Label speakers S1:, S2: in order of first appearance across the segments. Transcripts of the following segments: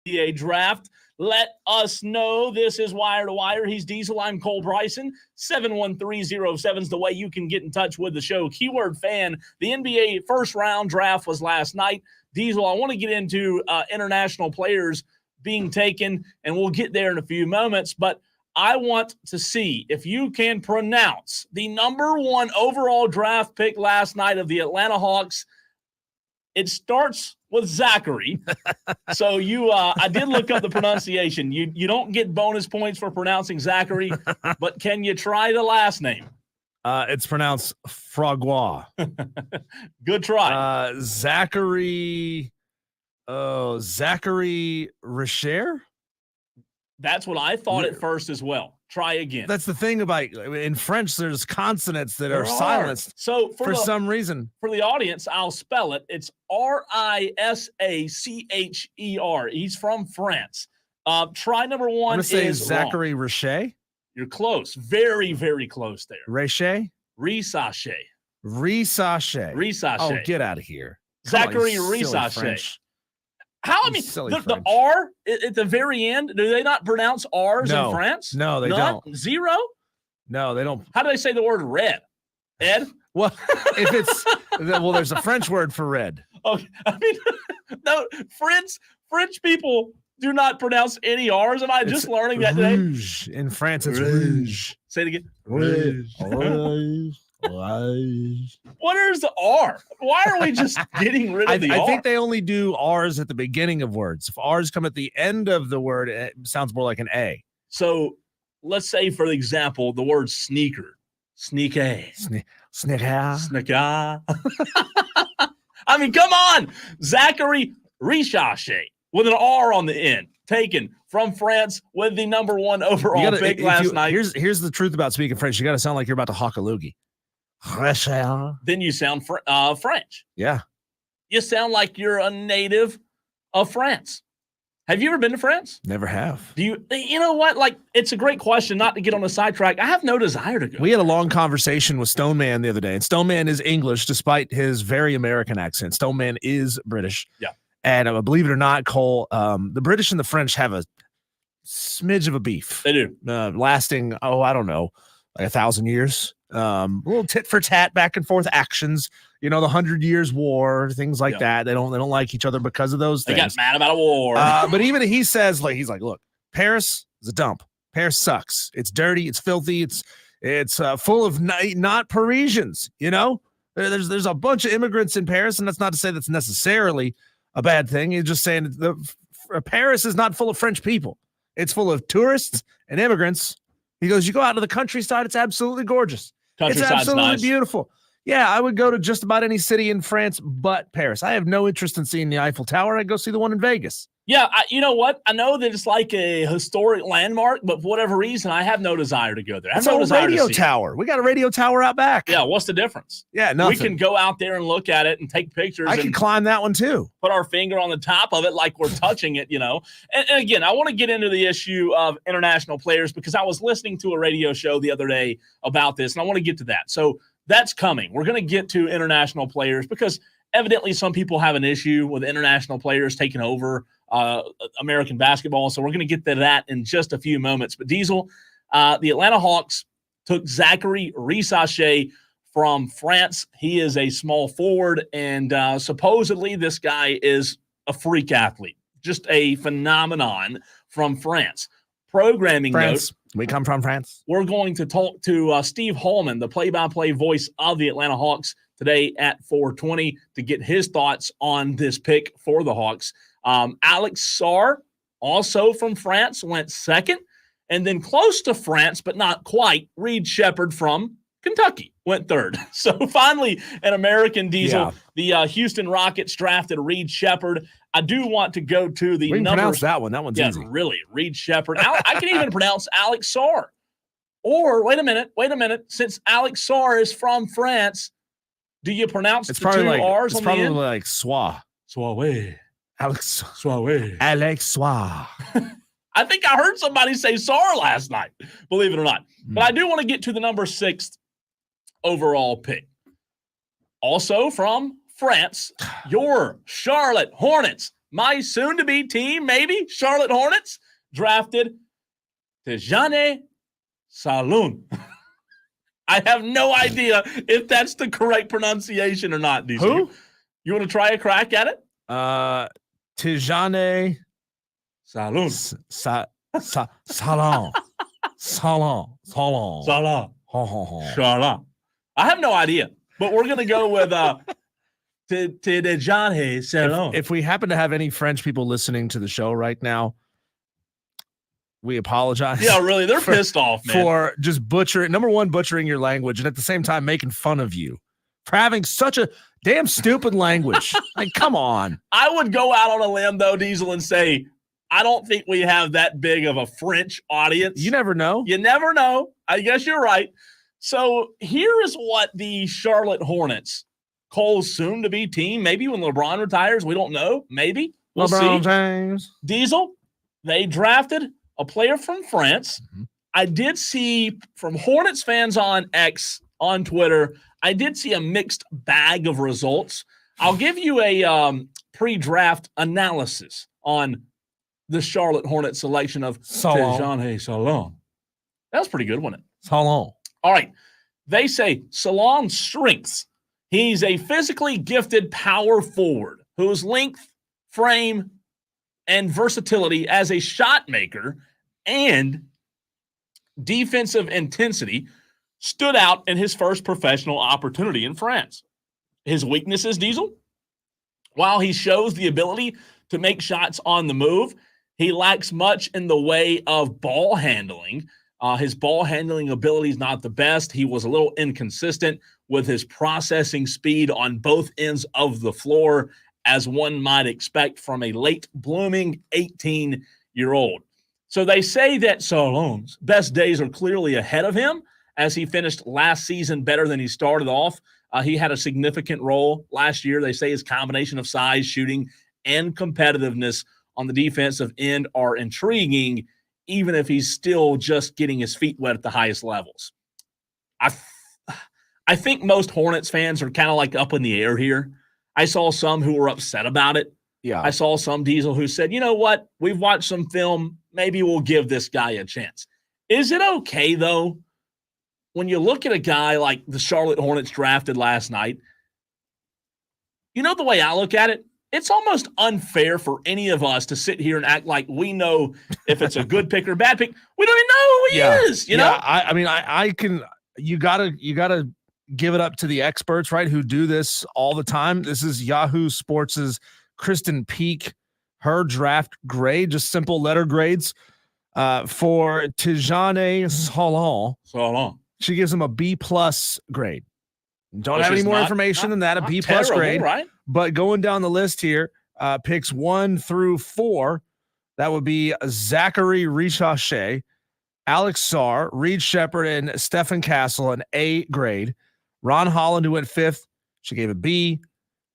S1: NBA draft. Let us know. This is Wire to Wire. He's Diesel. I'm Cole Bryson. 71307 is the way you can get in touch with the show. Keyword fan. The NBA first round draft was last night. Diesel, I want to get into international players being taken, and we'll get there in a few moments. But I want to see if you can pronounce the number one overall draft pick last night of the Atlanta Hawks. It starts with Zachary. So I did look up the pronunciation. You don't get bonus points for pronouncing Zachary, but can you try the last name?
S2: It's pronounced Fragua.
S1: Good try.
S2: Zachary Richer?
S1: That's what I thought at first as well. Try again.
S2: That's the thing about in French, there's consonants that are silenced for some reason.
S1: For the audience, I'll spell it. It's Risacher. He's from France. Try number one.
S2: I'm going to say Zachary Richer.
S1: You're close. Very, very close there.
S2: Richer?
S1: Risacher.
S2: Oh, get out of here.
S1: Zachary Risacher. How? I mean, the R at the very end, do they not pronounce R's in France?
S2: No, they don't.
S1: Zero?
S2: No, they don't.
S1: How do they say the word red? Ed?
S2: Well, if it's there's a French word for red.
S1: Okay. I mean, no, French people do not pronounce any R's. Am I just learning that today?
S2: Rouge. In France, it's rouge.
S1: Say it again.
S2: Rouge.
S1: What is the R? Why are we just getting rid of the R?
S2: I think they only do R's at the beginning of words. If R's come at the end of the word, it sounds more like an A.
S1: So let's say, for example, the word sneaker. Sneaker.
S2: Sneaker.
S1: I mean, come on. Zachary Risacher with an R on the end. Taken from France with the number one overall pick last night.
S2: Here's the truth about speaking French. You got to sound like you're about to hawk a loogie.
S1: Then you sound French.
S2: Yeah.
S1: You sound like you're a native of France. Have you ever been to France?
S2: Never have.
S1: Do you know what? Like, it's a great question, not to get on a sidetrack. I have no desire to go.
S2: We had a long conversation with Stoneman the other day, and Stoneman is English despite his very American accent. Stoneman is British.
S1: Yeah.
S2: And believe it or not, Cole, the British and the French have a smidge of a beef.
S1: They do.
S2: Lasting, I don't know, like 1,000 years. A little tit for tat, back and forth actions. The 100 Years' War, things like that. They don't like each other because of those things.
S1: They got mad about a war.
S2: But even he says, he's like, look, Paris is a dump. Paris sucks. It's dirty. It's filthy. It's full of not Parisians. There's a bunch of immigrants in Paris, and that's not to say that's necessarily a bad thing. He's just saying Paris is not full of French people. It's full of tourists and immigrants. He goes, you go out to the countryside, it's absolutely gorgeous. It's absolutely beautiful. Yeah, I would go to just about any city in France but Paris. I have no interest in seeing the Eiffel Tower. I'd go see the one in Vegas.
S1: Yeah, you know what? I know that it's like a historic landmark, but for whatever reason, I have no desire to go there.
S2: It's a radio tower. We got a radio tower out back.
S1: Yeah, what's the difference?
S2: Yeah, nothing.
S1: We can go out there and look at it and take pictures.
S2: I can climb that one too.
S1: Put our finger on the top of it like we're touching it, And again, I want to get into the issue of international players because I was listening to a radio show the other day about this, and I want to get to that. So that's coming. We're going to get to international players because evidently some people have an issue with international players taking over American basketball. So we're going to get to that in just a few moments. But Diesel, the Atlanta Hawks took Zachary Risacher from France. He is a small forward, and supposedly this guy is a freak athlete, just a phenomenon from France. Programming notes.
S2: We come from France.
S1: We're going to talk to Steve Holman, the play-by-play voice of the Atlanta Hawks, today at 4:20 to get his thoughts on this pick for the Hawks. Alex Sarr, also from France, went second. And then close to France, but not quite, Reed Shepherd from Kentucky went third. So finally, an American Diesel. Yeah. The Houston Rockets drafted Reed Shepherd. I do want to go to the
S2: numbers.
S1: Pronounce
S2: that one. That one's easy.
S1: Really, Reed Shepherd. I can even pronounce Alex Sarr. Or, wait a minute. Since Alex Sarr is from France, do you pronounce the two R's on the end?
S2: It's probably like Soir.
S1: Soiree.
S2: Alex
S1: Soiree.
S2: Alex Soir.
S1: I think I heard somebody say Sarr last night, believe it or not. But I do want to get to the number 6 overall pick. Also from France, your Charlotte Hornets my soon-to-be team, maybe, Charlotte Hornets, drafted Tijane Saloon. I have no idea if that's the correct pronunciation or not.
S2: Who?
S1: You want to try a crack at it?
S2: Tijane
S1: Saloon.
S2: Salon.
S1: Shala. I have no idea, but we're going to go with Tijane Salon.
S2: If we happen to have any French people listening to the show right now, we apologize.
S1: Yeah, really. They're pissed off, man.
S2: For just butchering your language and at the same time making fun of you for having such a damn stupid language. Like, come on.
S1: I would go out on a limb, though, Diesel, and say, I don't think we have that big of a French audience.
S2: You never know.
S1: You never know. I guess you're right. So here is what the Charlotte Hornets, Cole's soon-to-be team, maybe when LeBron retires, we don't know. Maybe. We'll
S2: LeBron
S1: see.
S2: James.
S1: Diesel, they drafted a player from France.
S2: Mm-hmm.
S1: I did see from Hornets fans on X, on Twitter, I did see a mixed bag of results. I'll give you a pre-draft analysis on the Charlotte Hornets selection of Tijane Salon. That was pretty good, wasn't it?
S2: Salon.
S1: All right. They say Salon's strengths. He's a physically gifted power forward whose length, frame, and versatility as a shot maker and defensive intensity stood out in his first professional opportunity in France. His weaknesses, Diesel? While he shows the ability to make shots on the move, he lacks much in the way of ball handling. His ball handling ability is not the best. He was a little inconsistent with his processing speed on both ends of the floor, as one might expect from a late blooming 18-year-old. So they say that Salon's best days are clearly ahead of him as he finished last season better than he started off. He had a significant role last year. They say his combination of size, shooting, and competitiveness on the defensive end are intriguing, even if he's still just getting his feet wet at the highest levels. I think most Hornets fans are kind of like up in the air here. I saw some who were upset about it.
S2: Yeah.
S1: I saw some Diesel who said, you know what? We've watched some film. Maybe we'll give this guy a chance. Is it okay, though, when you look at a guy like the Charlotte Hornets drafted last night? You know the way I look at it? It's almost unfair for any of us to sit here and act like we know if it's a good pick or a bad pick. We don't even know who he is, you know?
S2: I mean, I can – you gotta give it up to the experts, right, who do this all the time. This is Yahoo Sports' Kristen Peak, her draft grade, just simple letter grades for Tijane Salon. She gives him a B+ grade. Don't have any more information than that, a B+ grade.
S1: Right?
S2: But going down the list here, picks 1 through 4, that would be Zachary Richache, Alex Sarr, Reed Shepard, and Stephen Castle, an A grade. Ron Holland, who went 5th, she gave a B.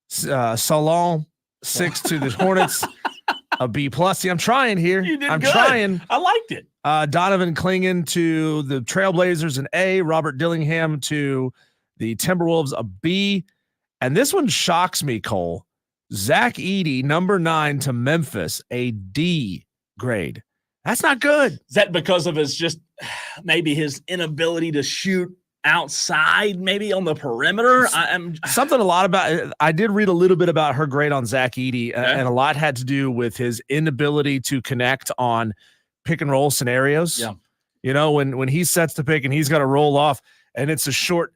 S2: Salon, 6 to the Hornets, a B+. See, I'm trying here.
S1: You did
S2: I'm
S1: good.
S2: trying.
S1: I liked it.
S2: Donovan Clingan to the Trailblazers, an A. Robert Dillingham to the Timberwolves, a B. And this one shocks me, Cole. Zach Edey, number 9 to Memphis, a D grade. That's not good.
S1: Is that because of his just maybe his inability to shoot outside, maybe on the perimeter?
S2: Something a lot about – I did read a little bit about her grade on Zach Edey, and a lot had to do with his inability to connect on pick-and-roll scenarios.
S1: Yeah.
S2: You know, when he sets the pick and he's got to roll off, and it's a short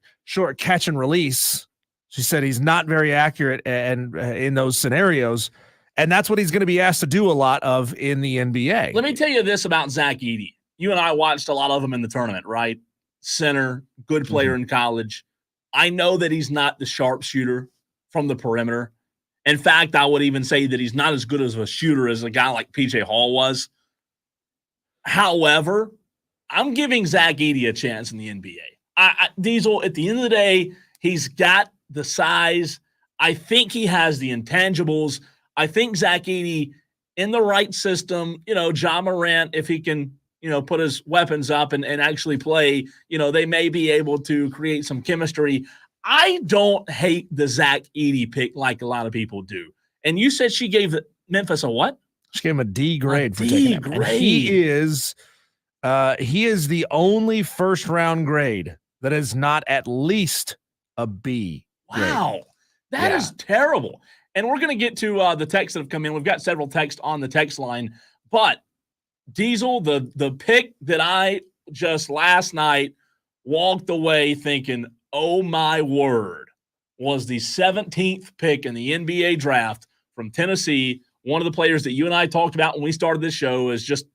S2: catch and release, she said he's not very accurate and in those scenarios, and that's what he's going to be asked to do a lot of in the NBA.
S1: Let me tell you this about Zach Edey. You and I watched a lot of him in the tournament, right? Center, good player in college. I know that he's not the sharpshooter from the perimeter. In fact, I would even say that he's not as good as a shooter as a guy like PJ Hall was. However, I'm giving Zach Edey a chance in the NBA. Diesel, at the end of the day, he's got the size. I think he has the intangibles. I think Zach Edey, in the right system, Ja Morant, if he can, put his weapons up and actually play, they may be able to create some chemistry. I don't hate the Zach Edey pick like a lot of people do. And you said she gave Memphis a what?
S2: Just gave him a D grade for
S1: D
S2: taking him.
S1: grade.
S2: And he is the only first round grade that is not at least a B grade.
S1: Wow. That is terrible. And we're going to get to the texts that have come in. We've got several texts on the text line. But, Diesel, the pick that I just last night walked away thinking, oh, my word, was the 17th pick in the NBA draft from Tennessee. One of the players that you and I talked about when we started this show is just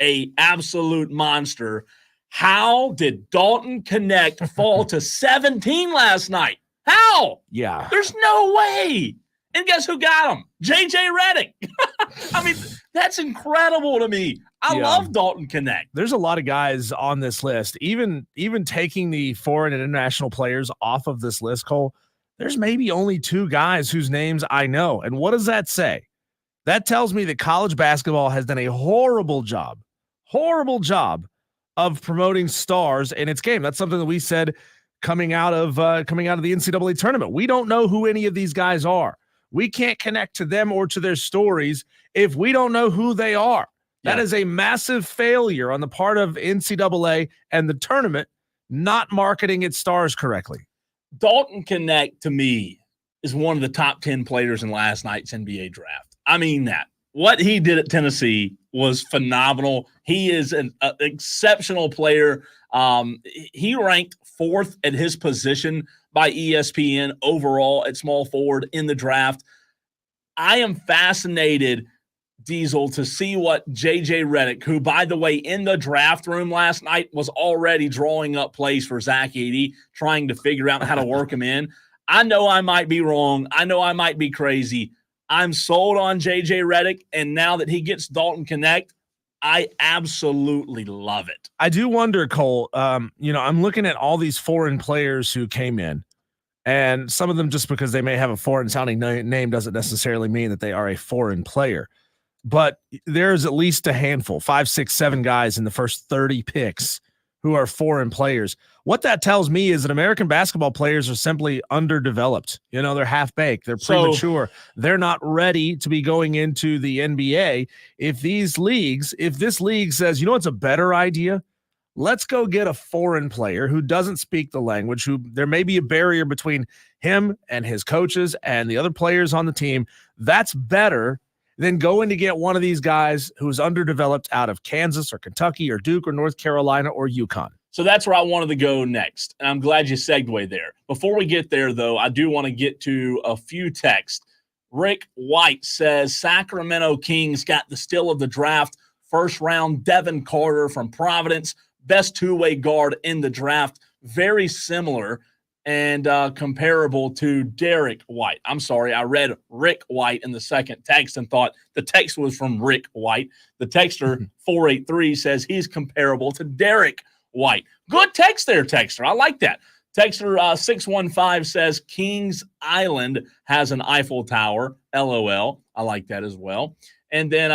S1: a absolute monster. How did Dalton Connect fall to 17 last night? How?
S2: Yeah.
S1: There's no way. And guess who got him? JJ Redick. I mean, that's incredible to me. I love Dalton Connect.
S2: There's a lot of guys on this list. Even taking the foreign and international players off of this list, Cole, there's maybe only 2 guys whose names I know. And what does that say? That tells me that college basketball has done a horrible job of promoting stars in its game. That's something that we said coming out of the NCAA tournament. We don't know who any of these guys are. We can't connect to them or to their stories if we don't know who they are. That is a massive failure on the part of NCAA and the tournament not marketing its stars correctly.
S1: Dalton Connect, to me, is one of the top 10 players in last night's NBA draft. I mean that. What he did at Tennessee was phenomenal. He is an exceptional player. He ranked 4th at his position by ESPN overall at small forward in the draft. I am fascinated, Diesel, to see what JJ Redick, who, by the way, in the draft room last night was already drawing up plays for Zach Edey, trying to figure out how to work him in. I know I might be wrong. I know I might be crazy. I'm sold on JJ Redick, and now that he gets Dalton Connect, I absolutely love it.
S2: I do wonder, Cole, I'm looking at all these foreign players who came in, and some of them, just because they may have a foreign sounding name doesn't necessarily mean that they are a foreign player. But there's at least a handful, 5, 6, 7 guys in the first 30 picks who are foreign players. What that tells me is that American basketball players are simply underdeveloped. They're half-baked. They're premature. They're not ready to be going into the NBA. If this league says, it's a better idea, let's go get a foreign player who doesn't speak the language, who there may be a barrier between him and his coaches and the other players on the team. That's better than going to get one of these guys who is underdeveloped out of Kansas or Kentucky or Duke or North Carolina or UConn.
S1: So that's where I wanted to go next, and I'm glad you segued there. Before we get there, though, I do want to get to a few texts. Rick White says Sacramento Kings got the steal of the draft, first round Devin Carter from Providence, best two-way guard in the draft, very similar and comparable to Derek White. I'm sorry, I read Rick White in the second text and thought the text was from Rick White. The texter 483 says he's comparable to Derek White. Good text there, texter. I like that. Texter 615 says Kings Island has an Eiffel Tower. LOL. I like that as well. And then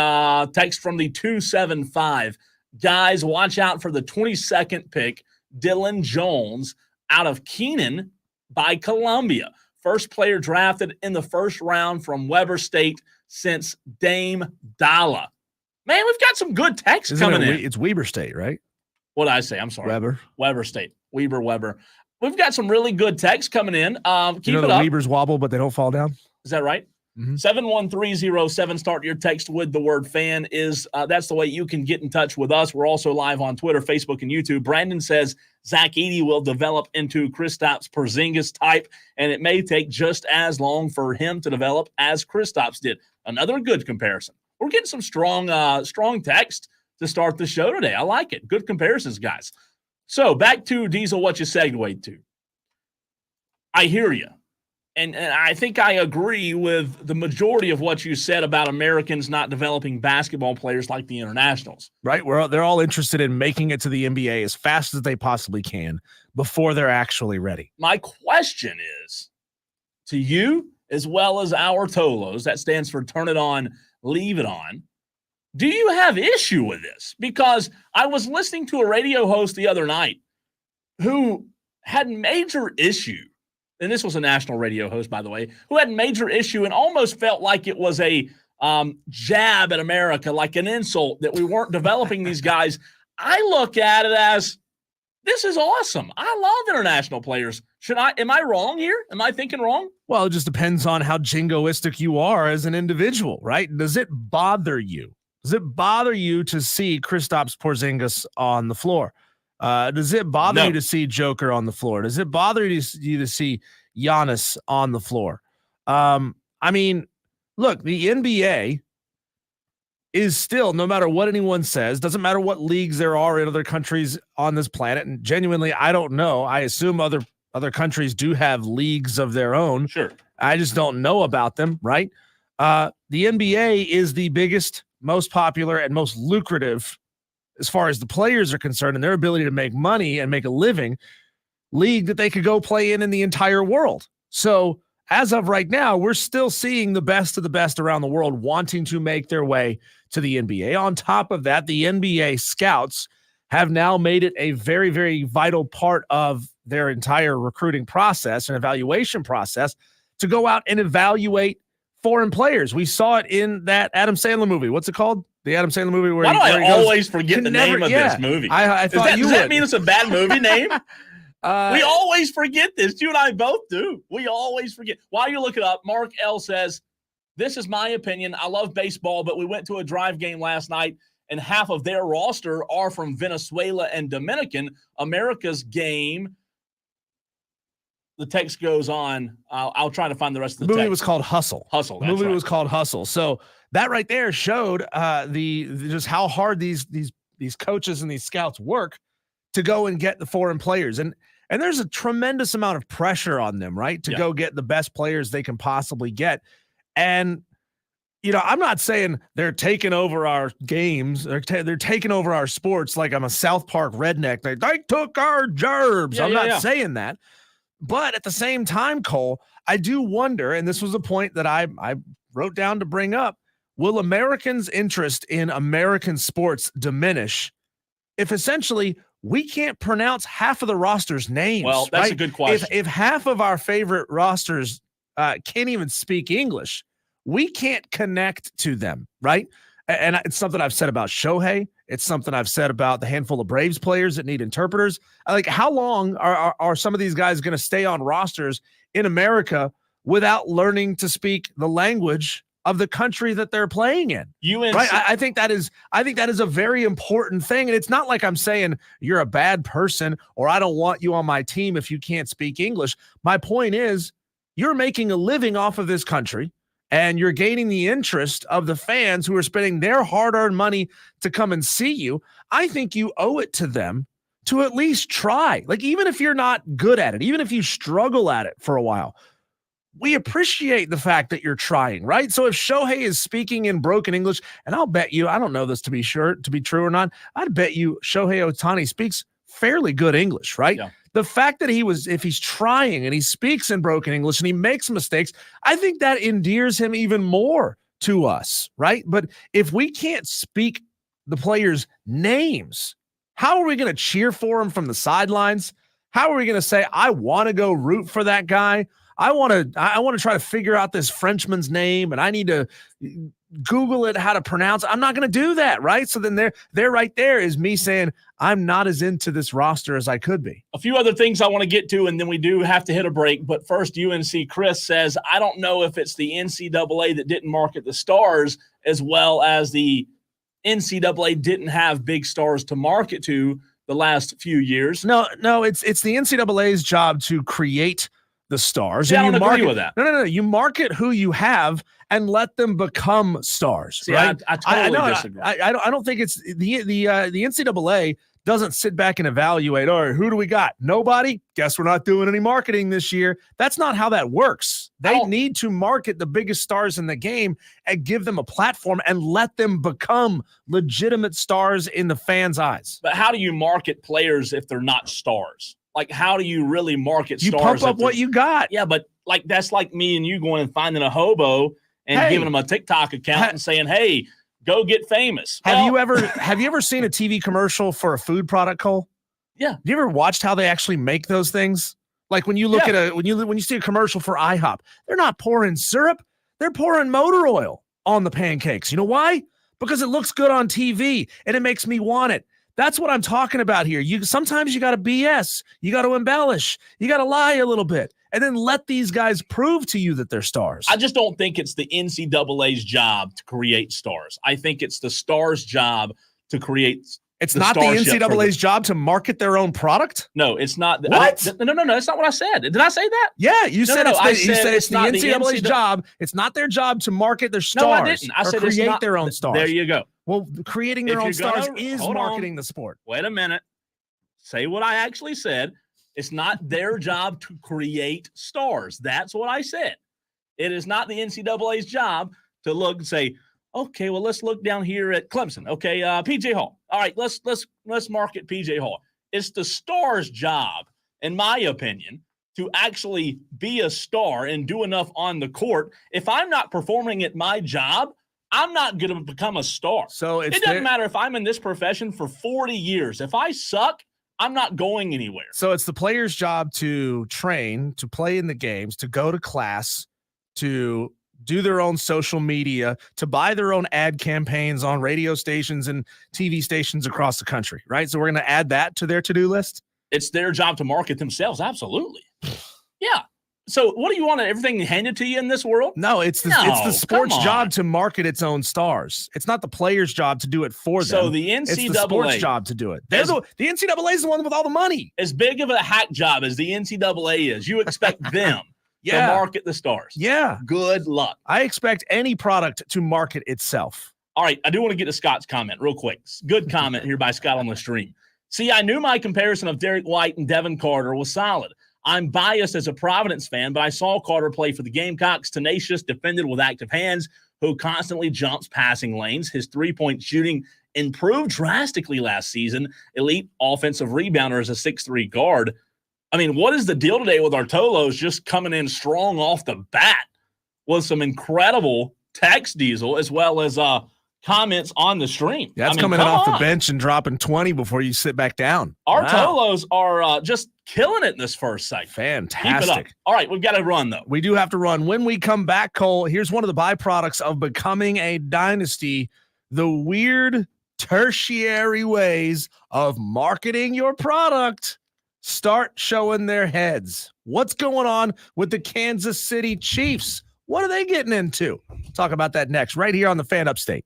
S1: text from the 275. Guys, watch out for the 22nd pick, Dylan Jones, out of Keenan by Columbia. First player drafted in the first round from Weber State since Dame Dalla. Man, we've got some good texts coming in.
S2: It's Weber State, right?
S1: What did I say? I'm sorry.
S2: Weber
S1: State. Weber. We've got some really good texts coming in. Keep it
S2: the
S1: up.
S2: Webers wobble, but they don't fall down?
S1: Is that right?
S2: Mm-hmm.
S1: 71307. Start your text with the word fan. That's the way you can get in touch with us. We're also live on Twitter, Facebook, and YouTube. Brandon says Zach Edey will develop into Kristaps Porzingis type, and it may take just as long for him to develop as Kristaps did. Another good comparison. We're getting some strong text to start the show today. I like it. Good comparisons, guys. So back to Diesel, what you segued to. I hear you. And I think I agree with the majority of what you said about Americans not developing basketball players like the internationals.
S2: Right. They're all interested in making it to the NBA as fast as they possibly can before they're actually ready.
S1: My question is to you, as well as our Tolos, that stands for Turn It On, Leave It On. Do you have issue with this? Because I was listening to a radio host the other night who had major issue. And this was a national radio host, by the way, who had major issue and almost felt like it was a jab at America, like an insult that we weren't developing these guys. I look at it as, this is awesome. I love international players. Am I wrong here? Am I thinking wrong?
S2: Well, it just depends on how jingoistic you are as an individual, right? Does it bother you? Does it bother you to see Kristaps Porzingis on the floor? Does it bother you to see Joker on the floor? Does it bother you to see Giannis on the floor? I mean, look, the NBA is still, no matter what anyone says, doesn't matter what leagues there are in other countries on this planet. And genuinely, I don't know. I assume other countries do have leagues of their own.
S1: Sure.
S2: I just don't know about them, right? The NBA is the biggest, most popular, and most lucrative, as far as the players are concerned and their ability to make money and make a living, league that they could go play in the entire world. So as of right now, we're still seeing the best of the best around the world wanting to make their way to the NBA. On top of that, the NBA scouts have now made it a very, very vital part of their entire recruiting process and evaluation process to go out and evaluate foreign players. We saw it in that Adam Sandler movie. What's it called? The Adam Sandler movie.
S1: Why do I always forget the name of this movie?
S2: I thought
S1: does that mean it's a bad movie name? We always forget this. You and I both do. We always forget. While you look it up, Mark L says, this is my opinion. I love baseball, but we went to a drive game last night, and half of their roster are from Venezuela and Dominican. America's game. The text goes on. I'll try to find the rest of the
S2: movie
S1: text.
S2: Was called Hustle.
S1: Hustle.
S2: The movie was called Hustle. So that right there showed just how hard these coaches and these scouts work to go and get the foreign players. And there's a tremendous amount of pressure on them, right? To go get the best players they can possibly get. And, you know, I'm not saying they're taking over our games. They're taking over our sports like I'm a South Park redneck. They took our gerbs. I'm not saying that. But at the same time, Cole, I do wonder, and this was a point that I wrote down to bring up, will Americans' interest in American sports diminish if essentially we can't pronounce half of the roster's names?
S1: Well, that's a good question.
S2: If half of our favorite rosters can't even speak English, we can't connect to them, right? And it's something I've said about Shohei. It's something I've said about the handful of Braves players that need interpreters. Like, how long are some of these guys going to stay on rosters in America without learning to speak the language of the country that they're playing in? Right? I think that is a very important thing. And it's not like I'm saying you're a bad person or I don't want you on my team if you can't speak English. My point is, you're making a living off of this country, and you're gaining the interest of the fans who are spending their hard-earned money to come and see you. I think you owe it to them to at least try. Like, even if you're not good at it, even if you struggle at it for a while, we appreciate the fact that you're trying, right? So if Shohei is speaking in broken English, and I'll bet you, I don't know this to be true or not, I'd bet you Shohei Ohtani speaks fairly good English, right?
S1: Yeah.
S2: The fact that if he's trying and he speaks in broken English and he makes mistakes, I think that endears him even more to us, right? But if we can't speak the players' names, how are we going to cheer for him from the sidelines? How are we going to say, I want to go root for that guy? I want to try to figure out this Frenchman's name, and I need to Google it, how to pronounce it. I'm not going to do that, right? So then there right there is me saying I'm not as into this roster as I could be.
S1: A few other things I want to get to, and then we do have to hit a break. But first, UNC Chris says, I don't know if it's the NCAA that didn't market the stars as well as the NCAA didn't have big stars to market to the last few years.
S2: No, it's the NCAA's job to create the stars.
S1: Yeah,
S2: and
S1: I don't agree with that.
S2: No. You market who you have and let them become stars.
S1: See,
S2: right?
S1: I totally disagree.
S2: I don't think it's the NCAA doesn't sit back and evaluate, all right, who do we got? Nobody? Guess we're not doing any marketing this year. That's not how that works. They need to market the biggest stars in the game and give them a platform and let them become legitimate stars in the fans' eyes.
S1: But how do you market players if they're not stars? Like, how do you really market
S2: you
S1: stars?
S2: You pump up what you got.
S1: Yeah, but like that's like me and you going and finding a hobo and giving them a TikTok account and saying, hey, go get famous.
S2: Have you ever seen a TV commercial for a food product, Cole?
S1: Yeah.
S2: Have you ever watched how they actually make those things? Like when you look at when you see a commercial for IHOP, they're not pouring syrup, they're pouring motor oil on the pancakes. You know why? Because it looks good on TV and it makes me want it. That's what I'm talking about here. Sometimes you got to BS. You got to embellish. You got to lie a little bit. And then let these guys prove to you that they're stars.
S1: I just don't think it's the NCAA's job to create stars. I think it's the stars' job to create.
S2: It's not the NCAA's job to market their own product?
S1: No, it's not.
S2: What?
S1: No, that's not what I said. Did I say that?
S2: Yeah, you said it's the
S1: not
S2: NCAA's job. It's not their job to market their stars.
S1: No, I didn't. I said
S2: create their own stars.
S1: There you go.
S2: Well, creating their own stars is marketing the sport.
S1: Wait a minute. Say what I actually said. It's not their job to create stars. That's what I said. It is not the NCAA's job to look and say, okay, well, let's look down here at Clemson. Okay, PJ Hall. All right, let's market PJ Hall. It's the star's job, in my opinion, to actually be a star and do enough on the court. If I'm not performing at my job, I'm not going to become a star.
S2: So
S1: it doesn't matter if I'm in this profession for 40 years. If I suck, I'm not going anywhere.
S2: So it's the player's job to train, to play in the games, to go to class, to do their own social media, to buy their own ad campaigns on radio stations and TV stations across the country, right? So we're going to add that to their to-do list?
S1: It's their job to market themselves, absolutely. Yeah. So what do you want? Everything handed to you in this world?
S2: No, it's the sport's job to market its own stars. It's not the player's job to do it for them.
S1: So the NCAA,
S2: it's the sport's job to do it. The NCAA is the one with all the money.
S1: As big of a hack job as the NCAA is, you expect them to market the stars.
S2: Yeah.
S1: Good luck.
S2: I expect any product to market itself.
S1: All right. I do want to get to Scott's comment real quick. Good comment here by Scott on the stream. See, I knew my comparison of Derek White and Devin Carter was solid. I'm biased as a Providence fan, but I saw Carter play for the Gamecocks, tenacious, defended with active hands, who constantly jumps passing lanes. His three-point shooting improved drastically last season. Elite offensive rebounder as a 6'3" guard. I mean, what is the deal today with our Tolos just coming in strong off the bat with some incredible text diesel as well as comments on the stream?
S2: That's coming off the bench and dropping 20 before you sit back down.
S1: Our Tolos are just killing it in this first segment.
S2: Fantastic.
S1: Keep it up. All right, we've got to run, though.
S2: We do have to run. When we come back, Cole, here's one of the byproducts of becoming a dynasty, the weird tertiary ways of marketing your product start showing their heads. What's going on with the Kansas City Chiefs? What are they getting into? Talk about that next, right here on the Fan Upstate.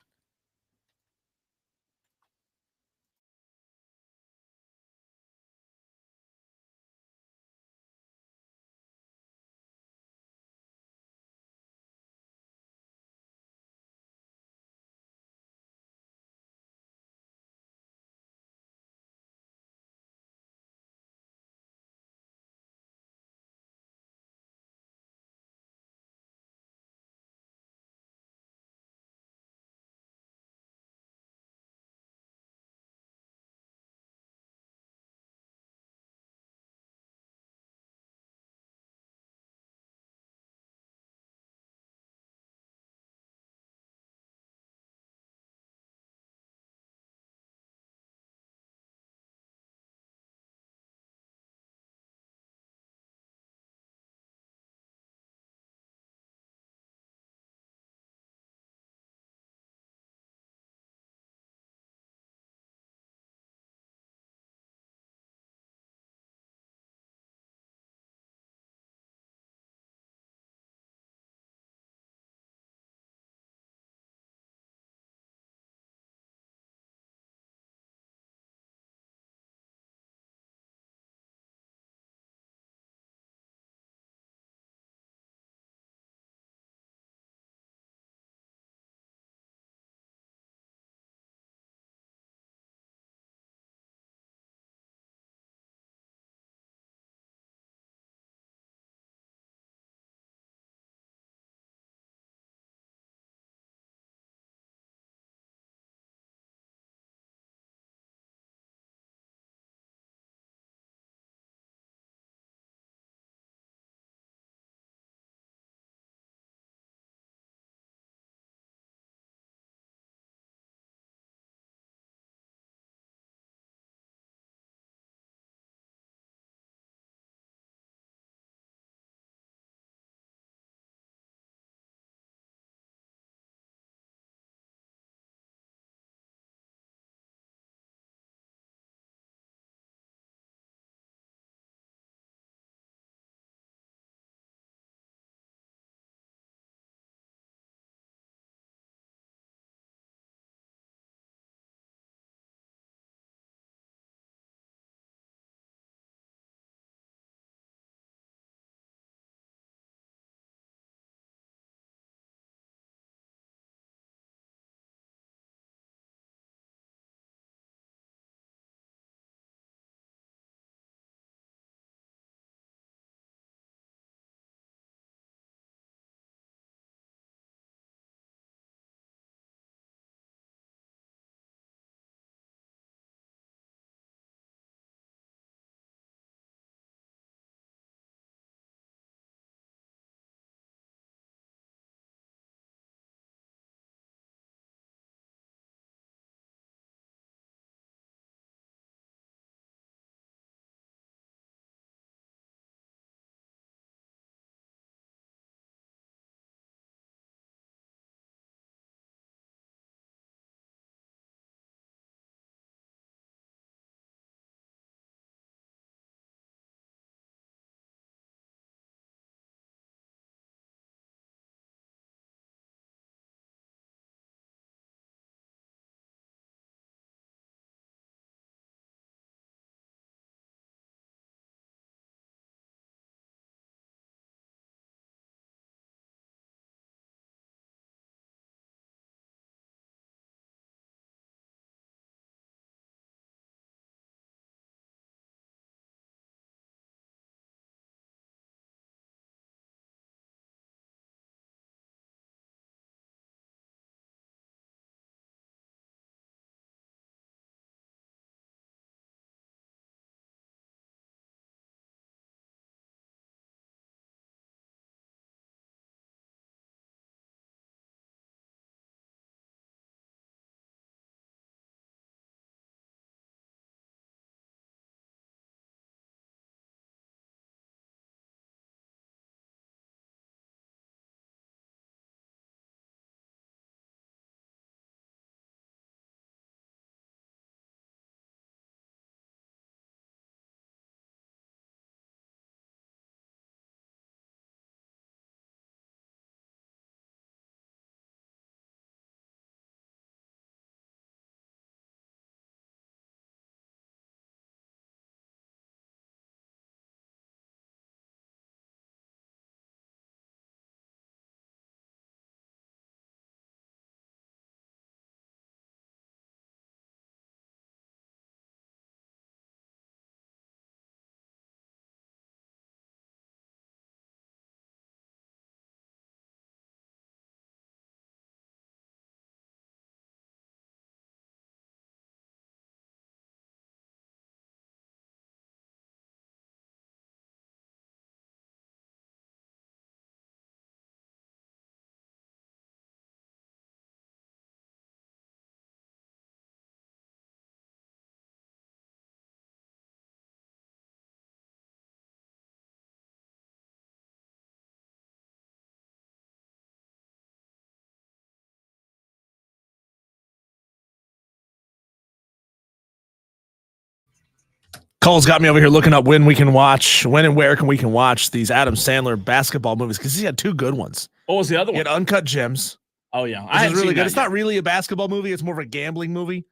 S2: Cole's got me over here looking up when and where we can watch these Adam Sandler basketball movies because he had two good ones.
S1: What was the other
S2: He
S1: one?
S2: had Uncut Gems.
S1: Oh, yeah.
S2: Which is really good. It's not really a basketball movie. It's more of a gambling movie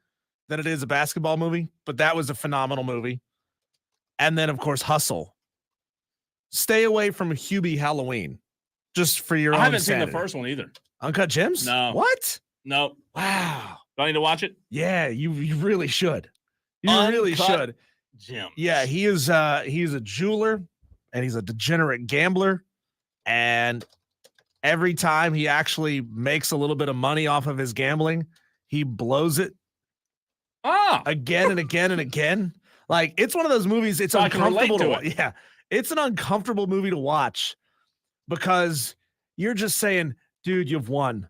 S2: than it is a basketball movie. But that was a phenomenal movie. And then, of course, Hustle. Stay away from Hubie Halloween. Just for your own sanity.
S1: I haven't seen the first one either.
S2: Uncut Gems?
S1: No.
S2: What?
S1: No.
S2: Wow.
S1: Do I need to watch it?
S2: Yeah, you really should. You really should.
S1: Gems.
S2: Yeah, he's a jeweler and he's a degenerate gambler. And every time he actually makes a little bit of money off of his gambling, he blows it again and again and again. Like, it's one of those movies. It's uncomfortable to watch. Yeah, it's an uncomfortable movie to watch because you're just saying, dude, you've won.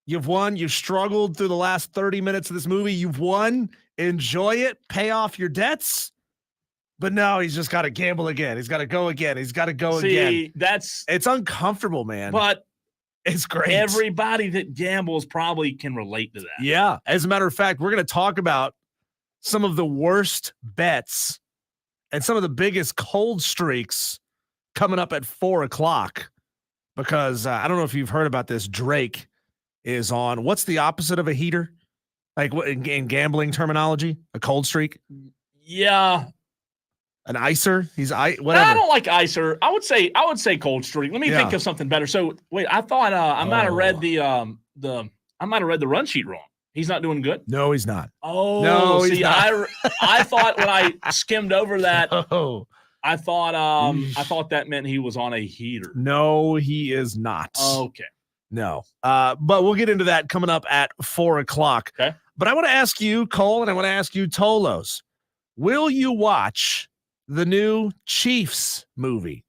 S2: You've won. You've struggled through the last 30 minutes of this movie. You've won. Enjoy it. Pay off your debts. But no, he's just got to gamble again. He's got to go again. He's got to go again. It's uncomfortable, man.
S1: But
S2: it's great.
S1: Everybody that gambles probably can relate to that.
S2: Yeah. As a matter of fact, we're going to talk about some of the worst bets and some of the biggest cold streaks coming up at 4:00 because I don't know if you've heard about this. Drake is on. What's the opposite of a heater? Like what in gambling terminology? A cold streak?
S1: Yeah.
S2: An icer? Whatever.
S1: I don't like icer. I would say cold streak. Let me think of something better. So wait, I thought I might have read the run sheet wrong. He's not doing good.
S2: No, he's not.
S1: Oh,
S2: no,
S1: see, I thought when I skimmed over that, I thought that meant he was on a heater.
S2: No, he is not.
S1: Okay.
S2: No. But we'll get into that coming up at 4:00.
S1: Okay.
S2: But I want to ask you, Cole, and I want to ask you, Tolos, will you watch the new Chiefs movie?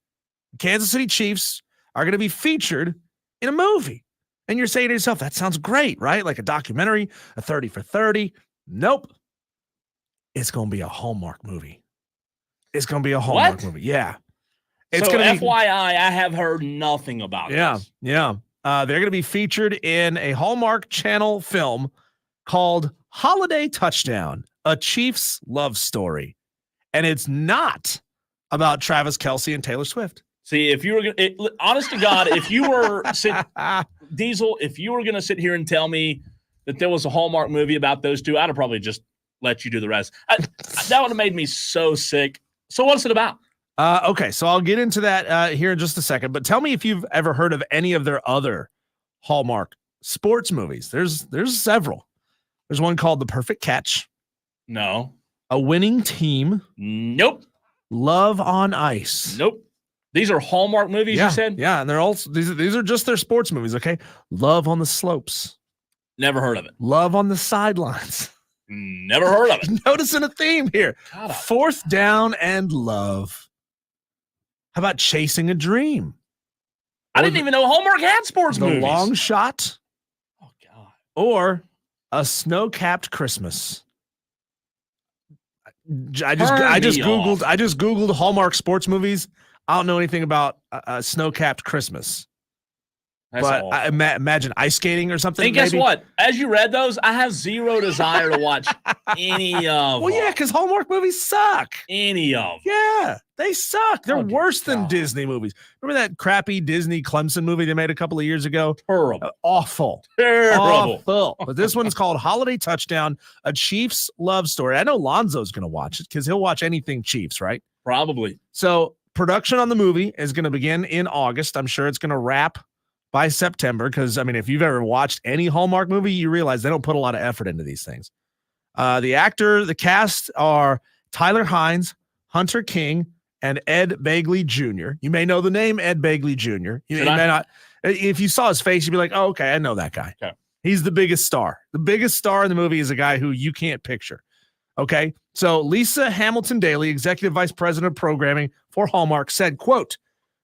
S2: Kansas City Chiefs are going to be featured in a movie. And you're saying to yourself, that sounds great, right? Like a documentary, a 30 for 30. Nope. It's going to be a Hallmark movie. It's going to be a Hallmark movie. Yeah.
S1: It's so going to FYI, I have heard nothing about this.
S2: Yeah. They're going to be featured in a Hallmark Channel film called Holiday Touchdown, a Chiefs love story. And it's not about Travis Kelce and Taylor Swift.
S1: See, if you were honest to God, if you were Diesel, if you were going to sit here and tell me that there was a Hallmark movie about those two, I'd have probably just let you do the rest. That would have made me so sick. So what's it about?
S2: Okay, so I'll get into that here in just a second. But tell me if you've ever heard of any of their other Hallmark sports movies. There's several. There's one called The Perfect Catch.
S1: No.
S2: A Winning Team.
S1: Nope.
S2: Love on Ice.
S1: Nope. These are Hallmark movies, you said?
S2: Yeah, and they're also these are just their sports movies, okay? Love on the Slopes.
S1: Never heard of it.
S2: Love on the Sidelines.
S1: Never heard of it.
S2: Noticing a theme here. Fourth Down and Love. How about Chasing a Dream?
S1: I didn't even know Hallmark had sports movies.
S2: The Long Shot.
S1: Oh, God.
S2: Or A Snow-Capped Christmas. I just Googled Hallmark sports movies. I don't know anything about a snow-capped Christmas.
S1: That's
S2: but I imagine ice skating or something.
S1: And guess what? As you read those, I have zero desire to watch any of them.
S2: Well, yeah, because Hallmark movies suck.
S1: Any of them.
S2: Yeah, they suck. They're worse than Disney movies. Remember that crappy Disney Clemson movie they made a couple of years ago?
S1: Terrible.
S2: Awful.
S1: Terrible.
S2: Awful. But this one's called Holiday Touchdown, a Chiefs love story. I know Lonzo's going to watch it because he'll watch anything Chiefs, right?
S1: Probably.
S2: So production on the movie is going to begin in August. I'm sure it's going to wrap by September because, I mean, if you've ever watched any Hallmark movie, you realize they don't put a lot of effort into these things. The cast are Tyler Hines, Hunter King, and Ed Begley Jr. You may know the name Ed Begley Jr. You may not. If you saw his face, you'd be like, oh, okay, I know that guy.
S1: Okay.
S2: He's the biggest star. The biggest star in the movie is a guy who you can't picture. Okay. So Lisa Hamilton Daly, Executive Vice President of Programming for Hallmark, said, quote,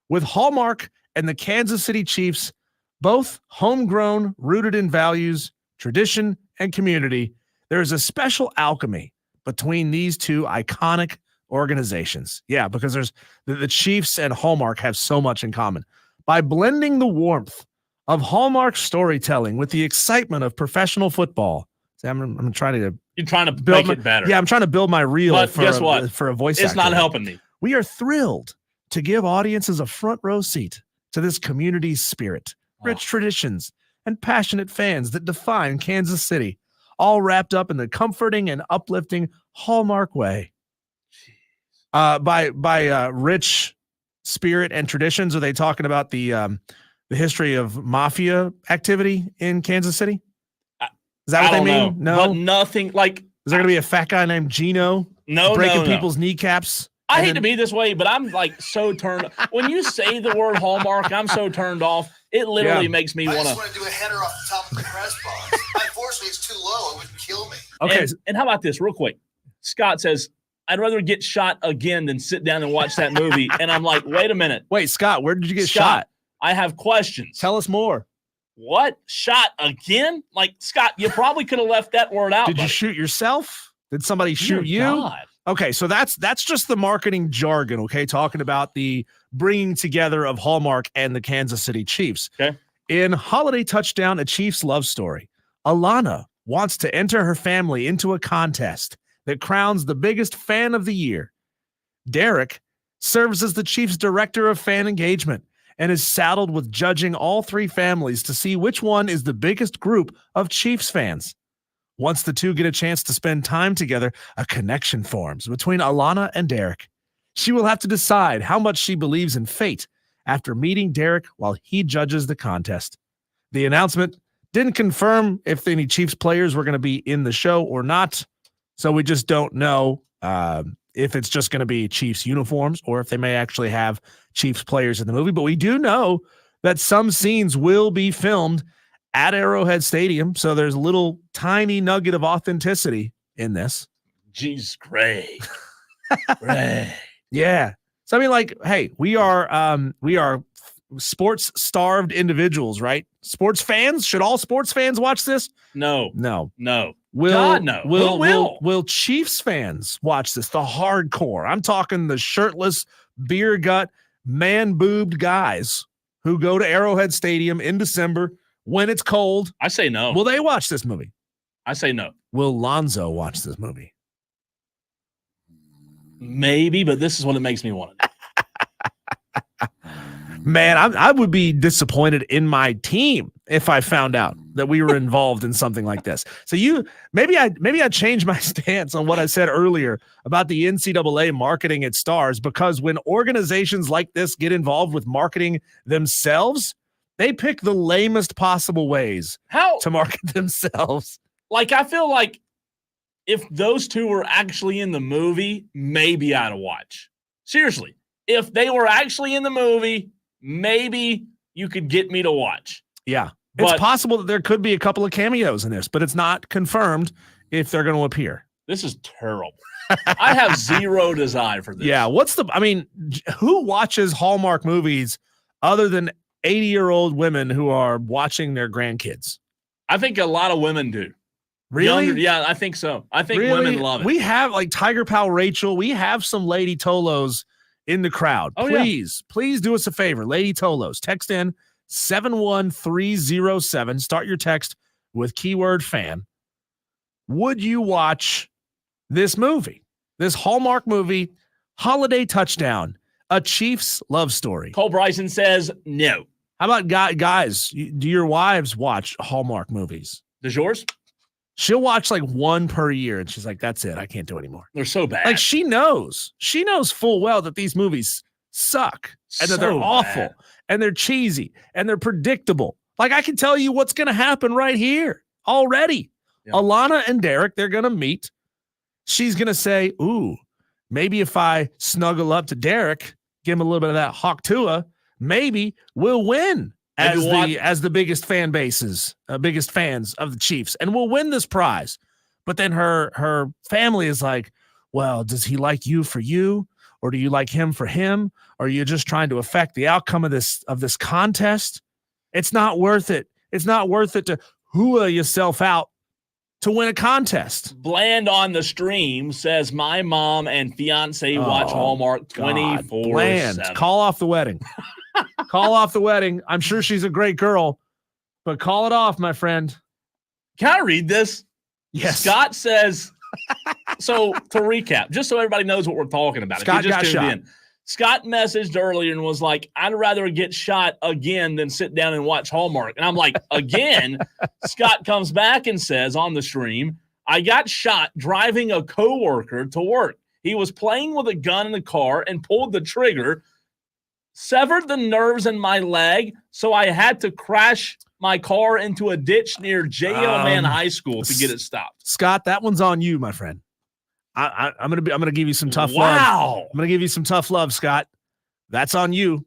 S2: with Hallmark and the Kansas City Chiefs, both homegrown, rooted in values, tradition, and community, there is a special alchemy between these two iconic organizations. Yeah, because there's the Chiefs and Hallmark have so much in common. By blending the warmth of Hallmark storytelling with the excitement of professional football. See, I'm trying to
S1: You're trying to make it better.
S2: Yeah, I'm trying to build my reel
S1: But
S2: for
S1: guess what?
S2: For a voice
S1: It's
S2: actor.
S1: not helping me.
S2: We are thrilled to give audiences a front row seat to this community's spirit, rich traditions, and passionate fans that define Kansas City, all wrapped up in the comforting and uplifting Hallmark way. By rich spirit and traditions, are they talking about the history of mafia activity in Kansas City? Is that what they mean?
S1: No, but nothing like.
S2: Is there going to be a fat guy named Gino? Breaking people's kneecaps?
S1: I hate to be this way, but I'm like so turned. When you say the word Hallmark, I'm so turned off. It literally makes me want to.
S3: I just want to do a header off the top of the press box. Unfortunately, it's too low. It would kill me.
S2: Okay.
S1: And how about this, real quick? Scott says, "I'd rather get shot again than sit down and watch that movie." And I'm like, wait a minute.
S2: Wait, Scott, where did you get shot?
S1: I have questions.
S2: Tell us more.
S1: What? Shot again? Like, Scott, you probably could have left that word out.
S2: Did you shoot yourself? Did somebody shoot you?
S1: God.
S2: Okay, so that's just the marketing jargon, okay? Talking about the bringing together of Hallmark and the Kansas City Chiefs.
S1: Okay.
S2: In Holiday Touchdown, A Chiefs Love Story, Alana wants to enter her family into a contest that crowns the biggest fan of the year. Derek serves as the Chiefs' director of fan engagement and is saddled with judging all three families to see which one is the biggest group of Chiefs fans. Once the two get a chance to spend time together, a connection forms between Alana and Derek. She will have to decide how much she believes in fate after meeting Derek while he judges the contest. The announcement didn't confirm if any Chiefs players were going to be in the show or not, so we just don't know if it's just going to be Chiefs uniforms or if they may actually have Chiefs players in the movie. But we do know that some scenes will be filmed at Arrowhead Stadium, so there's a little tiny nugget of authenticity in this.
S1: Jeez, great. Great.
S2: Yeah. So I mean, like, hey, we are sports starved individuals, right? Sports fans. Should all sports fans watch this?
S1: No.
S2: Will Chiefs fans watch this? The hardcore. I'm talking the shirtless, beer gut, man boobed guys who go to Arrowhead Stadium in December when it's cold.
S1: I say no.
S2: Will they watch this movie?
S1: I say no.
S2: Will Lonzo watch this movie?
S1: Maybe, but this is what it makes me want to do.
S2: Man, I would be disappointed in my team if I found out that we were involved in something like this. So maybe I changed my stance on what I said earlier about the NCAA marketing its stars, because when organizations like this get involved with marketing themselves, they pick the lamest possible ways to market themselves.
S1: Like, I feel like if those two were actually in the movie, maybe I'd watch. Seriously, if they were actually in the movie, maybe you could get me to watch.
S2: Yeah. It's possible that there could be a couple of cameos in this, but it's not confirmed if they're going to appear.
S1: This is terrible. I have zero desire for this.
S2: Yeah. Who watches Hallmark movies other than 80-year-old women who are watching their grandkids?
S1: I think a lot of women do.
S2: Really?
S1: Yeah, I think so. I think women love it.
S2: We have like Tiger Pal Rachel. We have some Lady Tolos in the crowd. Please do us a favor. Lady Tolos, text in 71307. Start your text with keyword fan. Would you watch this movie? This Hallmark movie, Holiday Touchdown, A Chiefs Love Story.
S1: Cole Bryson says no.
S2: How about guys? Do your wives watch Hallmark movies?
S1: Does yours?
S2: She'll watch like one per year, and she's like, that's it. I can't do it anymore.
S1: They're so bad.
S2: Like, she knows full well that these movies suck and that they're awful and they're cheesy and they're predictable. Like, I can tell you what's going to happen right here already. Yeah. Alana and Derek, they're going to meet. She's going to say, ooh, maybe if I snuggle up to Derek, give him a little bit of that hawk tua, maybe we'll win. As the biggest fan bases, biggest fans of the Chiefs, and we'll win this prize. But then her family is like, well, does he like you for you, or do you like him for him, or are you just trying to affect the outcome of this contest? It's not worth it. It's not worth it to hooah yourself out to win a contest.
S1: Bland on the stream says my mom and fiance watch Hallmark 24/7.
S2: Bland, call off the wedding. Call off the wedding. I'm sure she's a great girl, but call it off, my friend.
S1: Can I read this?
S2: Yes.
S1: Scott says, so to recap, just so everybody knows what we're talking about.
S2: Scott
S1: if you just
S2: got
S1: tuned
S2: shot.
S1: in, Scott messaged earlier and was like, I'd rather get shot again than sit down and watch Hallmark. And I'm like, again? Scott comes back and says on the stream, I got shot driving a coworker to work. He was playing with a gun in the car and pulled the trigger, severed the nerves in my leg, so I had to crash my car into a ditch near J.L. Mann High School to get it stopped.
S2: Scott, that one's on you, my friend. I'm gonna give you some tough love.
S1: Wow.
S2: I'm gonna give you some tough love, Scott. That's on you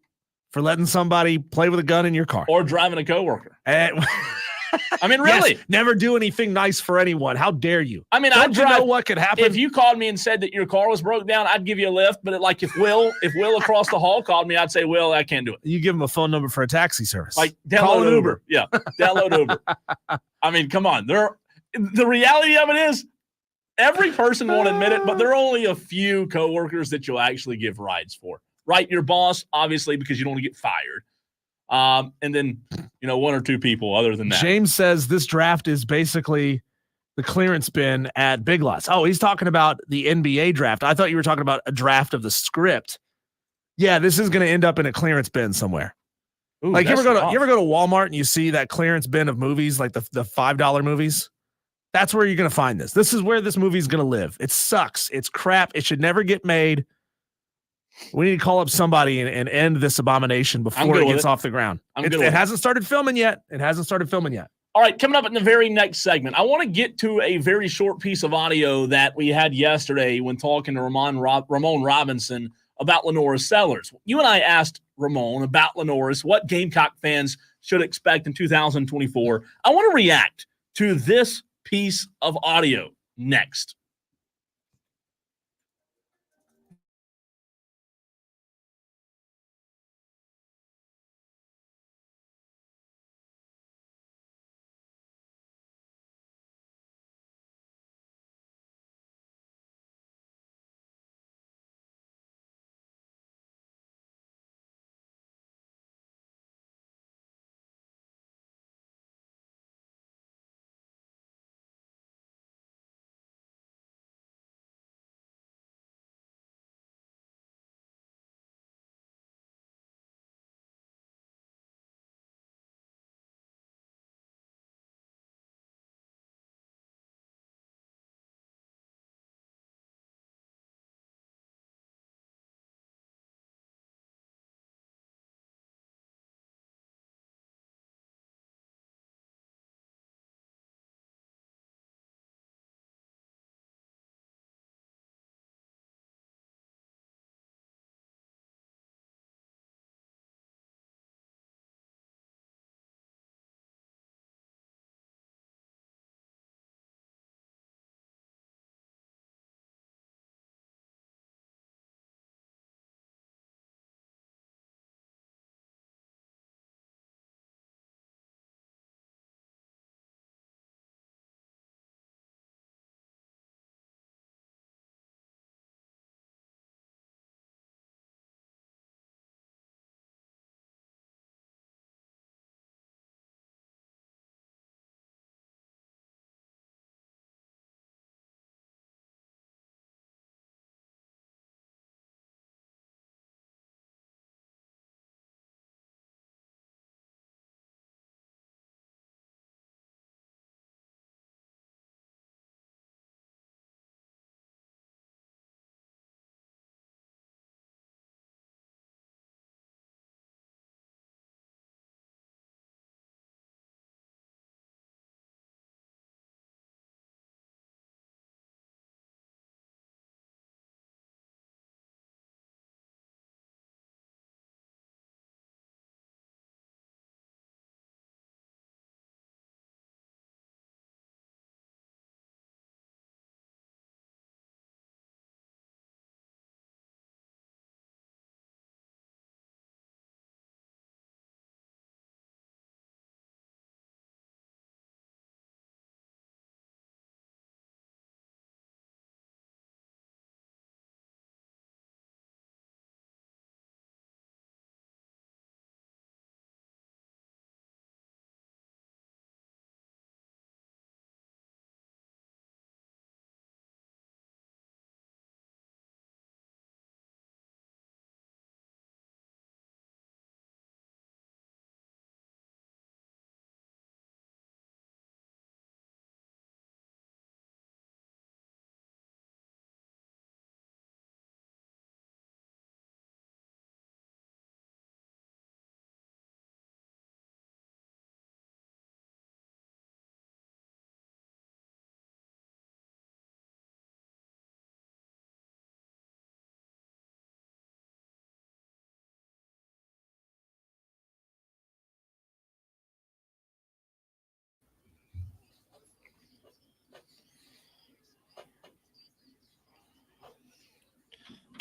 S2: for letting somebody play with a gun in your car
S1: Or driving a coworker.
S2: And,
S1: I mean, really.
S2: yes, never do anything nice for anyone. How dare you?
S1: I mean,
S2: Don't you know what could happen?
S1: If you called me and said that your car was broke down, I'd give you a lift. But if Will across the hall called me, I'd say, Will, I can't do it.
S2: You give him a phone number for a taxi service.
S1: Like,
S2: Call
S1: download
S2: an
S1: Uber. Yeah, download Uber. I mean, come on. The reality of it is, every person won't admit it, but there are only a few coworkers that you'll actually give rides for. Right? Your boss, obviously, because you don't want to get fired. And then, one or two people other than that.
S2: James says this draft is basically the clearance bin at Big Lots. Oh, he's talking about the NBA draft. I thought you were talking about a draft of the script. Yeah, this is going to end up in a clearance bin somewhere.
S1: Ooh,
S2: like you ever go to Walmart and you see that clearance bin of movies, like the $5 movies? That's where you're going to find this. This is where this movie is going to live. It sucks. It's crap. It should never get made. We need to call up somebody and end this abomination before it gets off the ground. It hasn't started filming yet. All right, coming up in the very next segment, I want to get to a very short piece of audio that we had yesterday when talking to Ramon Robinson about Lenoris Sellers. You and I asked Ramon about Lenoris, what Gamecock fans should expect in 2024. I want to react to this piece of audio next.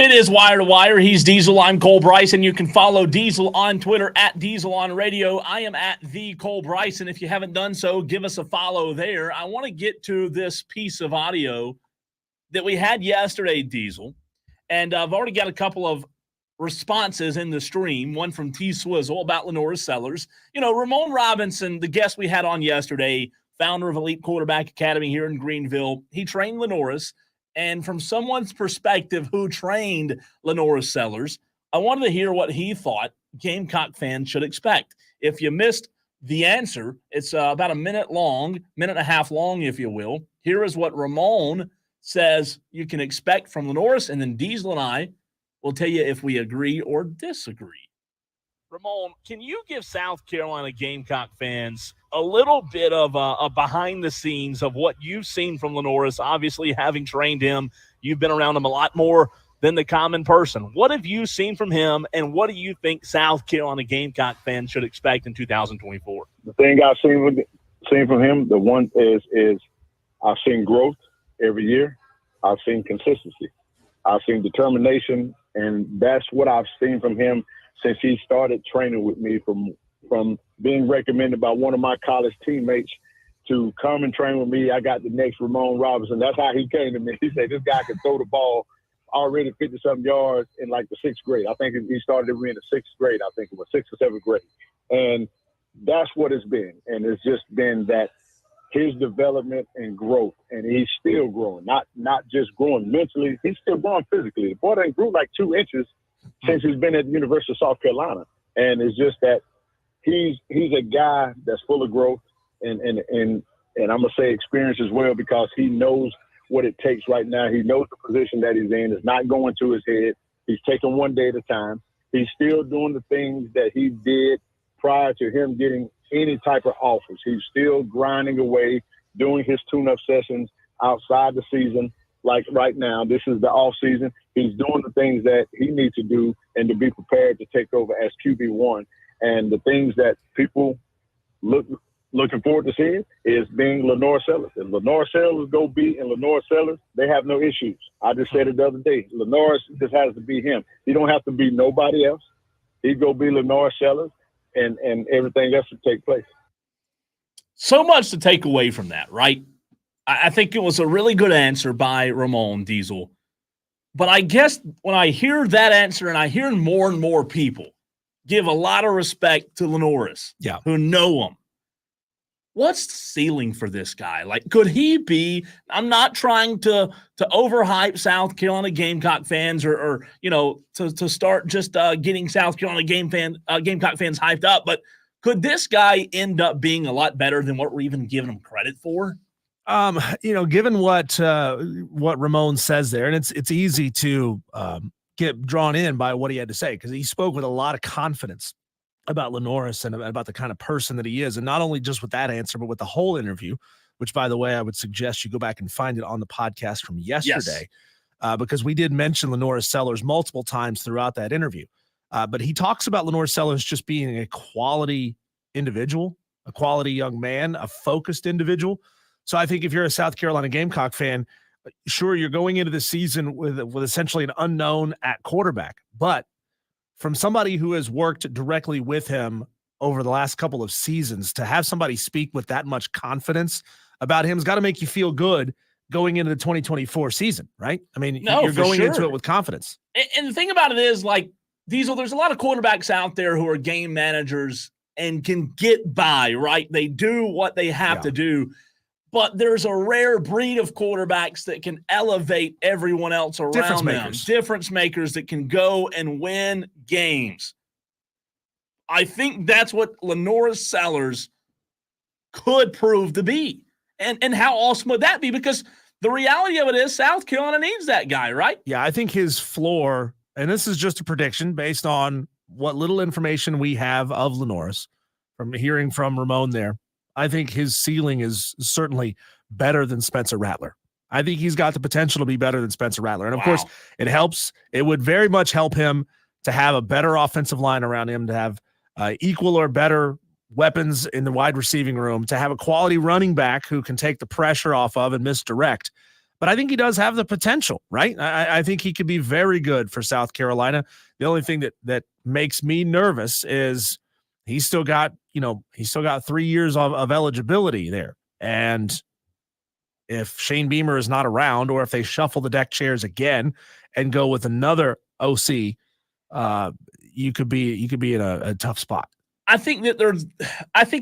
S1: It is Wire to Wire. He's Diesel. I'm Cole Bryson. You can follow Diesel on Twitter at Diesel on Radio. I am at the Cole Bryson. If you haven't done so, give us a follow there. I want to get to this piece of audio that we had yesterday, Diesel, and I've already got a couple of responses in the stream. One from T Swizzle about Lenoris Sellers. You know, Ramon Robinson, the guest we had on yesterday, founder of Elite Quarterback Academy here in Greenville, he trained Lenoris. And from someone's perspective who trained Lenoris Sellers, I wanted to hear what he thought Gamecock fans should expect. If you missed the answer, it's about a minute and a half long, if you will. Here is what Ramon says you can expect from Lenoris, and then Diesel and I will tell you if we agree or disagree. Ramon, can you give South Carolina Gamecock fans a little bit of a behind the scenes of what you've seen from Lenoris? Obviously, having trained him, you've been around him a lot more than the common person. What have you seen from him, and what do you think South Carolina Gamecock fans should expect in 2024?
S4: The thing I've seen from him, the one is I've seen growth every year. I've seen consistency. I've seen determination, and that's what I've seen from him since he started training with me, from being recommended by one of my college teammates to come and train with me. I got the next Ramon Robinson. That's how he came to me. He said, this guy can throw the ball already 50-something yards in like the sixth grade. I think he started with me in the sixth grade. I think it was sixth or seventh grade. And that's what it's been. And it's just been that his development and growth, and he's still growing, not just growing mentally. He's still growing physically. The boy done grew like 2 inches since he's been at the University of South Carolina. And it's just that he's a guy that's full of growth and I'm going to say experience as well, because he knows what it takes right now. He knows the position that he's in. It's not going to his head. He's taking one day at a time. He's still doing the things that he did prior to him getting any type of offers. He's still grinding away, doing his tune-up sessions outside the season. Like right now, this is the off season. He's doing the things that he needs to do and to be prepared to take over as QB1. And the things that people looking forward to seeing is being Lenoris Sellers. If Lenoris Sellers go be in Lenoris Sellers, they have no issues. I just said it the other day. Lenoris just has to be him. He don't have to be nobody else. He go be Lenoris Sellers, and everything else will take place.
S1: So much to take away from that, right? I think it was a really good answer by Ramon Diesel. But I guess when I hear that answer and I hear more and more people give a lot of respect to Lenoris, who know him, what's the ceiling for this guy? Like, could he be – I'm not trying to overhype South Carolina Gamecock fans or to start just getting South Carolina Gamecock fans hyped up, but could this guy end up being a lot better than what we're even giving him credit for?
S2: Given what Ramon says there, and it's easy to get drawn in by what he had to say, because he spoke with a lot of confidence about Lenoris and about the kind of person that he is. And not only just with that answer, but with the whole interview, which, by the way, I would suggest you go back and find it on the podcast from yesterday, because we did mention Lenoris Sellers multiple times throughout that interview. But he talks about Lenoris Sellers just being a quality individual, a quality young man, a focused individual. So I think if you're a South Carolina Gamecock fan, sure, you're going into the season with essentially an unknown at quarterback. But from somebody who has worked directly with him over the last couple of seasons, to have somebody speak with that much confidence about him has got to make you feel good going into the 2024 season, right? I mean, you're going into it with confidence.
S1: And the thing about it is, like, Diesel, there's a lot of quarterbacks out there who are game managers and can get by, right? They do what they have to do. But there's a rare breed of quarterbacks that can elevate everyone else around them. Difference makers that can go and win games. I think that's what Lenoris Sellers could prove to be. And how awesome would that be? Because the reality of it is South Carolina needs that guy, right?
S2: Yeah, I think his floor, and this is just a prediction based on what little information we have of Lenoris from hearing from Ramon there, I think his ceiling is certainly better than Spencer Rattler. I think he's got the potential to be better than Spencer Rattler. And of course, it helps. It would very much help him to have a better offensive line around him, to have equal or better weapons in the wide receiving room, to have a quality running back who can take the pressure off of and misdirect. but I think he does have the potential, right? I think he could be very good for South Carolina. The only thing that makes me nervous is he's still got 3 years of eligibility there. And if Shane Beamer is not around, or if they shuffle the deck chairs again and go with another OC, you could be in a tough spot.
S1: I think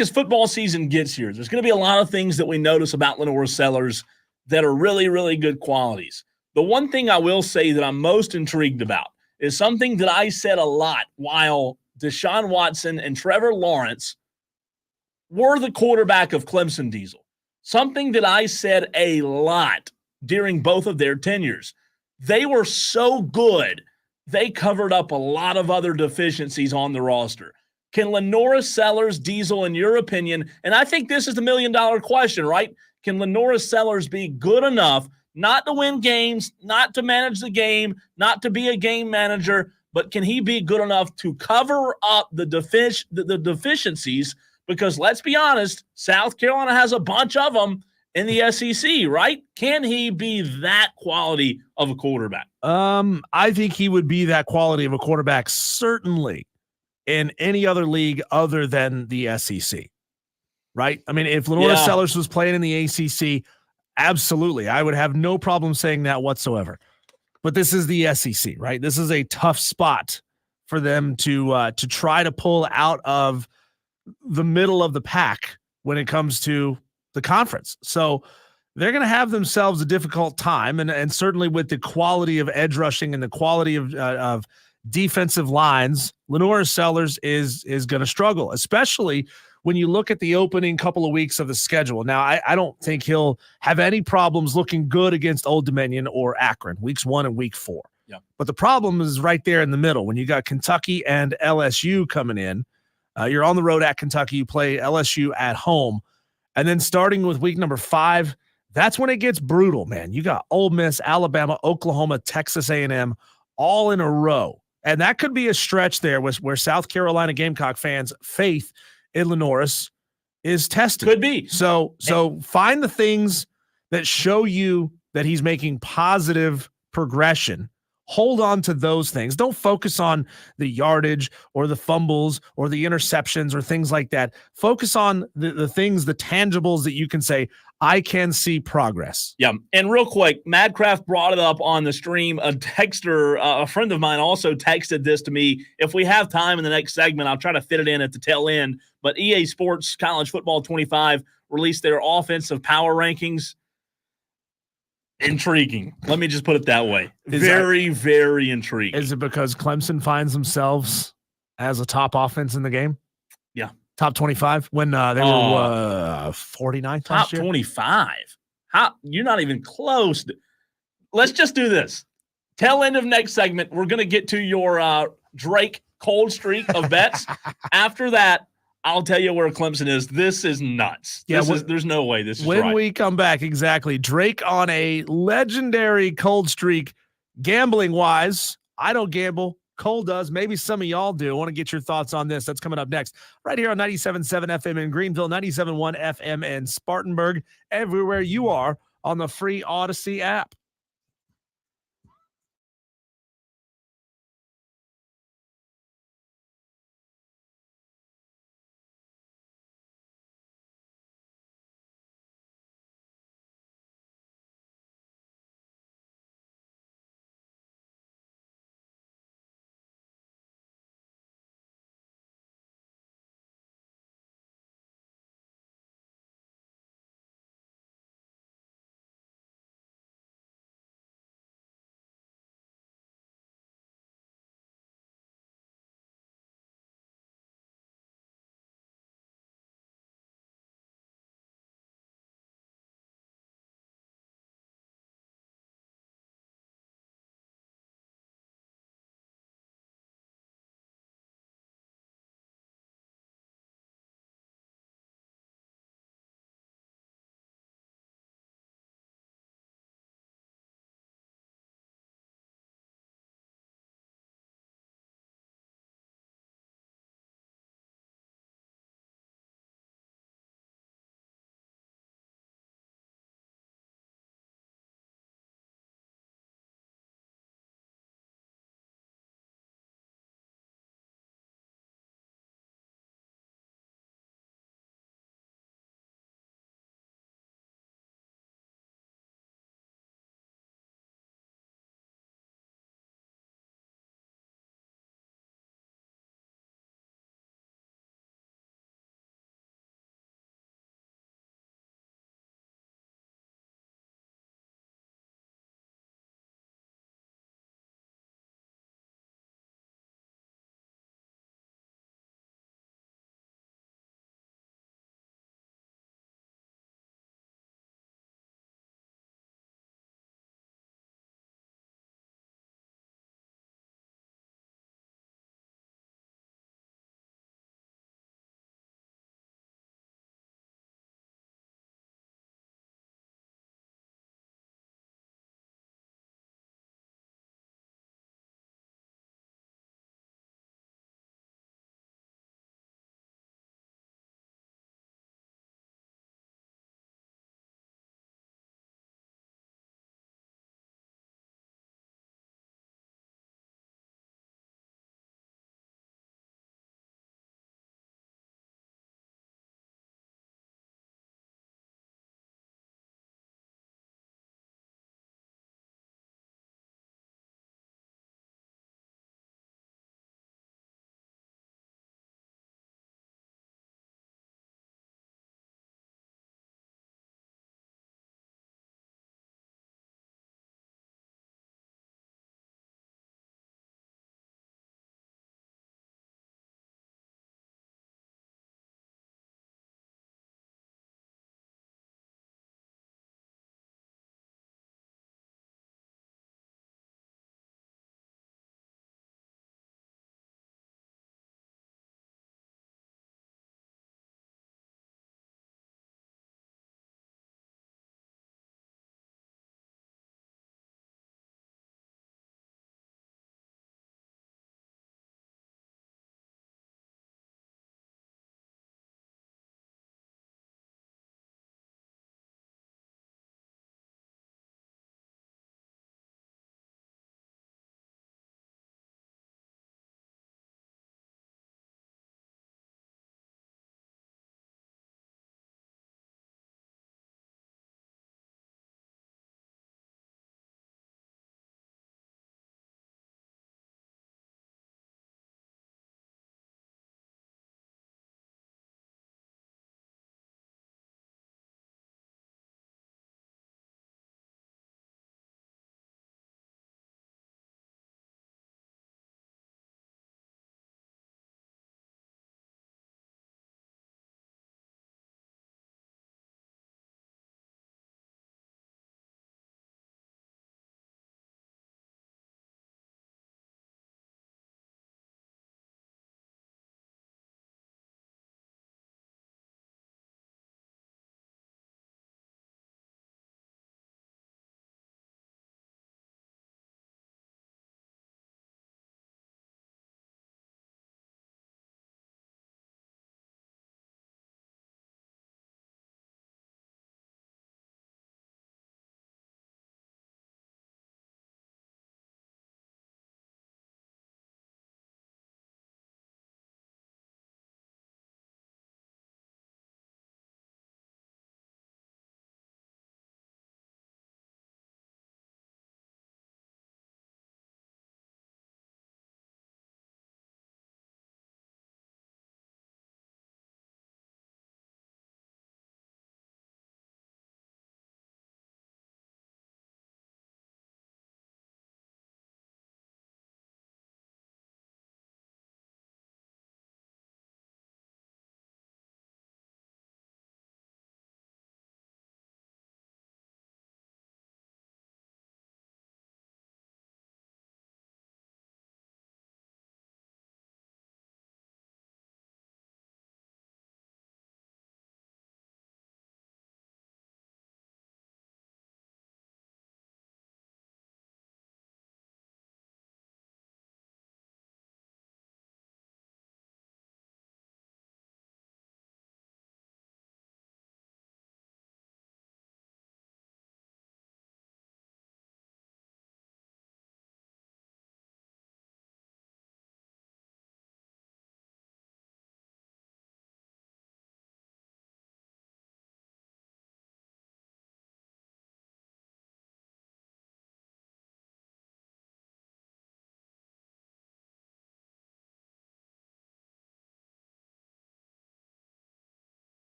S1: as football season gets here, there's going to be a lot of things that we notice about Lenore Sellers that are really, really good qualities. The one thing I will say that I'm most intrigued about is something that I said a lot while Deshaun Watson and Trevor Lawrence were the quarterback of Clemson Diesel. Something that I said a lot during both of their tenures. They were so good, they covered up a lot of other deficiencies on the roster. Can Lenora Sellers, Diesel, in your opinion, and I think this is the $1 million question, right? Can Lenora Sellers be good enough not to win games, not to manage the game, not to be a game manager, but can he be good enough to cover up the deficiencies? Because let's be honest, South Carolina has a bunch of them in the SEC, right? Can he be that quality of a quarterback?
S2: I think he would be that quality of a quarterback, certainly in any other league other than the SEC, right? I mean, if Lenora Sellers was playing in the ACC, absolutely, I would have no problem saying that whatsoever. But this is the SEC, right? This is a tough spot for them to try to pull out of the middle of the pack when it comes to the conference. So they're going to have themselves a difficult time, and certainly with the quality of edge rushing and the quality of defensive lines, Lenora Sellers is going to struggle, especially when you look at the opening couple of weeks of the schedule. Now, I don't think he'll have any problems looking good against Old Dominion or Akron, weeks 1 and week 4.
S1: Yeah.
S2: But the problem is right there in the middle. When you got Kentucky and LSU coming in, you're on the road at Kentucky, you play LSU at home, and then starting with week number 5, that's when it gets brutal, man. You got Ole Miss, Alabama, Oklahoma, Texas A&M all in a row. And that could be a stretch there where South Carolina Gamecock fans' faith in Lenoris is tested.
S1: Could be.
S2: So find the things that show you that he's making positive progression. Hold on to those things. Don't focus on the yardage or the fumbles or the interceptions or things like that. Focus on the things, the tangibles that you can say, I can see progress.
S1: Yeah. And real quick, Madcraft brought it up on the stream. A texter, a friend of mine also texted this to me. If we have time in the next segment, I'll try to fit it in at the tail end. But EA Sports College Football 25 released their offensive power rankings. Intriguing. Let me just put it that way. Very intriguing.
S2: Is it because Clemson finds themselves as a top offense in the game?
S1: Yeah.
S2: Top 25 when they were 49th
S1: top 25. How you're not even close. Let's just do this. Tail end of next segment, we're going to get to your Drake cold streak of bets. After that, I'll tell you where Clemson is. This is nuts. There's no way this is
S2: when
S1: right.
S2: We come back, exactly. Drake on a legendary cold streak, gambling wise. I don't gamble. Cole does. Maybe some of y'all do. I want to get your thoughts on this. That's coming up next. Right here on 97.7 FM in Greenville, 97.1 FM in Spartanburg, everywhere you are on the free Odyssey app.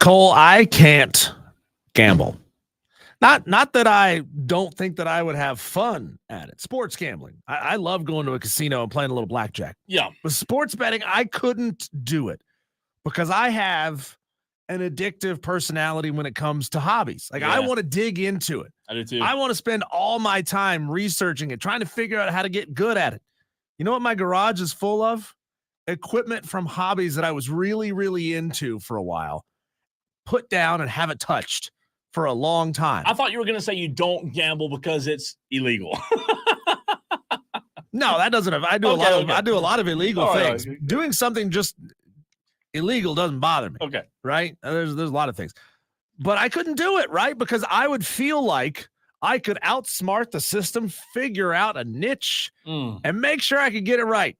S2: Cole, I can't gamble. Not that I don't think that I would have fun at it. Sports gambling. I love going to a casino and playing a little blackjack.
S1: Yeah.
S2: With sports betting, I couldn't do it because I have an addictive personality when it comes to hobbies. Like I want to dig into it.
S1: I do too.
S2: I want to spend all my time researching it, trying to figure out how to get good at it. You know what my garage is full of? Equipment from hobbies that I was really, really into for a while, put down and haven't touched for a long time.
S1: I thought you were going to say you don't gamble because it's illegal.
S2: No, that doesn't have. I do a lot of illegal things.
S1: Right.
S2: Doing something just illegal doesn't bother me.
S1: Okay.
S2: Right? There's a lot of things. But I couldn't do it, right? Because I would feel like I could outsmart the system, figure out a niche, and make sure I could get it right.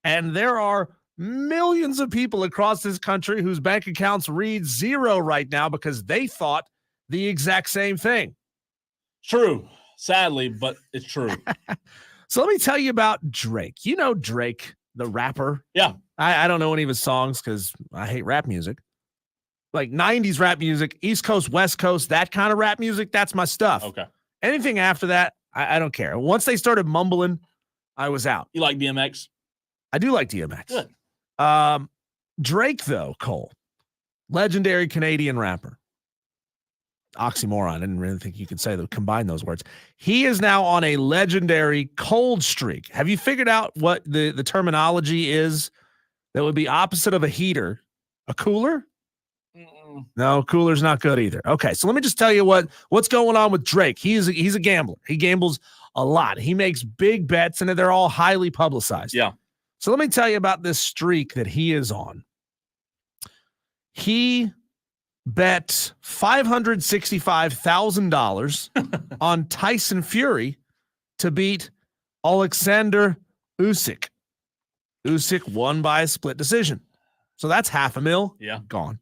S2: And there are millions of people across this country whose bank accounts read zero right now because they thought the exact same thing.
S1: True. Sadly, but it's true.
S2: So let me tell you about Drake. You know Drake, the rapper.
S1: Yeah.
S2: I don't know any of his songs because I hate rap music. Like 90s rap music, East Coast, West Coast, that kind of rap music, that's my stuff.
S1: Okay.
S2: Anything after that, I don't care. Once they started mumbling, I was out.
S1: You like DMX?
S2: I do like DMX.
S1: Good.
S2: Drake, though, Cole, legendary Canadian rapper. Oxymoron. I didn't really think you could combine those words. He is now on a legendary cold streak. Have you figured out what the terminology is that would be opposite of a heater? A cooler? No, cooler's not good either. Okay, so let me just tell you what's going on with Drake. He's a gambler. He gambles a lot. He makes big bets, and they're all highly publicized.
S1: Yeah.
S2: So let me tell you about this streak that he is on. He bet $565,000 on Tyson Fury to beat Alexander Usyk. Usyk won by a split decision. So that's $500,000.
S1: Yeah.
S2: Gone.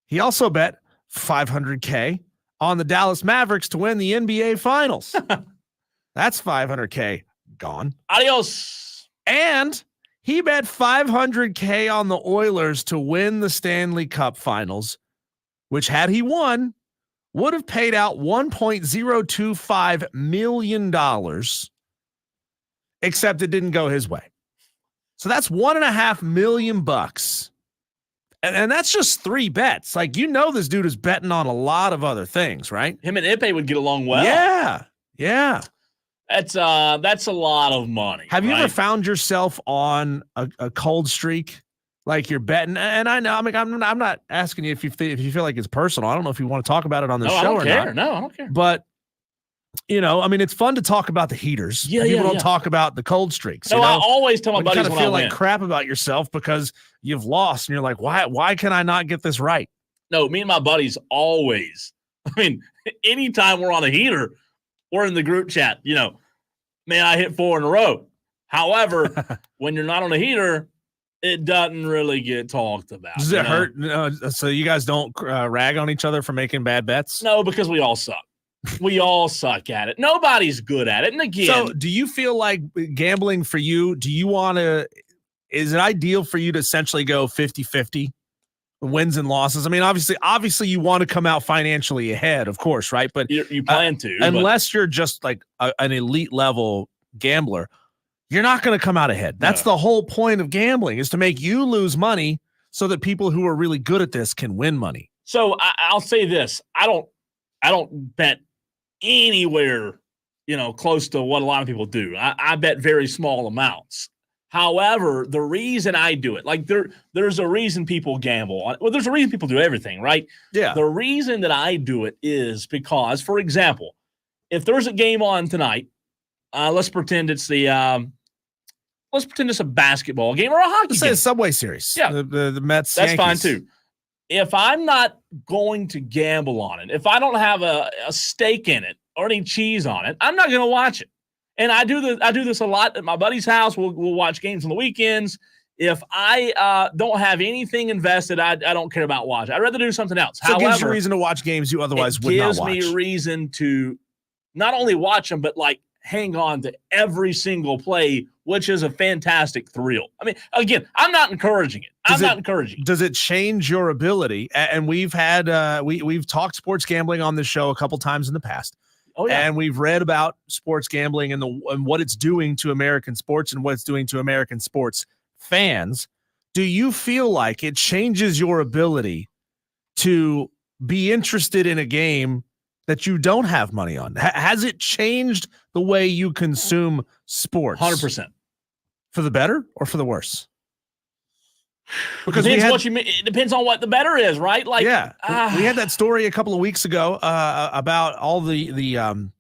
S2: He also bet $500K on the Dallas Mavericks to win the NBA Finals. That's $500K gone.
S1: Adios.
S2: And he bet $500K on the Oilers to win the Stanley Cup Finals, which had he won, would have paid out $1.025 million, except it didn't go his way. So that's $1.5 million. And that's just 3 bets. Like, this dude is betting on a lot of other things, right?
S1: Him and Ipe would get along well.
S2: Yeah. Yeah.
S1: That's a lot of money.
S2: Have you ever found yourself on a cold streak? Like you're betting, and I know, I mean, I'm not asking you if you feel like it's personal. I don't know if you want to talk about it on the show or not.
S1: No, I don't care.
S2: But I mean, it's fun to talk about the heaters. People don't talk about the cold streaks.
S1: No, I always tell my buddies
S2: you kind of feel like crap about yourself because you've lost, and you're like, why can I not get this right?
S1: No, me and my buddies always. I mean, anytime we're on a heater, we're in the group chat. Man, I hit 4 in a row. However, when you're not on a heater, it doesn't really get talked about.
S2: Does it hurt? So you guys don't rag on each other for making bad bets?
S1: No, because we all suck. We all suck at it. Nobody's good at it. And again,
S2: so do you feel like gambling for you? Do you want to? Is it ideal for you to essentially go 50-50 wins and losses? I mean, obviously, you want to come out financially ahead, of course, right? But
S1: you plan to,
S2: unless you're just like an elite level gambler. You're not going to come out ahead. That's the whole point of gambling, is to make you lose money so that people who are really good at this can win money.
S1: So I'll say this. I don't bet anywhere, close to what a lot of people do. I bet very small amounts. However, the reason I do it, like there's a reason people gamble. Well, there's a reason people do everything, right? Yeah. The reason that I do it is because, for example, if there's a game on tonight, let's pretend it's a basketball game or a hockey game.
S2: Say a Subway Series.
S1: Yeah.
S2: The Mets.
S1: That's
S2: Yankees.
S1: fine too. If I'm not going to gamble on it, if I don't have a stake in it or any cheese on it, I'm not going to watch it. And I do this a lot at my buddy's house. We'll watch games on the weekends. If I don't have anything invested, I don't care about watching. I'd rather do something else.
S2: So it gives you reason to watch games you otherwise would not watch.
S1: It gives me reason to not only watch them, but like hang on to every single play which is a fantastic thrill. I mean, again, I'm not encouraging it. I'm not encouraging it.
S2: Does it change your ability? And we've had we've talked sports gambling on this show a couple times in the past.
S1: Oh, yeah.
S2: And we've read about sports gambling and what it's doing to American sports and what it's doing to American sports fans. Do you feel like it changes your ability to be interested in a game that you don't have money on? Has it changed the way you consume sports?
S1: 100%.
S2: For the better or for the worse? Because
S1: depends what you mean. It depends on what the better is, right? Like,
S2: yeah, we had that story a couple of weeks ago about all the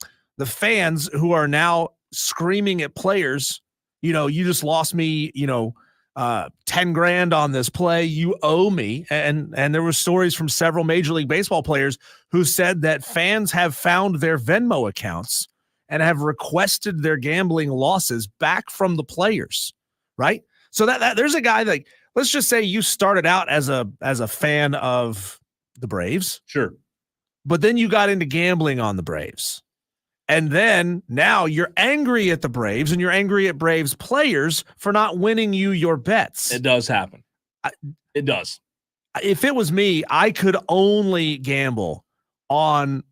S2: fans who are now screaming at players. You know, you just lost me. You know, 10 grand on this play. You owe me. And there were stories from several Major League Baseball players who said that fans have found their Venmo accounts and have requested their gambling losses back from the players. Right. So that there's a guy like. Let's just say you started out as a fan of the Braves.
S1: Sure.
S2: But then you got into gambling on the Braves. And then now you're angry at the Braves and you're angry at Braves players for not winning you your bets.
S1: It does happen. It does.
S2: If it was me, I could only gamble on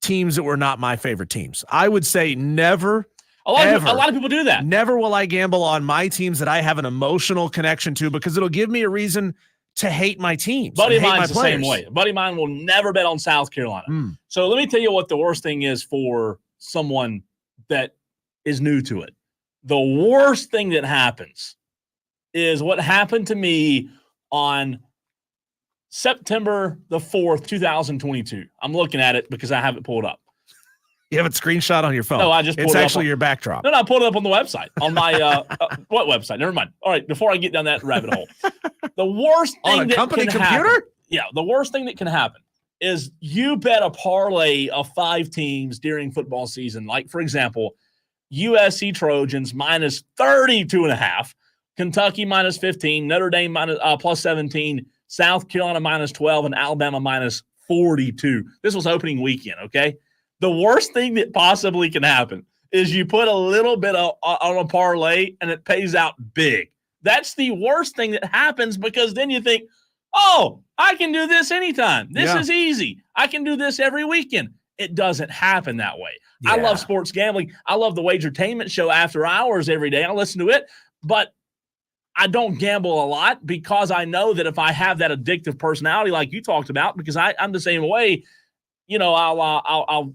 S2: teams that were not my favorite teams. I would say never.
S1: A lot of people do that.
S2: Never will I gamble on my teams that I have an emotional connection to because it'll give me a reason to hate my teams.
S1: Buddy of mine's the same way. Buddy of mine will never bet on South Carolina. So let me tell you what the worst thing is for someone that is new to it. The worst thing that happens is what happened to me on September the 4th, 2022. I'm looking at it because I have it pulled up.
S2: You have a screenshot on your phone.
S1: No, I just pulled
S2: it's
S1: it
S2: actually
S1: up
S2: your backdrop.
S1: No, I pulled it up on the website. On my what website? Never mind. All right, before I get down that rabbit hole. The worst thing
S2: on a
S1: that
S2: company
S1: can
S2: computer?
S1: Happen, yeah, the worst thing that can happen is you bet a parlay of 5 teams during football season. Like, for example, USC Trojans minus 32.5, Kentucky minus 15, Notre Dame minus plus 17, South Carolina minus 12, and Alabama minus 42. This was opening weekend, okay? The worst thing that possibly can happen is you put a little bit on a parlay and it pays out big. That's the worst thing that happens because then you think, oh, I can do this anytime. This is easy. I can do this every weekend. It doesn't happen that way. Yeah. I love sports gambling. I love the Wagertainment show after hours every day. I listen to it, but I don't gamble a lot because I know that if I have that addictive personality like you talked about, because I'm the same way, you know, I'll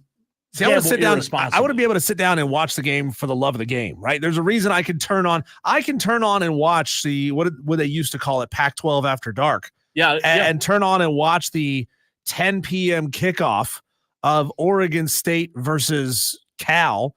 S2: see, I want to sit down. I want to be able to sit down and watch the game for the love of the game, right? There's a reason I can turn on and watch the what they used to call it Pac-12 After Dark. And turn on and watch the 10 p.m. kickoff of Oregon State versus Cal,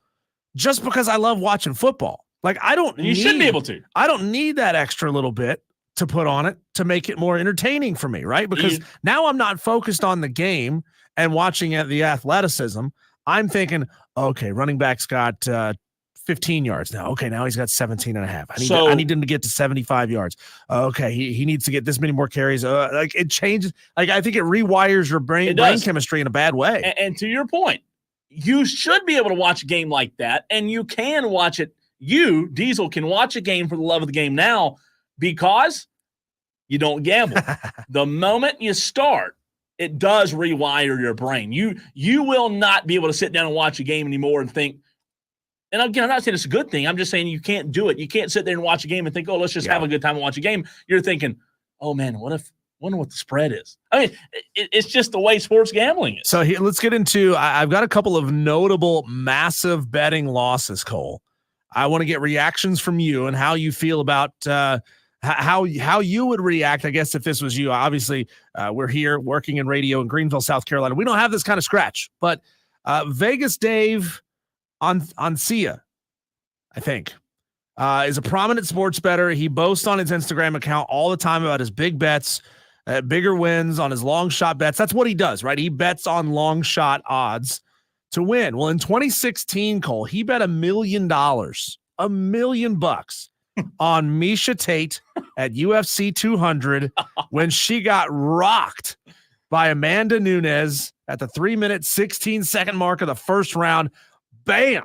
S2: just because I love watching football. Like you should be able to. I don't need that extra little bit to put on it to make it more entertaining for me, right? Because now I'm not focused on the game and watching at the athleticism. I'm thinking, okay, running back's got 15 yards now. Okay, now he's got 17.5. I need him to get to 75 yards. Okay, he needs to get this many more carries. Like it changes. Like I think it rewires your brain chemistry in a bad way.
S1: And to your point, you should be able to watch a game like that, and you can watch it. You, Diesel, can watch a game for the love of the game now because you don't gamble. The moment you start, it does rewire your brain. You will not be able to sit down and watch a game anymore and think, and again, I'm not saying it's a good thing. I'm just saying you can't do it. You can't sit there and watch a game and think, oh, let's just have a good time and watch a game. You're thinking, oh, man, wonder what the spread is. I mean, it's just the way sports gambling is.
S2: So let's get into – I've got a couple of notable massive betting losses, Cole. I want to get reactions from you and how you feel about how you would react, I guess, if this was you. Obviously, we're here working in radio in Greenville, South Carolina. We don't have this kind of scratch, but Vegas Dave Ancia, I think, is a prominent sports bettor. He boasts on his Instagram account all the time about his big bets, bigger wins on his long shot bets. That's what he does, right? He bets on long shot odds to win. Well, in 2016, Cole, he bet $1 million, $1 million on Misha Tate at UFC 200 when she got rocked by Amanda Nunes at the 3-minute, 16-second mark of the first round. Bam!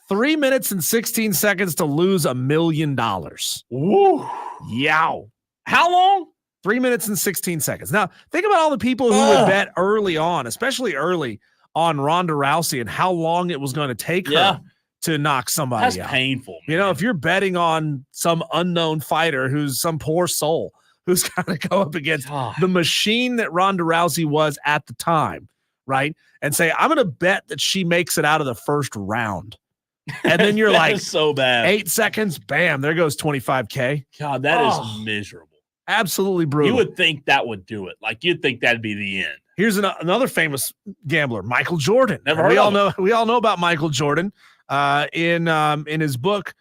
S2: 3 minutes and 16 seconds to lose $1 million.
S1: Woo.
S2: Yow.
S1: How long?
S2: 3 minutes and 16 seconds. Now, think about all the people who would bet early on, especially early on Ronda Rousey, and how long it was going to take her to knock somebody out.
S1: That's painful, man.
S2: You know, if you're betting on some unknown fighter who's some poor soul who's got to go up against the machine that Ronda Rousey was at the time, right? And say, I'm going to bet that she makes it out of the first round. And then you're like,
S1: so bad.
S2: 8 seconds, bam, there goes $25K.
S1: God, that is miserable.
S2: Absolutely brutal.
S1: You would think that would do it. Like, you'd think that'd be the end.
S2: Here's another famous gambler, Michael Jordan.
S1: Never heard of him.
S2: We all know about Michael Jordan. In his book,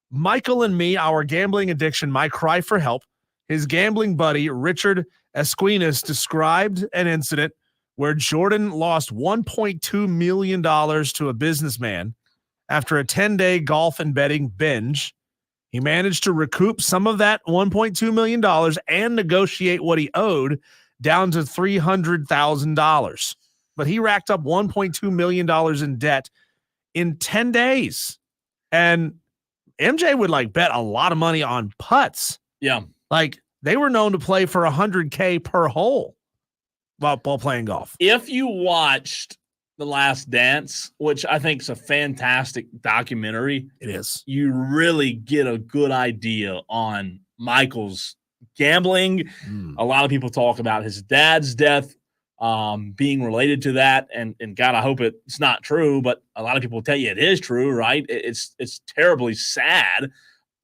S2: Michael and Me, Our Gambling Addiction, My Cry for Help, his gambling buddy, Richard Esquinas, described an incident where Jordan lost $1.2 million to a businessman after a 10-day golf and betting binge. He managed to recoup some of that $1.2 million and negotiate what he owed down to $300,000. But he racked up $1.2 million in debt in 10 days. And MJ would like bet a lot of money on putts.
S1: Yeah.
S2: Like they were known to play for $100K per hole while playing golf.
S1: If you watched The Last Dance, which I think is a fantastic documentary,
S2: it is.
S1: You really get a good idea on Michael's gambling. A lot of people talk about his dad's death being related to that, and God, I hope it's not true, but a lot of people tell you it is true, right? It's terribly sad,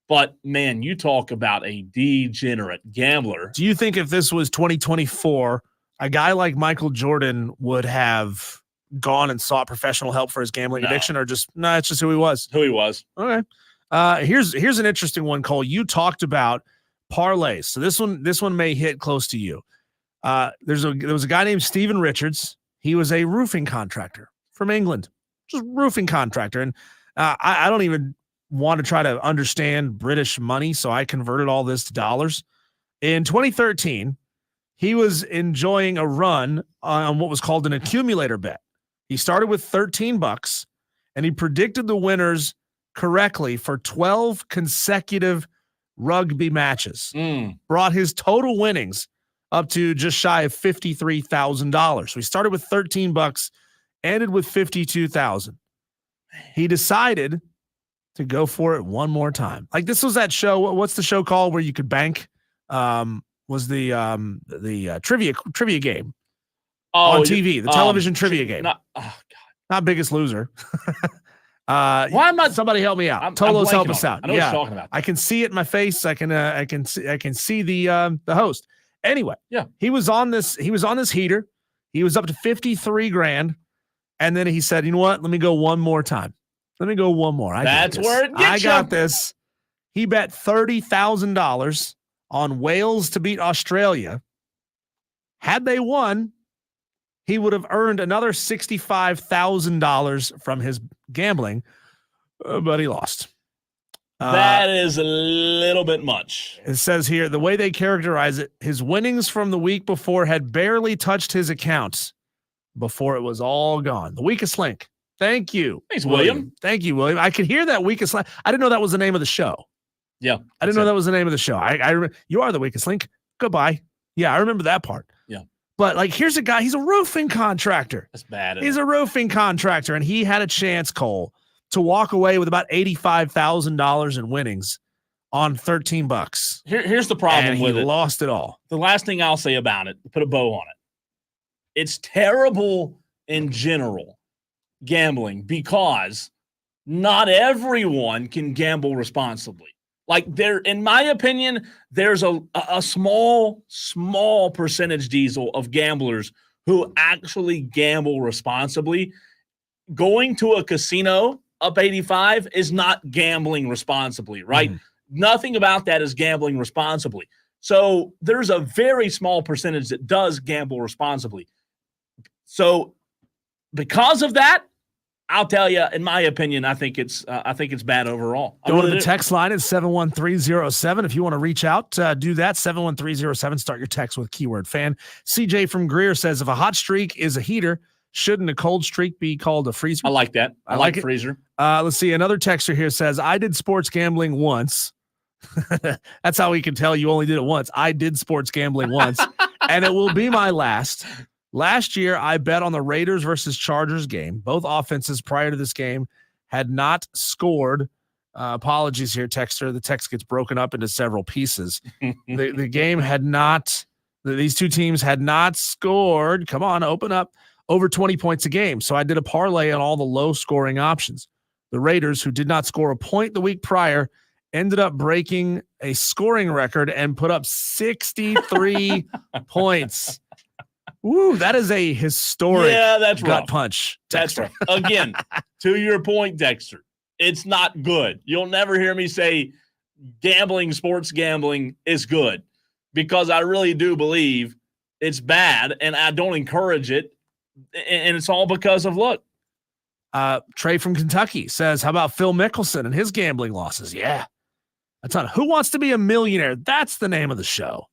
S1: but man, you talk about a degenerate gambler.
S2: Do you think if this was 2024, a guy like Michael Jordan would have gone and sought professional help for his gambling addiction, or just it's just who he was?
S1: Who he was.
S2: Okay. Here's an interesting one, Cole. You talked about parlays, so this one may hit close to you. There was a guy named Stephen Richards. He was a roofing contractor from England, just roofing contractor. And I don't even want to try to understand British money, so I converted all this to dollars. In 2013, he was enjoying a run on what was called an accumulator bet. He started with $13, and he predicted the winners correctly for 12 consecutive rugby matches. Brought his total winnings up to just shy of $53,000. So he started with $13, ended with $52,000. He decided to go for it one more time. Like this was that show. What's the show called where you could bank? Was the trivia game on TV, the television trivia game. Not Biggest Loser.
S1: Why am I?
S2: Somebody help me out. Tolos, help us out.
S1: I know what you're talking about.
S2: I can see it in my face. I can see the host. Anyway, he was on this heater. He was up to 53 grand. And then he said, you know what? Let me go one more time. Let me go one more.
S1: That's where it gets
S2: I got this. He bet $30,000 on Wales to beat Australia. Had they won, he would have earned another $65,000 from his gambling, but he lost.
S1: That is a little bit much.
S2: It says here, the way they characterize it, his winnings from the week before had barely touched his accounts before it was all gone. The weakest link. Thank you.
S1: Thanks, William.
S2: Thank you, William. I could hear that weakest link. I didn't know that was the name of the show.
S1: Yeah.
S2: I didn't know that was the name of the show. You are the weakest link. Goodbye. Yeah, I remember that part.
S1: Yeah.
S2: But like, here's a guy, he's a roofing contractor.
S1: That's bad.
S2: He's a roofing contractor, and he had a chance, Cole, to walk away with about $85,000 in winnings on $13.
S1: Here's the problem with it.
S2: He lost it all.
S1: The last thing I'll say about it, put a bow on it. It's terrible in general, gambling, because not everyone can gamble responsibly. Like in my opinion, there's a small percentage, Diesel, of gamblers who actually gamble responsibly. Going to a casino up 85 is not gambling responsibly, right? Nothing about that is gambling responsibly. So there's a very small percentage that does gamble responsibly. So because of that, I'll tell you, in my opinion, I think it's bad overall.
S2: Go to the text line at 71307. If you want to reach out, do that. 71307. Start your text with keyword fan. CJ from Greer says, if a hot streak is a heater, Shouldn't a cold streak be called a freezer?
S1: I like that. I like
S2: it.
S1: freezer.
S2: Let's see. Another texter here says, I did sports gambling once. That's how we can tell you only did it once. I did sports gambling once, and it will be my last. Last year, I bet on the Raiders versus Chargers game. Both offenses prior to this game had not scored. Apologies here, texter. The text gets broken up into several pieces. The game had not, these two teams had not scored. Come on, open up over 20 points a game. So I did a parlay on all the low scoring options. The Raiders, who did not score a point the week prior, ended up breaking a scoring record and put up 63 points. Woo, that is a historic
S1: that's
S2: gut
S1: rough.
S2: punch.
S1: That's
S2: Dexter.
S1: right. Again, to your point, Dexter, it's not good. You'll never hear me say sports gambling is good, because I really do believe it's bad, and I don't encourage it. And it's all because of look.
S2: Trey from Kentucky says, how about Phil Mickelson and his gambling losses? Yeah. That's on Who Wants to Be a Millionaire? That's the name of the show.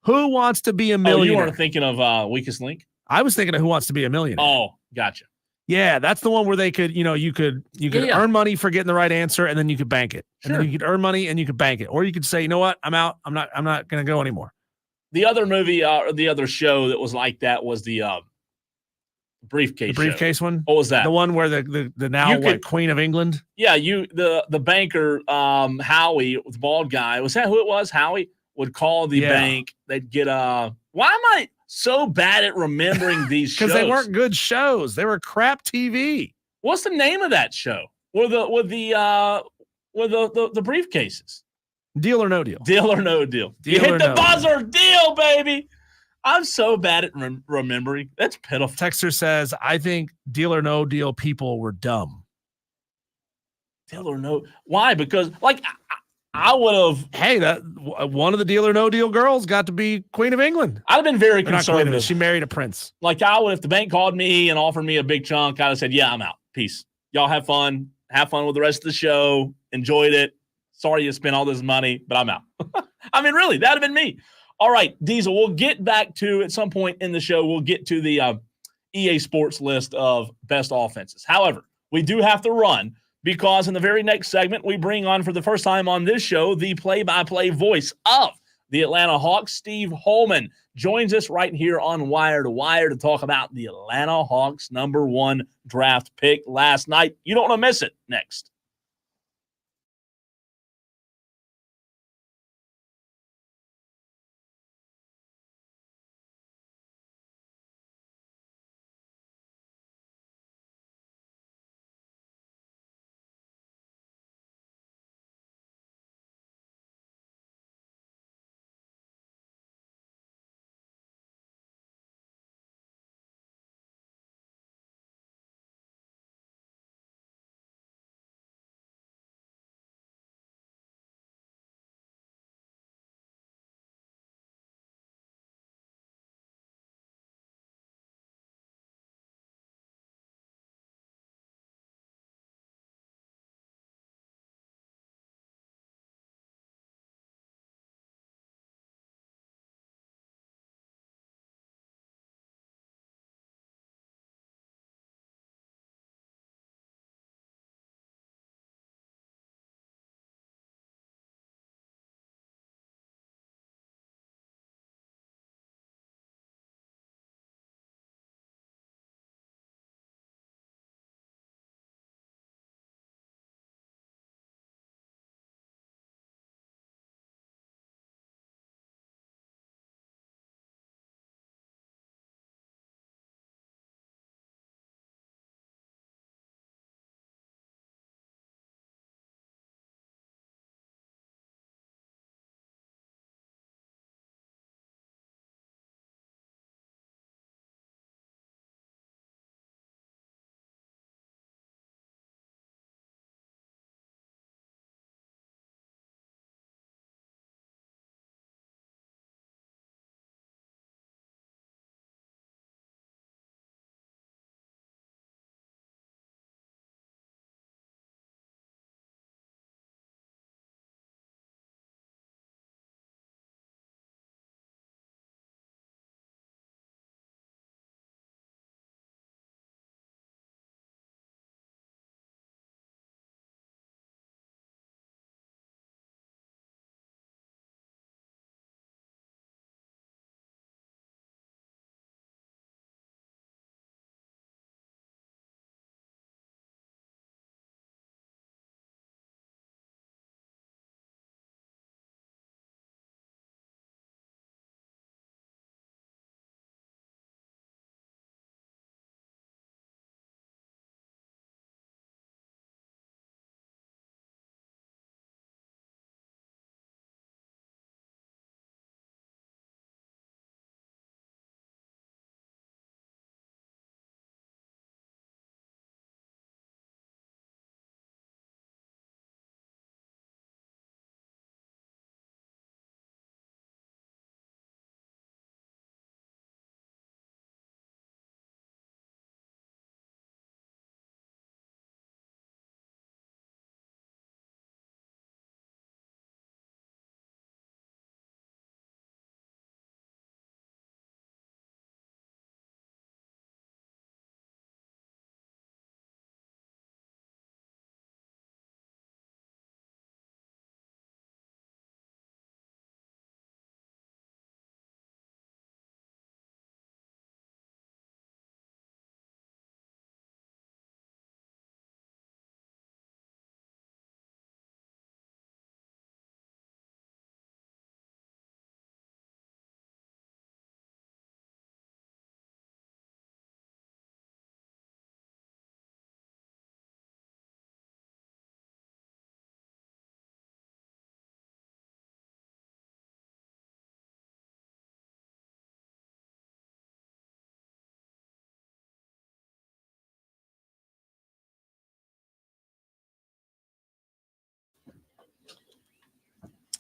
S2: Who Wants to Be a Millionaire?
S1: Oh, you weren't thinking of Weakest Link?
S2: I was thinking of Who Wants to Be a Millionaire.
S1: Oh, gotcha.
S2: Yeah, that's the one where they could, you could earn money for getting the right answer, and then you could bank it.
S1: Sure.
S2: And then you could earn money and you could bank it. Or you could say, you know what? I'm out. I'm not going to go anymore.
S1: The other movie or the other show that was like that was the briefcase.
S2: The briefcase
S1: show.
S2: one?
S1: What was that?
S2: The one where the now Queen of England?
S1: Yeah, the banker, Howie, the bald guy, was that who it was? Howie would call the bank. They'd get why am I so bad at remembering these shows?
S2: Because they weren't good shows. They were crap TV.
S1: What's the name of that show? With the briefcases?
S2: Deal or No Deal.
S1: Deal or No Deal. You hit the buzzer. Deal, baby. I'm so bad at remembering. That's pitiful.
S2: Texter says, I think Deal or No Deal people were dumb.
S1: Deal or No. Why? Because I would have.
S2: Hey, that one of the Deal or No Deal girls got to be Queen of England.
S1: I'd have been very conservative.
S2: She married a prince.
S1: Like I would, if the bank called me and offered me a big chunk, I'd have said, yeah, I'm out. Peace. Y'all have fun. Have fun with the rest of the show. Enjoyed it. Sorry you spent all this money, but I'm out. I mean, really, that'd have been me. All right, Diesel, we'll get back to, at some point in the show, we'll get to the EA Sports list of best offenses. However, we do have to run, because in the very next segment, we bring on, for the first time on this show, the play-by-play voice of the Atlanta Hawks. Steve Holman joins us right here on Wire to Wire to talk about the Atlanta Hawks #1 draft pick last night. You don't want to miss it. Next.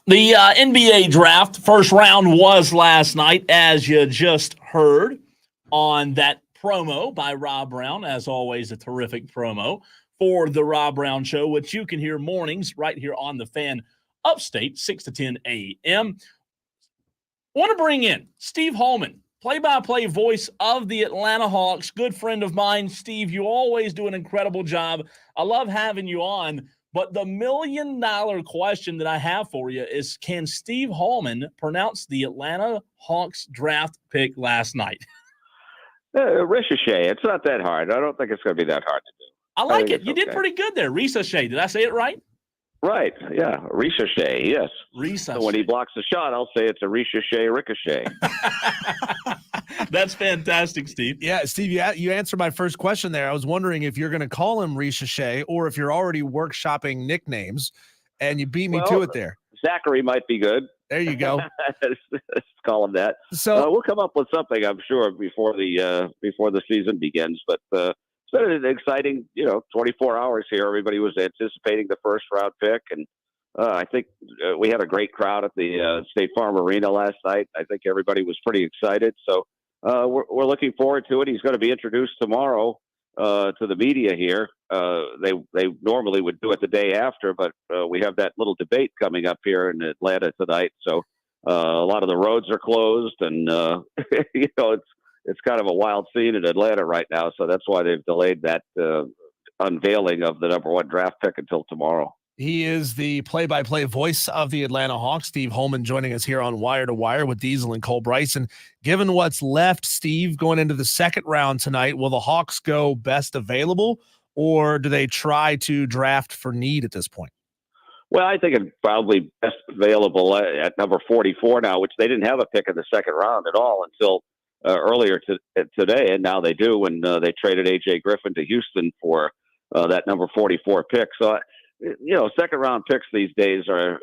S1: The NBA draft first round was last night, as you just heard on that promo by Rob Brown. As always, a terrific promo for the Rob Brown Show, which you can hear mornings right here on the Fan Upstate, 6 to 10 a.m. Want to bring in Steve Holman, play-by-play voice of the Atlanta Hawks, good friend of mine. Steve, you always do an incredible job. I love having you on. But the $1 million question that I have for you is, can Steve Holman pronounce the Atlanta Hawks draft pick last night?
S5: Ricochet. It's not that hard. I don't think it's going to be that hard to do.
S1: I like it. You did pretty good there. Ricochet. Did I say it right?
S5: Right. Yeah. Ricochet. Yes.
S1: Ricochet.
S5: So when he blocks the shot, I'll say it's a ricochet.
S1: That's fantastic, Steve.
S2: Yeah, Steve, you answered my first question there. I was wondering if you're going to call him Ricochet or if you're already workshopping nicknames, and you beat me to it there.
S5: Zachary might be good.
S2: There you go.
S5: Let's call him that.
S2: So
S5: we'll come up with something, I'm sure, before the season begins. But it's been an exciting, 24 hours here. Everybody was anticipating the first round pick, and I think we had a great crowd at the State Farm Arena last night. I think everybody was pretty excited. So we're looking forward to it. He's going to be introduced tomorrow to the media here. They normally would do it the day after, but we have that little debate coming up here in Atlanta tonight. So a lot of the roads are closed, and it's kind of a wild scene in Atlanta right now. So that's why they've delayed that unveiling of the number 1 draft pick until tomorrow.
S2: he is the play-by-play voice of the Atlanta Hawks. Steve Holman joining us here on Wire to Wire with Diesel and Cole Bryson. Given what's left, Steve, going into the second round tonight, will the Hawks go best available, or do they try to draft for need at this point?
S5: Well, I think it's probably best available at number 44 now, which they didn't have a pick in the second round at all until earlier today, and now they do when they traded A.J. Griffin to Houston for that number 44 pick. So, second round picks these days are,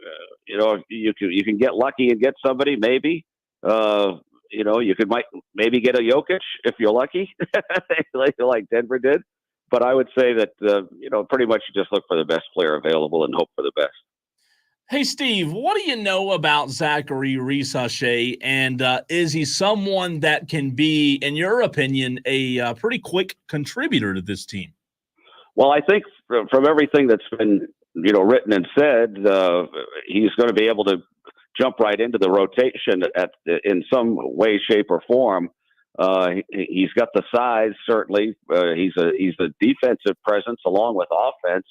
S5: you can get lucky and get somebody maybe. You could maybe get a Jokic if you're lucky, like Denver did. But I would say that, pretty much you just look for the best player available and hope for the best.
S1: Hey, Steve, what do you know about Zachary Ricochet, and is he someone that can be, in your opinion, a pretty quick contributor to this team?
S5: Well, I think from everything that's been, written and said, he's going to be able to jump right into the rotation in some way, shape, or form. He's got the size, certainly. He's a defensive presence along with offense.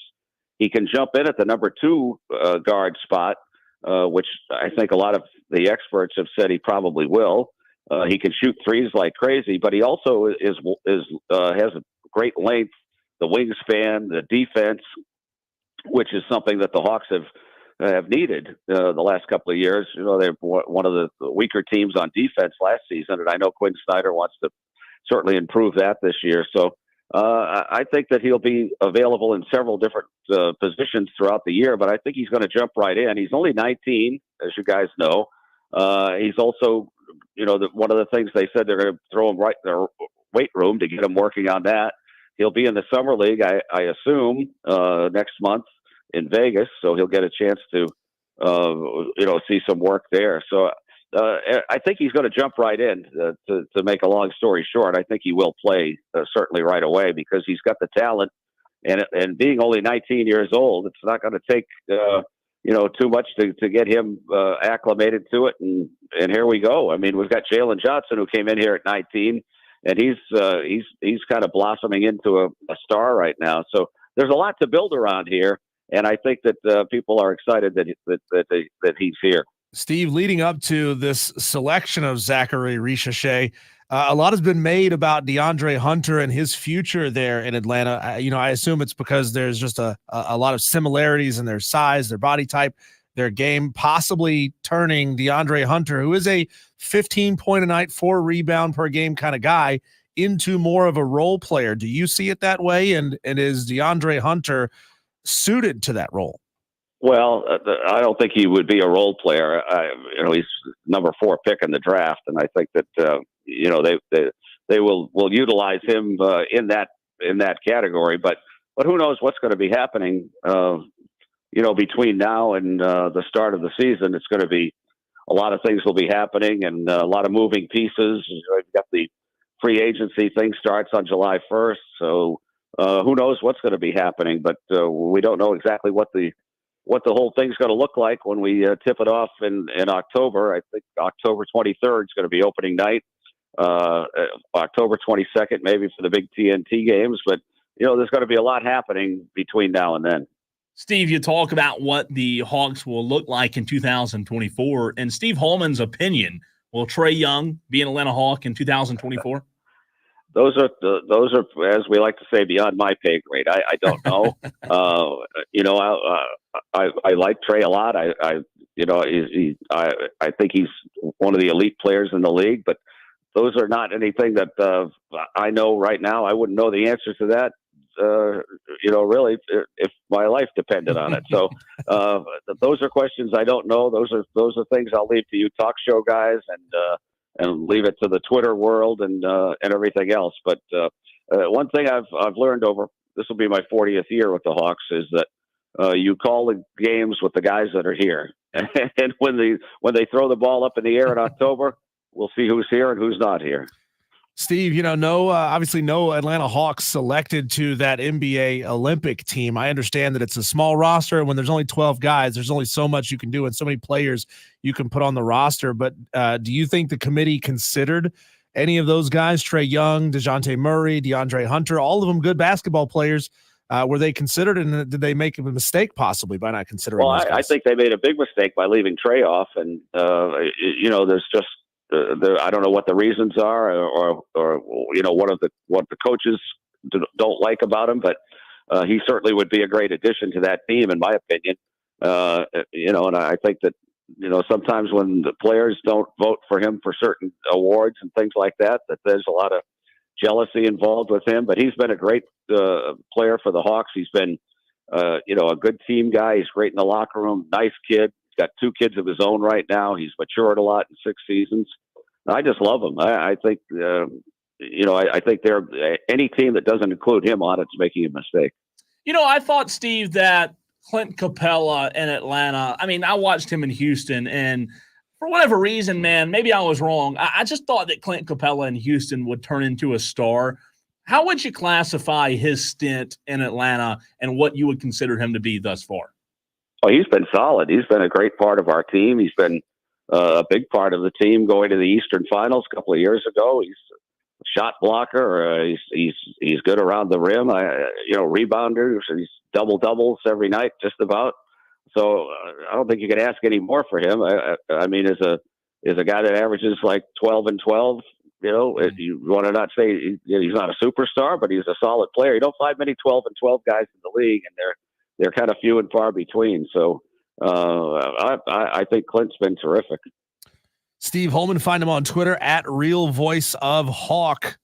S5: He can jump in at the number 2 guard spot, which I think a lot of the experts have said he probably will. He can shoot threes like crazy, but he also has a great length, the wingspan, the defense, which is something that the Hawks have needed the last couple of years. They're one of the weaker teams on defense last season, and I know Quinn Snyder wants to certainly improve that this year. So I think that he'll be available in several different positions throughout the year, but I think he's going to jump right in. He's only 19, as you guys know. He's also, one of the things they said they're going to throw him right in their weight room to get him working on that. He'll be in the summer league, I assume, next month in Vegas, so he'll get a chance to, see some work there. So I think he's going to jump right in. To make a long story short, I think he will play certainly right away because he's got the talent, and being only 19 years old, it's not going to take too much to get him acclimated to it. And here we go. I mean, we've got Jalen Johnson who came in here at 19. And he's kind of blossoming into a star right now. So there's a lot to build around here, and I think that people are excited that he's here.
S2: Steve, leading up to this selection of Zachary Ricochet, a lot has been made about DeAndre Hunter and his future there in Atlanta. I assume it's because there's just a lot of similarities in their size, their body type, their game, possibly turning DeAndre Hunter, who is a 15-point a night, 4 rebound per game kind of guy, into more of a role player. Do you see it that way? And is DeAndre Hunter suited to that role?
S5: Well, I don't think he would be a role player. He's number 4 pick in the draft, and I think that they will utilize him in that category. But who knows what's going to be happening? between now and the start of the season, it's going to be a lot of things will be happening and a lot of moving pieces. You've got the free agency thing starts on July 1st. So who knows what's going to be happening, but we don't know exactly what the whole thing's going to look like when we tip it off in October. I think October 23rd is going to be opening night. October 22nd, maybe for the big TNT games, but there's going to be a lot happening between now and then.
S1: Steve, you talk about what the Hawks will look like in 2024, and Steve Holman's opinion, will Trae Young be an Atlanta Hawk in 2024?
S5: Those are, as we like to say, beyond my pay grade. I don't know. I like Trae a lot. I think he's one of the elite players in the league, but those are not anything that I know right now. I wouldn't know the answer to that. Really, if my life depended on it. So those are questions I don't know. Those are things I'll leave to you talk show guys and leave it to the Twitter world and everything else. But one thing I've learned over, this will be my 40th year with the Hawks, is that you call the games with the guys that are here. And when they throw the ball up in the air in October, we'll see who's here and who's not here.
S2: Steve, obviously no Atlanta Hawks selected to that NBA Olympic team. I understand that it's a small roster. When there's only 12 guys, there's only so much you can do and so many players you can put on the roster. But do you think the committee considered any of those guys, Trae Young, DeJounte Murray, DeAndre Hunter, all of them good basketball players? Were they considered, and did they make a mistake possibly by not considering those guys?
S5: I think they made a big mistake by leaving Trae off. And, there's just, I don't know what the reasons are, or what the coaches don't like about him, but he certainly would be a great addition to that team, in my opinion. And I think that sometimes when the players don't vote for him for certain awards and things like that, that there's a lot of jealousy involved with him. But he's been a great player for the Hawks. He's been a good team guy. He's great in the locker room. Nice kid. Got 2 kids of his own right now. He's matured a lot in 6 seasons. I just love him. I think, I think any team that doesn't include him on it's making a mistake.
S1: I thought, Steve, that Clint Capella in Atlanta, I watched him in Houston, and for whatever reason, man, maybe I was wrong. I just thought that Clint Capella in Houston would turn into a star. How would you classify his stint in Atlanta and what you would consider him to be thus far?
S5: Oh, he's been solid. He's been a great part of our team. He's been a big part of the team going to the Eastern Finals a couple of years ago. He's a shot blocker. He's good around the rim. Rebounder. He's doubles every night, just about. So I don't think you can ask any more for him. As a guy that averages like 12 and 12. If you want to not say he's not a superstar, but he's a solid player. You don't find many 12 and 12 guys in the league, and they're kind of few and far between. So I think Clint's been terrific.
S2: Steve Holman, find him on Twitter at Real Voice of Hawk.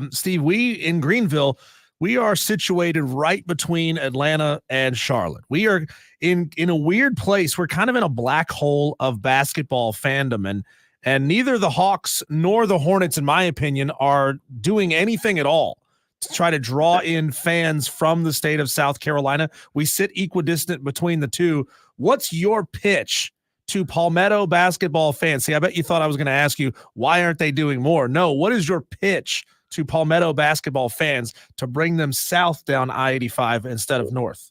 S2: Steve, we in Greenville, we are situated right between Atlanta and Charlotte. We are in a weird place. We're kind of in a black hole of basketball fandom, and neither the Hawks nor the Hornets, in my opinion, are doing anything at all to try to draw in fans from the state of South Carolina. We sit equidistant between the two. What's your pitch to Palmetto basketball fans? See, I bet you thought I was going to ask you, why aren't they doing more? No, what is your pitch to Palmetto basketball fans to bring them south down I-85 instead of north?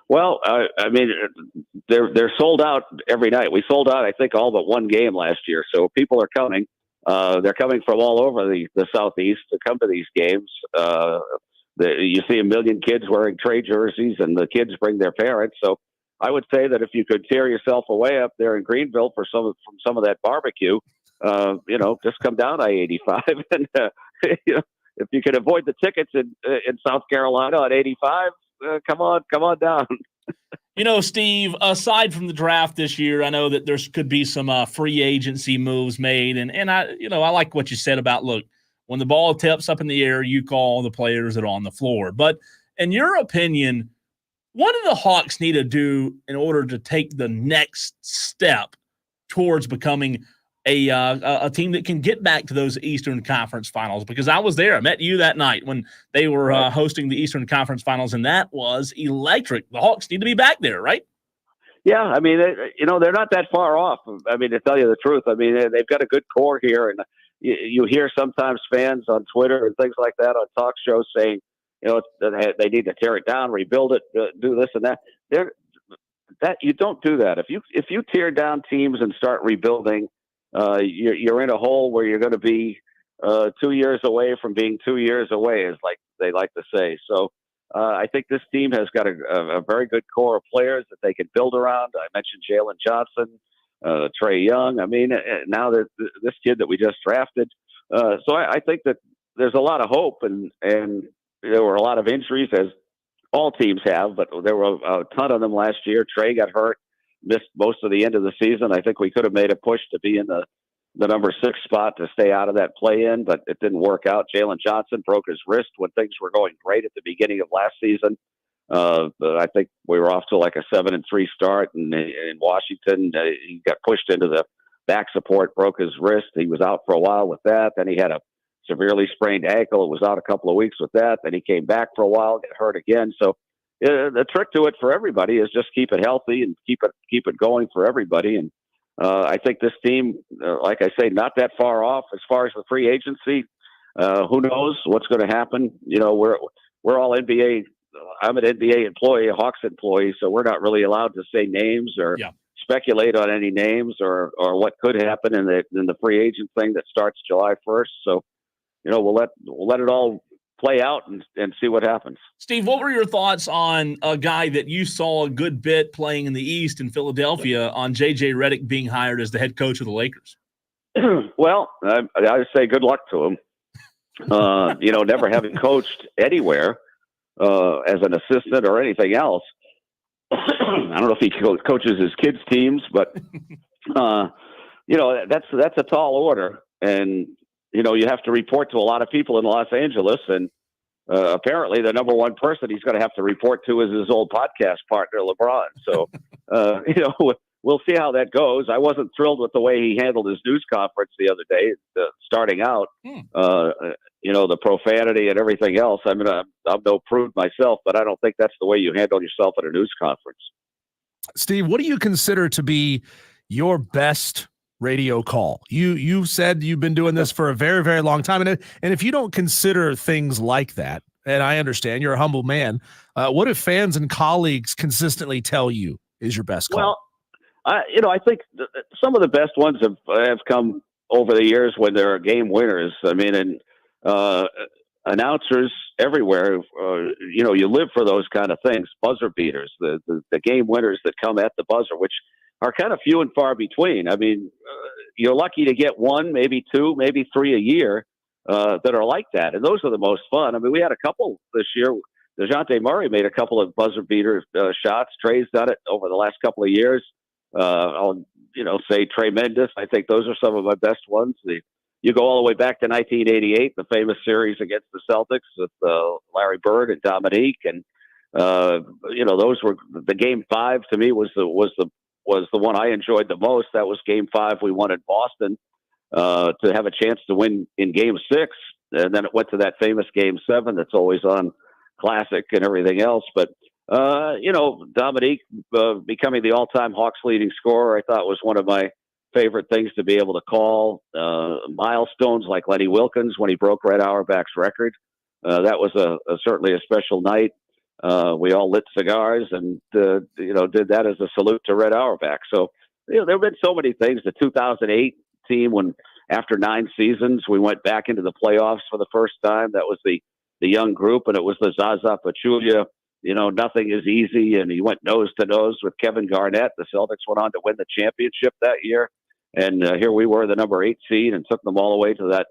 S5: Well, they're sold out every night. We sold out, I think, all but one game last year. So people are coming. They're coming from all over the Southeast to come to these games. You see a million kids wearing Trae jerseys, and the kids bring their parents. So I would say that if you could tear yourself away up there in Greenville from some of that barbecue, just come down I-85. And if you can avoid the tickets in South Carolina on 85, come on down.
S1: Steve, aside from the draft this year, I know that there could be some free agency moves made. And I like what you said about, look, when the ball tips up in the air, you call the players that are on the floor. But in your opinion, what do the Hawks need to do in order to take the next step towards becoming a team that can get back to those Eastern Conference Finals? Because I was there. I met you that night when they were hosting the Eastern Conference Finals, and that was electric. The Hawks need to be back there, right?
S5: Yeah, I mean, they're not that far off. I mean, to tell you the truth, I mean, they've got a good core here, and you hear sometimes fans on Twitter and things like that on talk shows saying, they need to tear it down, rebuild it, do this and that. That you don't do that. If you tear down teams and start rebuilding, you're in a hole where you're going to be 2 years away from being 2 years away, is like they like to say. So I think this team has got a very good core of players that they can build around. I mentioned Jalen Johnson, Trae Young. I mean, now that this kid that we just drafted. So I think that there's a lot of hope, and there were a lot of injuries, as all teams have, but there were a ton of them last year. Trae got hurt, missed most of the end of the season. I think we could have made a push to be in the number 6 spot to stay out of that play-in, but it didn't work out. Jalen Johnson broke his wrist when things were going great at the beginning of last season. But I think we were off to like a 7-3 start, and in Washington, he got pushed into the back support, broke his wrist. He was out for a while with that. Then he had a severely sprained ankle. It was out a couple of weeks with that. Then he came back for a while, got hurt again. So the trick to it for everybody is just keep it healthy and keep it going for everybody. And I think this team, like I say, not that far off as far as the free agency. Who knows what's going to happen? We're all NBA. I'm an NBA employee, a Hawks employee, so we're not really allowed to say names or speculate on any names or what could happen in the free agent thing that starts July 1st. So, we'll let it all play out and see what happens.
S1: Steve, what were your thoughts on a guy that you saw a good bit playing in the East in Philadelphia, on J.J. Redick being hired as the head coach of the Lakers?
S5: Well, I would say good luck to him. Never having coached anywhere as an assistant or anything else. I don't know if he coaches his kids' teams, but that's a tall order, and you have to report to a lot of people in Los Angeles, and apparently the number one person he's going to have to report to is his old podcast partner, LeBron. So, we'll see how that goes. I wasn't thrilled with the way he handled his news conference the other day, starting out. The profanity and everything else. I mean, I'm no prude myself, but I don't think that's the way you handle yourself at a news conference.
S2: Steve, what do you consider to be your best radio call? You said you've been doing this for a very, very long time. And if you don't consider things like that, and I understand you're a humble man, what if fans and colleagues consistently tell you is your best call?
S5: Well, I think some of the best ones have come over the years when there are game winners. I mean, and announcers everywhere, you live for those kind of things, buzzer beaters, the game winners that come at the buzzer, which are kind of few and far between. I mean, you're lucky to get one, maybe two, maybe three a year that are like that. And those are the most fun. I mean, we had a couple this year. DeJounte Murray made a couple of buzzer beater shots. Trey's done it over the last couple of years. I'll say tremendous. I think those are some of my best ones. You go all the way back to 1988, the famous series against the Celtics with Larry Bird and Dominique, and those were the Game 5 to me was the one I enjoyed the most. That was Game 5 we won in Boston to have a chance to win in Game 6, and then it went to that famous Game 7 that's always on Classic and everything else. But Dominique becoming the all-time Hawks leading scorer, I thought was one of my favorite things to be able to call. Milestones like Lenny Wilkins when he broke Red Auerbach's record. That was certainly a special night. We all lit cigars and did that as a salute to Red Auerbach. So there have been so many things. The 2008 team, when after 9 seasons we went back into the playoffs for the first time. That was the young group, and it was the Zaza Pachulia. Nothing is easy, and he went nose to nose with Kevin Garnett. The Celtics went on to win the championship that year, and here we were, the number 8 seed, and took them all the way to that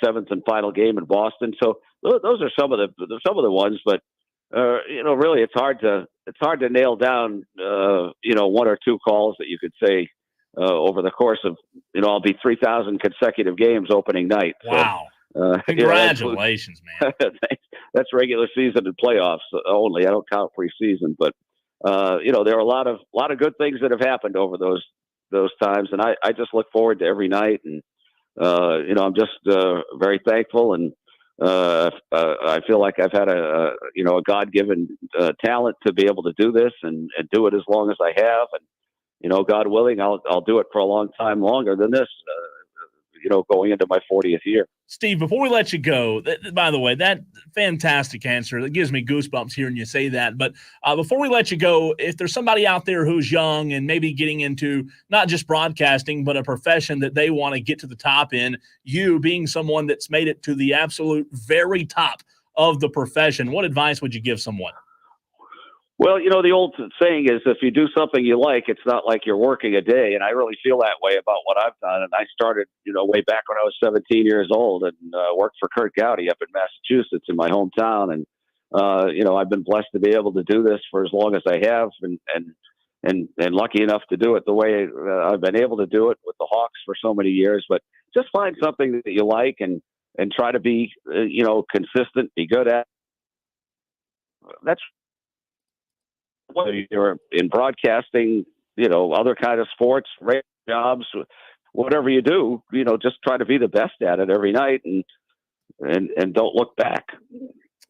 S5: 7th and final game in Boston. So those are some of the ones, but really, it's hard to nail down, 1 or 2 calls that you could say over the course of, I'll be 3,000 consecutive games opening night.
S1: Wow. Congratulations, man.
S5: That's regular season and playoffs only. I don't count preseason, but there are a lot of good things that have happened over those times, and I just look forward to every night, and I'm just very thankful and I feel like I've had a God-given talent to be able to do this and do it as long as I have, and God willing, I'll do it for a long time longer than this. Going into my 40th year.
S1: Steve, before we let you go, by the way, that fantastic answer. That gives me goosebumps hearing you say that. But before we let you go, if there's somebody out there who's young and maybe getting into not just broadcasting, but a profession that they want to get to the top in, you being someone that's made it to the absolute very top of the profession, what advice would you give someone?
S5: Well, the old saying is if you do something you like, it's not like you're working a day. And I really feel that way about what I've done. And I started, way back when I was 17 years old and worked for Kurt Gowdy up in Massachusetts in my hometown. And, I've been blessed to be able to do this for as long as I have and lucky enough to do it the way I've been able to do it with the Hawks for so many years. But just find something that you like and try to be, consistent, be good at. That's whether you're in broadcasting, other kind of sports, radio jobs, whatever you do, just try to be the best at it every night and don't look back.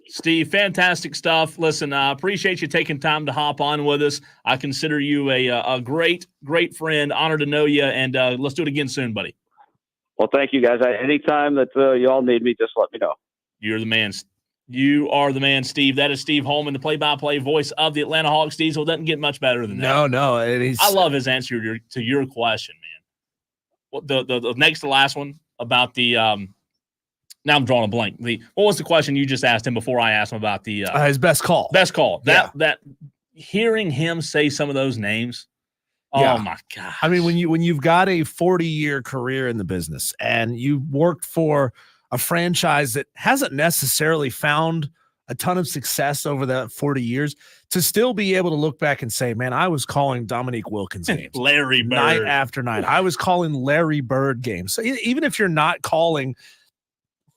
S1: Steve, fantastic stuff. Listen, I appreciate you taking time to hop on with us. I consider you a great, great friend. Honored to know you, and let's do it again soon, buddy.
S5: Well, thank you, guys. Anytime that you all need me, just let me know.
S1: You're the man. You are the man, Steve. That is Steve Holman, the play-by-play voice of the Atlanta Hawks. Diesel doesn't get much better than that.
S2: No.
S1: I love his answer to your question, man. The next to last one about the now I'm drawing a blank. What was the question you just asked him before I asked him about the
S2: his best call?
S1: Best call. That hearing him say some of those names. Oh my God.
S2: I mean, when you've got a 40-year career in the business and you worked for a franchise that hasn't necessarily found a ton of success over that 40 years, to still be able to look back and say, man, I was calling Dominique Wilkins games.
S1: Larry Bird.
S2: Night after night. I was calling Larry Bird games. So even if you're not calling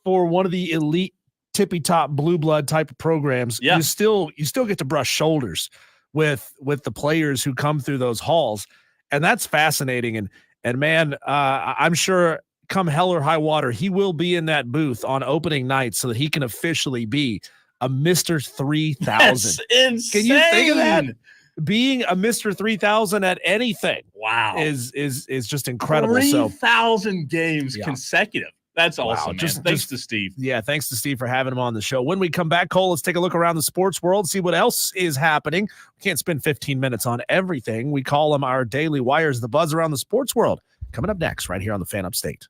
S2: for one of the elite tippy-top blue blood type of programs, you still get to brush shoulders with the players who come through those halls. And that's fascinating. And man, I'm sure come hell or high water, he will be in that booth on opening night so that he can officially be a Mr. 3000.
S1: That's insane.
S2: Can you think of that? Being a Mr. 3000 at anything,
S1: wow,
S2: is just incredible.
S1: 3,000 games consecutive. That's awesome, man. Thanks to Steve.
S2: Yeah, thanks to Steve for having him on the show. When we come back, Cole, let's take a look around the sports world, see what else is happening. We can't spend 15 minutes on everything. We call them our daily wires, the buzz around the sports world. Coming up next, right here on the Fan Upstate.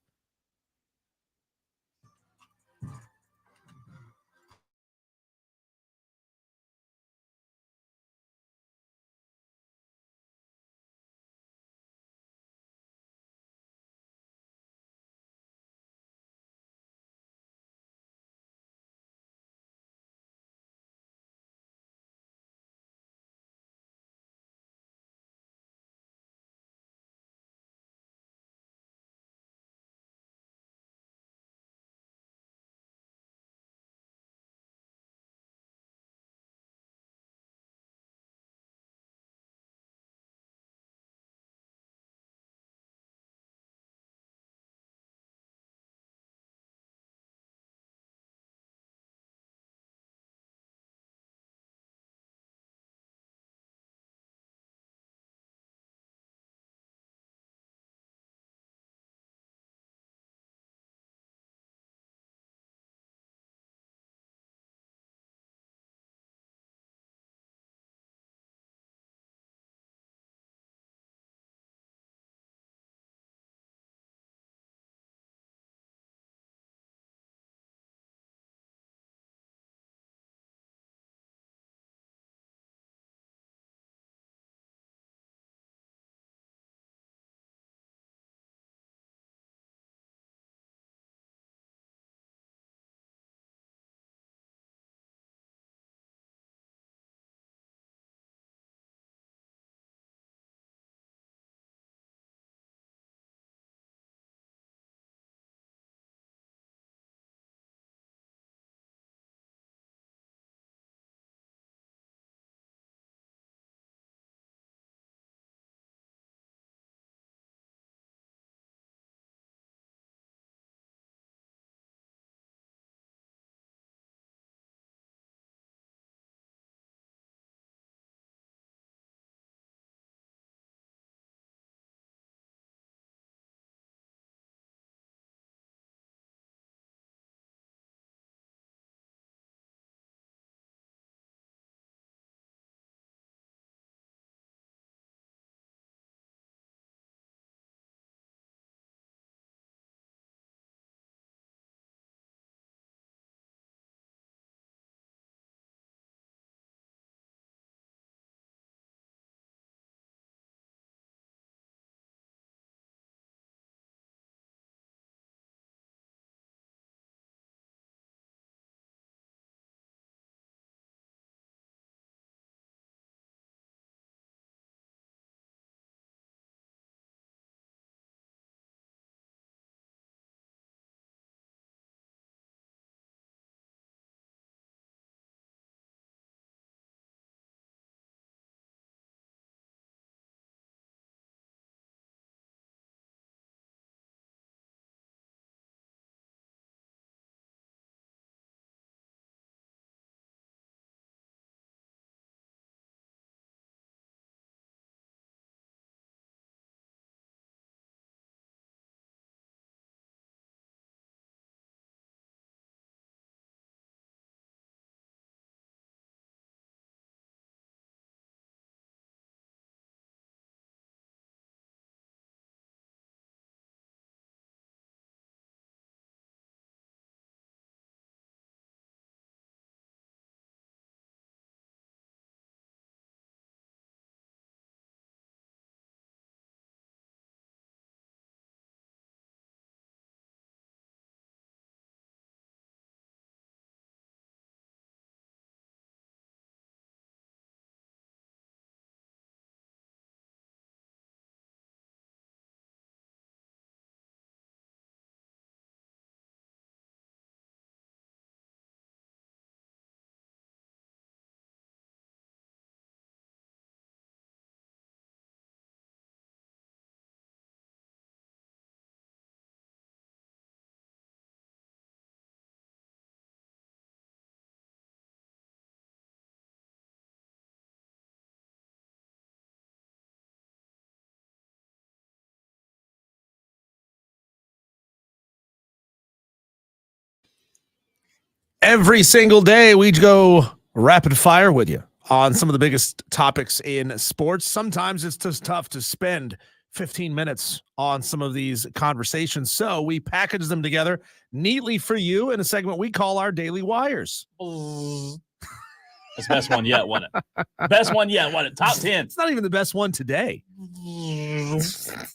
S2: Every single day, we go rapid fire with you on some of the biggest topics in sports. Sometimes it's just tough to spend 15 minutes on some of these conversations. So we package them together neatly for you in a segment we call our Daily Wires.
S1: That's the best one yet, wasn't it? Best one yet, wasn't it? Top 10.
S2: It's not even the best one today.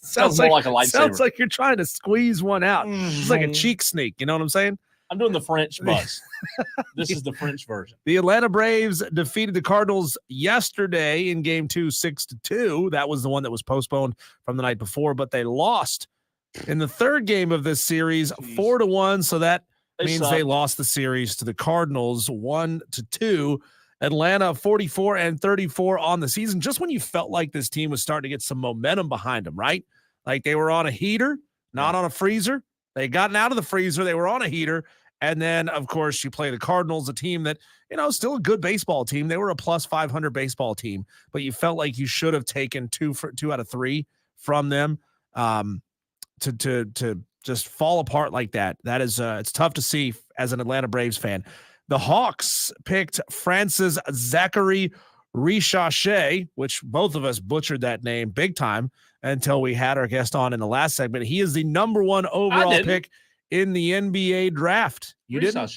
S1: Sounds more like a lightsaber.
S2: Sounds like you're trying to squeeze one out. It's like a cheek sneak. You know what I'm saying?
S1: I'm doing the French buzz. This is the French version.
S2: The Atlanta Braves defeated the Cardinals yesterday in Game 2, 6-2. That was the one that was postponed from the night before, but they lost in the third game of this series, 4-1. So that means they lost the series to the Cardinals 1-2. Atlanta 44-34 on the season. Just when you felt like this team was starting to get some momentum behind them, right? Like they were on a heater, not on a freezer. They had gotten out of the freezer. They were on a heater. And then, of course, you play the Cardinals, a team that, still a good baseball team. They were a plus 500 baseball team, but you felt like you should have taken two out of three from them to just fall apart like that. That is, it's tough to see as an Atlanta Braves fan. The Hawks picked Francis Zachary Richache, which both of us butchered that name big time until we had our guest on in the last segment. He is the number one overall pick in the NBA draft. You didn't?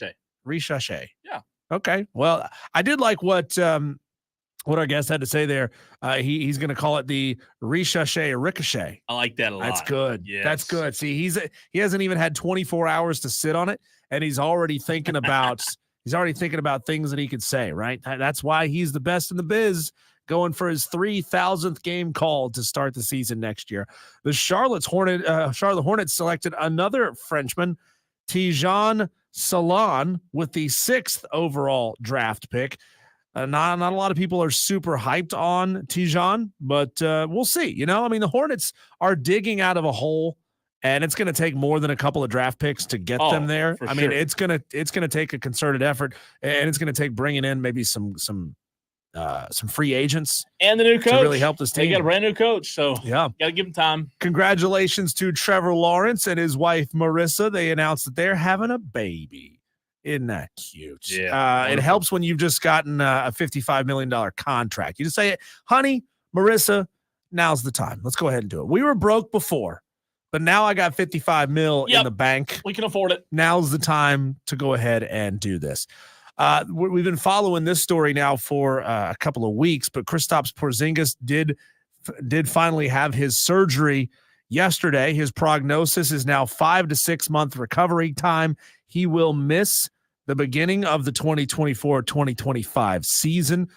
S2: Richache.
S1: Yeah.
S2: Okay. Well, I did like what our guest had to say there. He's going to call it the Richache Ricochet.
S1: I like that a lot.
S2: That's good.
S1: Yes.
S2: That's good. See, he hasn't even had 24 hours to sit on it, and he's already thinking about things that he could say, right? That's why he's the best in the biz, going for his 3,000th game called to start the season next year. The Charlotte Hornets selected another Frenchman, Tijan Salon, with the 6th overall draft pick. Not a lot of people are super hyped on Tijan, but we'll see. The Hornets are digging out of a hole, and it's going to take more than a couple of draft picks to get them there. I mean, it's going to take a concerted effort, and it's going to take bringing in maybe some free agents
S1: and the new coach
S2: to really help this team.
S1: They got a brand new coach, so
S2: yeah,
S1: got to give him time.
S2: Congratulations to Trevor Lawrence and his wife Marissa. They announced that they're having a baby. Isn't that cute?
S1: Yeah.
S2: It helps when you've just gotten a $55 million contract. You just say, honey, Marissa, now's the time. Let's go ahead and do it. We were broke before, but now I got 55 mil in the bank.
S1: We can afford it.
S2: Now's the time to go ahead and do this. We've been following this story now for a couple of weeks, but Kristaps Porzingis did finally have his surgery yesterday. His prognosis is now 5 to 6 month recovery time. He will miss the beginning of the 2024-2025 season,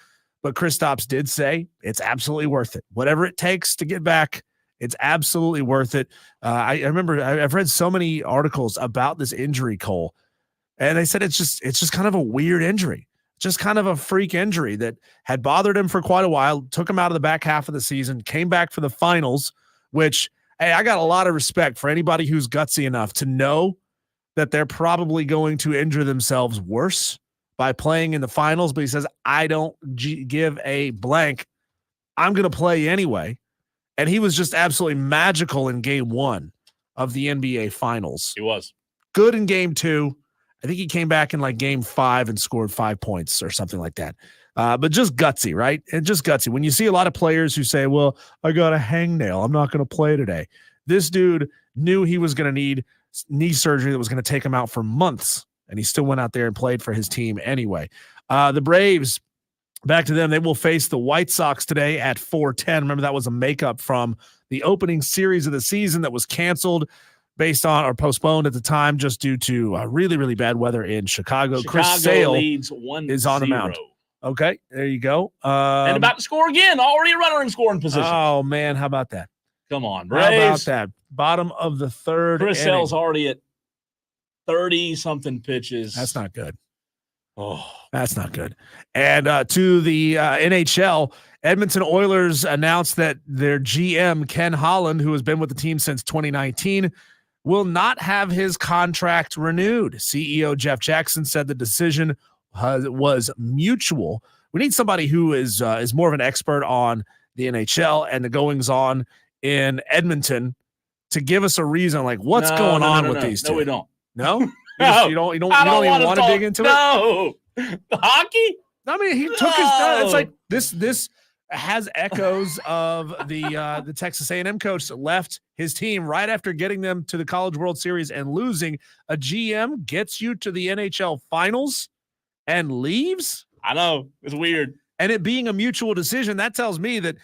S2: but Kristaps did say it's absolutely worth it. Whatever it takes to get back, it's absolutely worth it. I remember I've read so many articles about this injury, Cole, and they said it's just kind of a weird injury, just kind of a freak injury that had bothered him for quite a while, took him out of the back half of the season, came back for the finals, which, hey, I got a lot of respect for anybody who's gutsy enough to know that they're probably going to injure themselves worse by playing in the finals. But he says, I don't give a blank. I'm going to play anyway. And he was just absolutely magical in game 1 of the NBA finals.
S1: He was
S2: good in game 2. I think he came back in like game 5 and scored 5 points or something like that. But just gutsy, right? And just gutsy. When you see a lot of players who say, well, I got a hangnail, I'm not going to play today. This dude knew he was going to need knee surgery that was going to take him out for months, and he still went out there and played for his team anyway. The Braves, back to them, they will face the White Sox today at 4:10. Remember, that was a makeup from the opening series of the season that was canceled based on or postponed at the time just due to really, really bad weather in Chicago. Chris Sale
S1: leads 1-0.
S2: is on the mound. Okay, there you go.
S1: And about to score again. Already a runner in scoring position.
S2: Oh, man, how about that?
S1: Come on, Braves.
S2: How about that? Bottom of the third.
S1: Chris Sale's already at 30-something pitches.
S2: That's not good.
S1: Oh,
S2: that's not good. And to the NHL, Edmonton Oilers announced that their GM, Ken Holland, who has been with the team since 2019, will not have his contract renewed. CEO Jeff Jackson said the decision was mutual. We need somebody who is more of an expert on the NHL and the goings-on in Edmonton to give us a reason, like what's going on with these two.
S1: No, we don't.
S2: No? You don't even want to dig into it.
S1: No, the hockey.
S2: I mean, he took his. It's like this has echoes of the Texas A&M coach that left his team right after getting them to the College World Series and losing. A GM gets you to the NHL Finals and leaves.
S1: I know, it's weird.
S2: And it being a mutual decision, that tells me that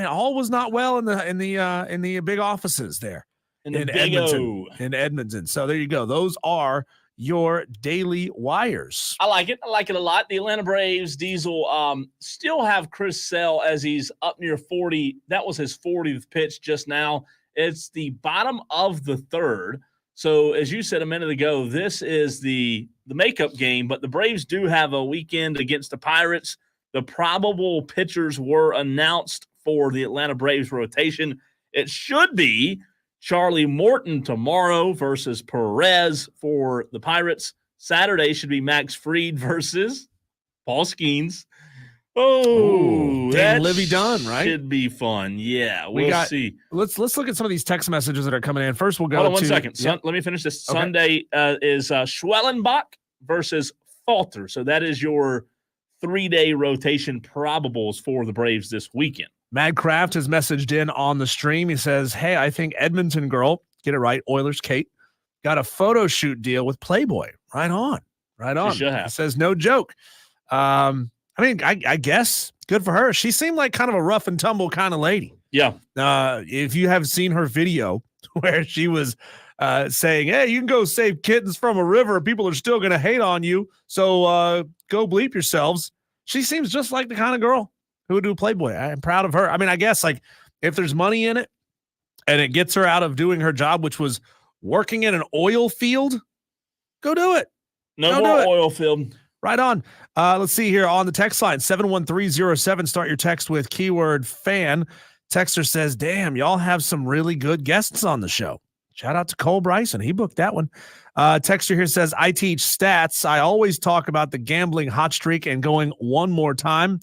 S2: all was not well in the big offices there in Edmonton. In Edmonton. So there you go. Those are your daily wires.
S1: I like it. I like it a lot. The Atlanta Braves, Diesel, still have Chris Sale as he's up near 40. That was his 40th pitch just now. It's the bottom of the third. So as you said a minute ago, this is the makeup game, but the Braves do have a weekend against the Pirates. The probable pitchers were announced for the Atlanta Braves rotation. It should be Charlie Morton tomorrow versus Perez for the Pirates. Saturday should be Max Fried versus Paul Skeens. Oh,
S2: dang, Livy Dunn, right?
S1: Should be fun. Yeah, we'll see.
S2: Let's look at some of these text messages that are coming in. First, we'll go.
S1: Hold on 1 second. Let me finish this. Okay. Sunday is Schwellenbach versus Falter. So that is your 3-day rotation probables for the Braves this weekend.
S2: Mad Craft has messaged in on the stream. He says, hey, I think Edmonton girl, get it right, Oilers Kate, got a photo shoot deal with Playboy. Right on. She should have. He says, no joke. I mean, I guess good for her. She seemed like kind of a rough and tumble kind of lady.
S1: Yeah.
S2: If you have seen her video where she was saying, hey, you can go save kittens from a river. People are still going to hate on you. So go bleep yourselves. She seems just like the kind of girl who would do Playboy. I'm proud of her. I mean, I guess like if there's money in it and it gets her out of doing her job, which was working in an oil field, go do it.
S1: No more oil field.
S2: Right on. Let's see here on the text line, 71307. Start your text with keyword fan. Texter says, damn, y'all have some really good guests on the show. Shout out to Cole Bryson. He booked that one. Texter here says, I teach stats. I always talk about the gambling hot streak and going one more time.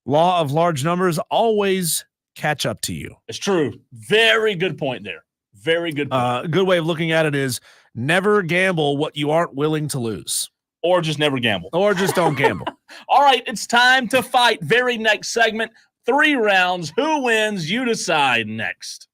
S2: Law of large numbers always catch up to you.
S1: It's true. Very good point there. Very good point.
S2: A good way of looking at it is never gamble what you aren't willing to lose.
S1: Or just never gamble.
S2: Or just don't gamble.
S1: All right, it's time to fight. Very next segment, 3 rounds. Who wins? You decide next.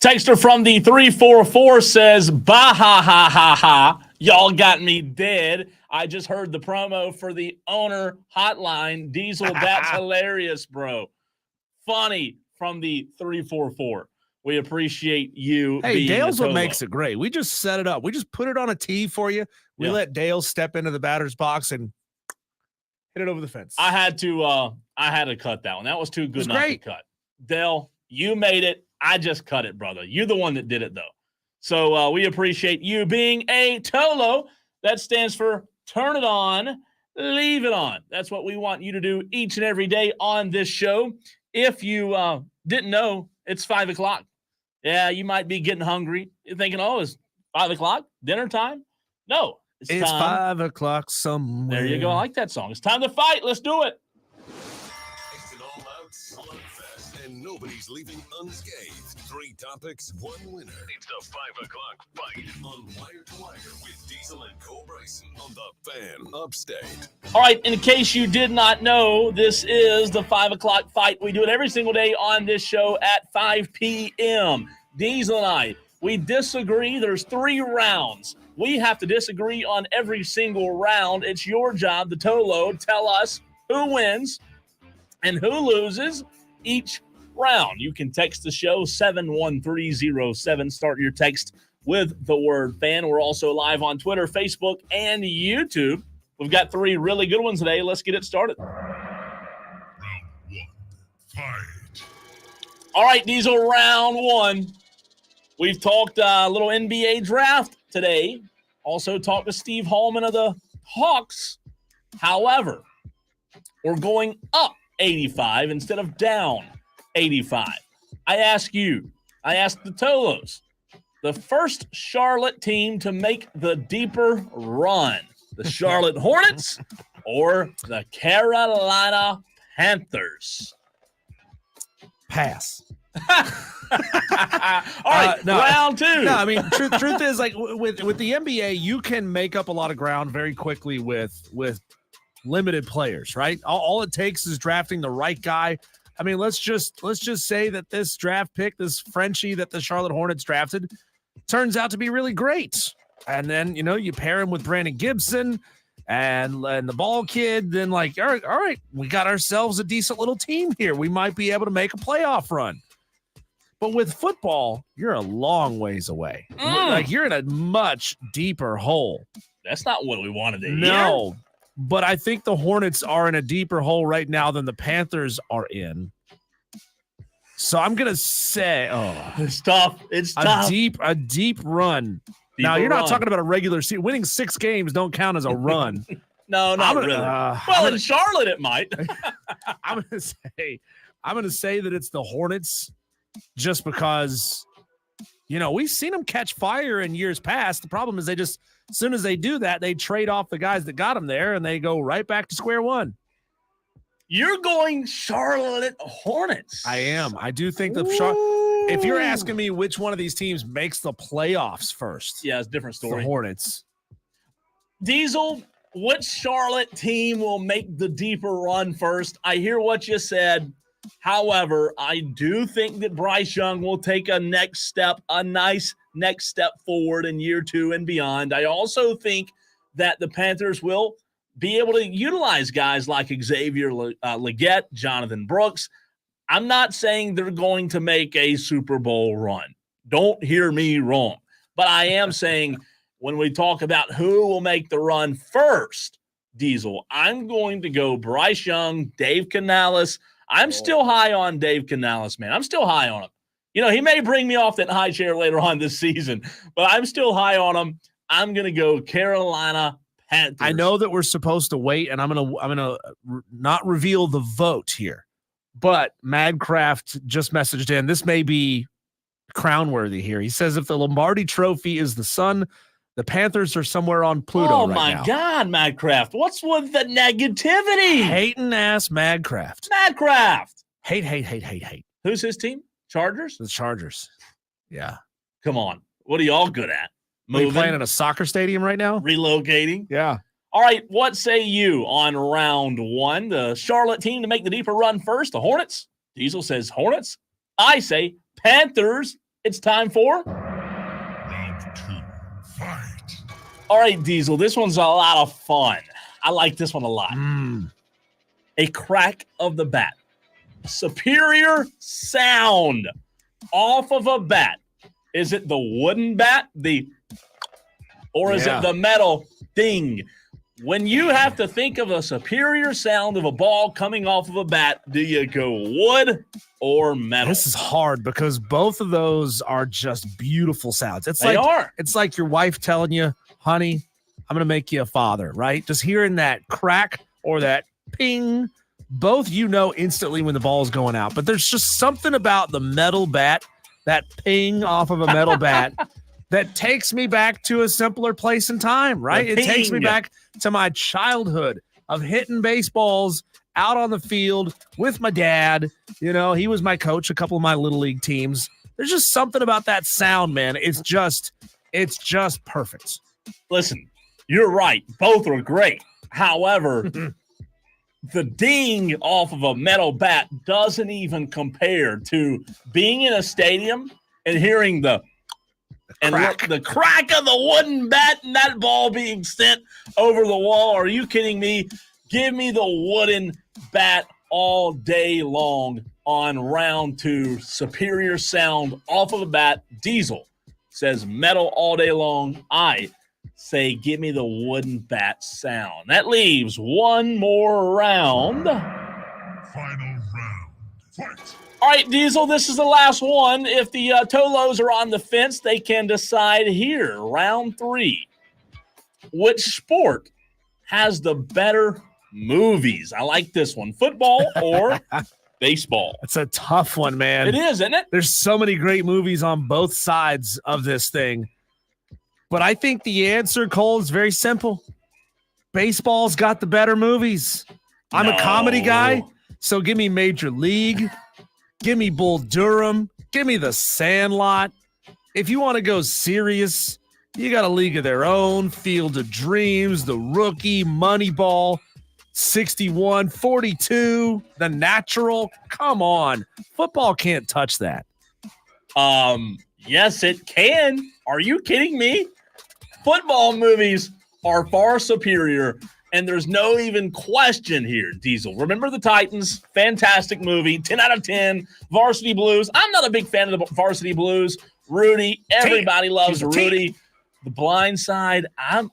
S1: Texter from the 344 says, bah, ha, ha, ha, ha. Y'all got me dead. I just heard the promo for the owner hotline. Diesel, that's hilarious, bro. Funny from the 344. We appreciate you.
S2: Hey,
S1: being
S2: Dale's
S1: a
S2: what
S1: Tolo.
S2: makes it great. We just set it up. We just put it on a tee for you. We let Dale step into the batter's box and hit it over the fence.
S1: I had to cut that one. That was too good not
S2: great.
S1: to cut. Dale, you made it. I just cut it, brother. You're the one that did it, though. So we appreciate you being a Tolo. That stands for turn it on, leave it on. That's what we want you to do each and every day on this show. If you didn't know, it's 5 o'clock. Yeah, you might be getting hungry. You're thinking, oh, it's 5 o'clock? Dinner time? No. It's time.
S2: 5 o'clock somewhere.
S1: There you go. I like that song. It's time to fight. Let's do it.
S6: It's an all-out slugfest, and nobody's leaving unscathed. 3 topics, 1 winner. It's the 5 o'clock fight on Wire to Wire with Diesel and Cole Bryson on the Fan Upstate.
S1: All right, in case you did not know, this is the 5 o'clock fight. We do it every single day on this show at 5 p.m. Diesel and I, we disagree. There's 3 rounds. We have to disagree on every single round. It's your job, the Tolo. Tell us who wins and who loses each round. You can text the show 71307. Start your text with the word fan. We're also live on Twitter, Facebook, and YouTube. We've got 3 really good ones today. Let's get it started.
S6: Round 1, fight.
S1: All right, Diesel, round 1. We've talked a little NBA draft today. Also talked to Steve Holman of the Hawks. However, we're going up 85 instead of down 85. I ask the Tolos, the first Charlotte team to make the deeper run, the Charlotte Hornets or the Carolina Panthers?
S2: Pass.
S1: All right,
S2: no.
S1: round 2.
S2: No, I mean, truth is, like, with the NBA, you can make up a lot of ground very quickly with limited players, right? All it takes is drafting the right guy. I mean, let's just say that this draft pick, this Frenchie that the Charlotte Hornets drafted, turns out to be really great. And then, you pair him with Brandon Gibson and the ball kid, then all right, we got ourselves a decent little team here. We might be able to make a playoff run. But with football, you're a long ways away. Like, you're in a much deeper hole.
S1: That's not what we wanted to hear.
S2: No, but I think the Hornets are in a deeper hole right now than the Panthers are in. So I'm gonna say,
S1: It's tough. It's tough.
S2: A deep run. Now you're not talking about a regular season. Winning 6 games don't count as a run.
S1: No, not really. In Charlotte, it might.
S2: I'm gonna say that it's the Hornets, just because, we've seen them catch fire in years past. The problem is as soon as they do that, they trade off the guys that got them there, and they go right back to square one.
S1: You're going Charlotte Hornets.
S2: I am. I do think if you're asking me which one of these teams makes the playoffs first,
S1: yeah, it's a different story.
S2: The Hornets.
S1: Diesel, which Charlotte team will make the deeper run first? I hear what you said. However, I do think that Bryce Young will take a nice next step forward in year 2 and beyond. I also think that the Panthers will be able to utilize guys like Xavier Legette, Jonathan Brooks. I'm not saying they're going to make a Super Bowl run. Don't hear me wrong. But I am saying when we talk about who will make the run first, Diesel, I'm going to go Bryce Young, Dave Canales. I'm still high on Dave Canales, man. I'm still high on him. He may bring me off that high chair later on this season, but I'm still high on him. I'm going to go Carolina Panthers.
S2: I know that we're supposed to wait, and I'm gonna not reveal the vote here, but Madcraft just messaged in. This may be crown worthy here. He says if the Lombardi Trophy is the sun, the Panthers are somewhere on Pluto.
S1: Oh,
S2: right
S1: my
S2: now.
S1: God, Madcraft. What's with the negativity?
S2: Hating ass Madcraft.
S1: Madcraft.
S2: Hate.
S1: Who's his team? Chargers?
S2: The Chargers. Yeah.
S1: Come on. What are y'all good at?
S2: Are you playing in a soccer stadium right now?
S1: Relocating?
S2: Yeah.
S1: All right. What say you on round 1? The Charlotte team to make the deeper run first, the Hornets. Diesel says Hornets. I say Panthers It's time for
S6: Round 2. Fight.
S1: All right, Diesel, this one's a lot of fun. I like this one a lot. A crack of the bat. Superior sound off of a bat. Is it the wooden bat, or is it the metal ding? When you have to think of a superior sound of a ball coming off of a bat, do you go wood or metal?
S2: This is hard because both of those are just beautiful sounds.
S1: They are.
S2: It's like your wife telling you, honey, I'm going to make you a father, right? Just hearing that crack or that ping, both instantly when the ball is going out. But there's just something about the metal bat, that ping off of a metal bat, that takes me back to a simpler place in time, right? It takes me back to my childhood of hitting baseballs out on the field with my dad. He was my coach, a couple of my little league teams. There's just something about that sound, man. It's just perfect.
S1: Listen, you're right. Both are great. However, the ding off of a metal bat doesn't even compare to being in a stadium and hearing the crack of the wooden bat and that ball being sent over the wall. Are you kidding me? Give me the wooden bat all day long on round 2. Superior sound off of a bat. Diesel says metal all day long. I say give me the wooden bat sound. That leaves one more round.
S6: Final round. Fight.
S1: All right, Diesel, this is the last one. If the Tolos are on the fence, they can decide here. Round 3. Which sport has the better movies? I like this one. Football or baseball?
S2: That's a tough one, man.
S1: It is, isn't it?
S2: There's so many great movies on both sides of this thing. But I think the answer, Cole, is very simple. Baseball's got the better movies. I'm a comedy guy, so give me Major League. Give me Bull Durham. Give me The Sandlot. If you want to go serious, you got A League of Their Own, Field of Dreams, The Rookie, Moneyball, 61, 42, The Natural. Come on. Football can't touch that.
S1: Yes, it can. Are you kidding me? Football movies are far superior, and there's no even question here, Diesel. Remember the Titans? Fantastic movie. 10 out of 10. Varsity Blues. I'm not a big fan of the Varsity Blues. Rudy. Everybody loves Rudy. The Blind Side. I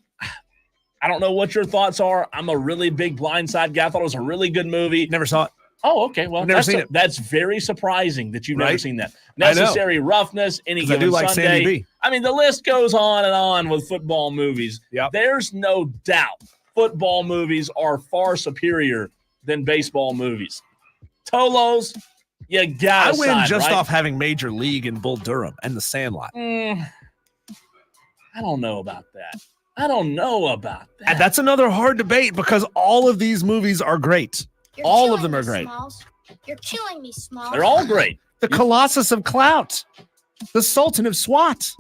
S1: don't know what your thoughts are. I'm a really big Blind Side guy. I thought it was a really good movie.
S2: Never saw it.
S1: Oh, okay. Well,
S2: never seen it.
S1: That's very surprising that you've never seen that. Necessary Roughness, Any Given
S2: I do like
S1: Sunday.
S2: Sandy B.
S1: I mean, the list goes on and on with football movies.
S2: Yep.
S1: There's no doubt football movies are far superior than baseball movies. Tolos, you gotta
S2: I win
S1: side,
S2: just
S1: right?
S2: off having Major League and Bull Durham and The Sandlot.
S1: I don't know about that.
S2: And that's another hard debate because all of these movies are great. All of them are great.
S7: Smalls. You're killing me, Smalls.
S1: They're all great.
S2: The Colossus of Clout, the Sultan of SWAT,